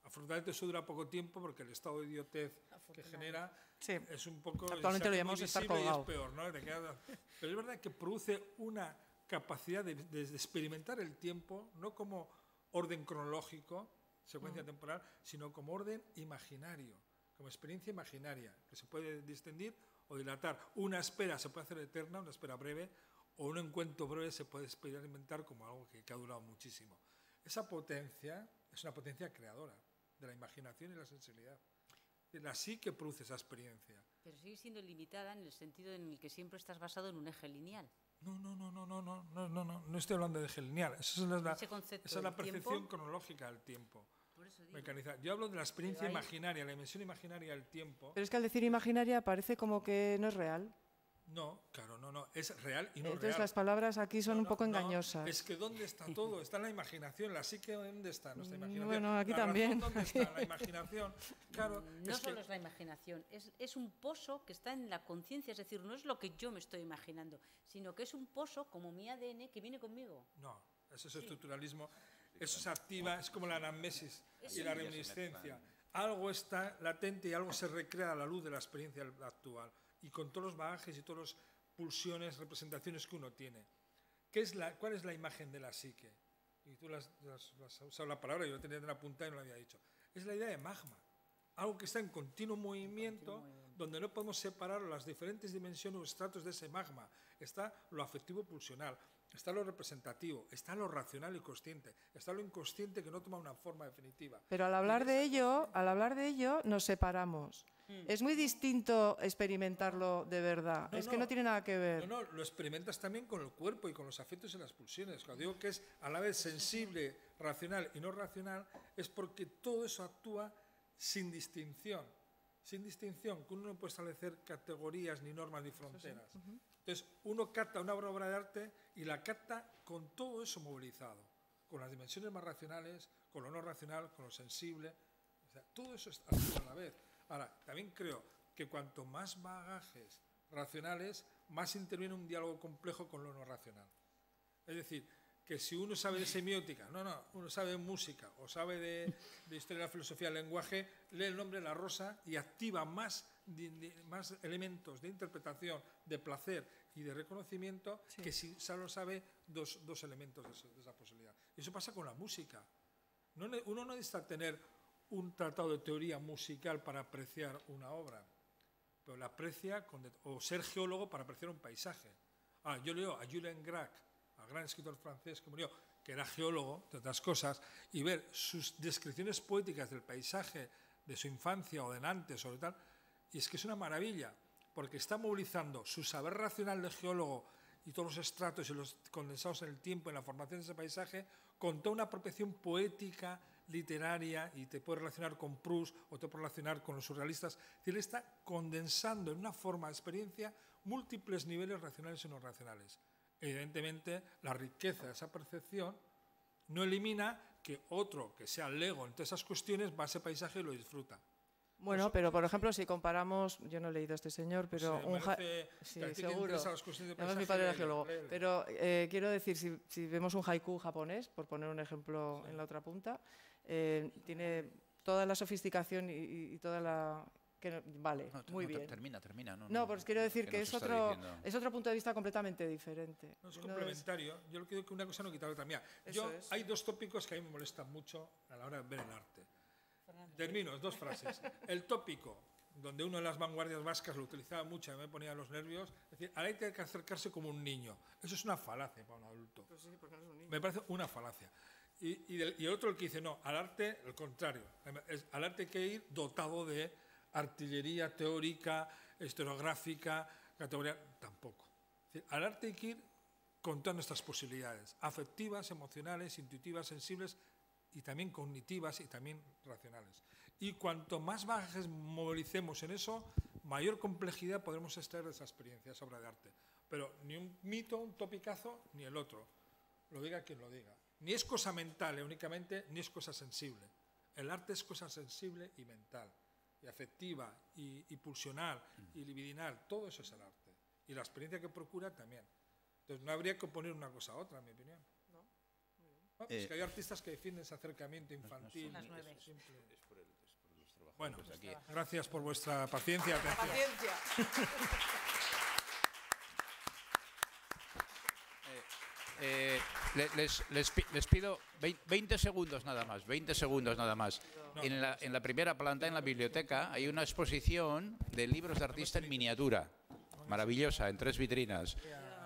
Afortunadamente eso dura poco tiempo porque el estado de idiotez que genera es un poco... Actualmente lo llamamos estar colgado. Es peor, ¿no? Pero es verdad que produce una capacidad de experimentar el tiempo, no como orden cronológico, secuencia temporal, sino como orden imaginario, como experiencia imaginaria, que se puede distender o dilatar. Una espera se puede hacer eterna, una espera breve, o un encuentro breve se puede experimentar como algo que ha durado muchísimo. Esa potencia es una potencia creadora de la imaginación y la sensibilidad. La psique produce esa experiencia. Pero sigue siendo limitada en el sentido en el que siempre estás basado en un eje lineal. No estoy hablando de eje lineal. Esa es la percepción cronológica del tiempo. Mecanizar. Yo hablo de la experiencia imaginaria, la dimensión imaginaria del tiempo. Pero es que al decir imaginaria parece como que no es real. No, claro, no, es real y no Entonces real. las palabras aquí son un poco engañosas. Es que ¿dónde está todo? Está en la imaginación, la psique, ¿dónde está nuestra imaginación? Bueno, aquí la también. Razón, ¿dónde está la imaginación? Claro, no solo es la imaginación, es un pozo que está en la conciencia, es decir, no es lo que yo me estoy imaginando, sino que es un pozo como mi ADN que viene conmigo. No, eso es estructuralismo, eso se activa, es como la anamnesis y la reminiscencia. Algo está latente y algo se recrea a la luz de la experiencia actual. Y con todos los bagajes y todas las pulsiones, representaciones que uno tiene. ¿Cuál es la imagen de la psique? Y tú has usado la palabra, yo lo tenía en la punta y no lo había dicho. Es la idea de magma, algo que está en continuo movimiento, donde no podemos separar las diferentes dimensiones o estratos de ese magma. Está lo afectivo pulsional, está lo representativo, está lo racional y consciente, está lo inconsciente que no toma una forma definitiva. Pero al hablar de ello nos separamos. Es muy distinto experimentarlo de verdad. Que no tiene nada que ver. No, lo experimentas también con el cuerpo y con los afectos y las pulsiones. Cuando digo que es a la vez sensible, racional y no racional, es porque todo eso actúa sin distinción. Sin distinción, que uno no puede establecer categorías, ni normas, ni fronteras. Entonces, uno capta una obra de arte y la capta con todo eso movilizado, con las dimensiones más racionales, con lo no racional, con lo sensible. O sea, todo eso actúa a la vez. Ahora, también creo que cuanto más bagajes racionales, más interviene un diálogo complejo con lo no racional. Es decir, que si uno sabe de semiótica, uno sabe de música o sabe de historia de la filosofía del lenguaje, lee el nombre de la rosa y activa más elementos de interpretación, de placer y de reconocimiento que si solo sabe dos elementos de esa posibilidad. Y eso pasa con la música. Uno no necesita tener un tratado de teoría musical para apreciar una obra, pero la aprecia, o ser geólogo para apreciar un paisaje. Yo leo a Julien Gracq, al gran escritor francés que murió, que era geólogo, de otras cosas, y ver sus descripciones poéticas del paisaje de su infancia o de antes o de tal, y es que es una maravilla, porque está movilizando su saber racional de geólogo y todos los estratos y los condensados en el tiempo, en la formación de ese paisaje, con toda una apropiación poética, literaria, y te puede relacionar con Proust o te puede relacionar con los surrealistas. Es decir, está condensando en una forma de experiencia múltiples niveles racionales y no racionales. Evidentemente, la riqueza de esa percepción no elimina que otro que sea lego en todas esas cuestiones va a ese paisaje y lo disfruta. Bueno, pero por ejemplo, si comparamos, yo no he leído a este señor, pero sí, seguro, además mi padre era geólogo, pero quiero decir, si vemos un haiku japonés, por poner un ejemplo en la otra punta, tiene toda la sofisticación y toda la... vale, muy bien. Termina. No, pues quiero decir que es otro punto de vista completamente diferente. No, es complementario. Yo creo que una cosa no quita la otra. Mira, hay dos tópicos que a mí me molestan mucho a la hora de ver el arte. Termino, dos frases. El tópico, donde uno de las vanguardias vascas lo utilizaba mucho y me ponía los nervios, es decir, al arte hay que acercarse como un niño. Eso es una falacia para un adulto. Pues sí, porque no es un niño. Me parece una falacia. Y el otro el que dice, no, al arte, el contrario. Al arte hay que ir dotado de artillería teórica, historiográfica, categoría, tampoco. Es decir, al arte hay que ir con todas nuestras posibilidades, afectivas, emocionales, intuitivas, sensibles, y también cognitivas y también racionales. Y cuanto más bagajes movilicemos en eso, mayor complejidad podremos extraer de esa experiencia, esa obra de arte. Pero ni un mito, un topicazo, ni el otro. Lo diga quien lo diga. Ni es cosa mental únicamente, ni es cosa sensible. El arte es cosa sensible y mental, y afectiva, y pulsional, y libidinal. Todo eso es el arte. Y la experiencia que procura también. Entonces no habría que oponer una cosa a otra, en mi opinión. No, es que hay artistas que defienden ese acercamiento infantil. Simple. Bueno, gracias por vuestra paciencia y atención. Les pido 20 segundos nada más, 20 segundos nada más. En la primera planta, en la biblioteca, hay una exposición de libros de artista en miniatura, maravillosa, en 3 vitrinas.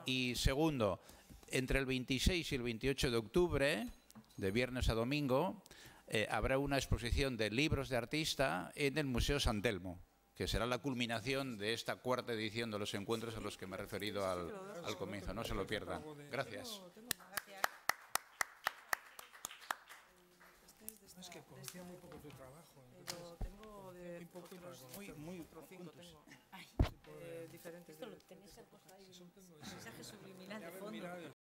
Y segundo, entre el 26 y el 28 de octubre, de viernes a domingo, habrá una exposición de libros de artista en el Museo San Telmo, que será la culminación de esta 4ª edición de los encuentros a los que me he referido al comienzo. No se lo pierdan. Gracias. Es que conocía muy poco tu trabajo. Lo tengo de muy poco muy profundos. Diferentes. Esto lo tenéis que coger ahí, un mensaje subliminal de fondo.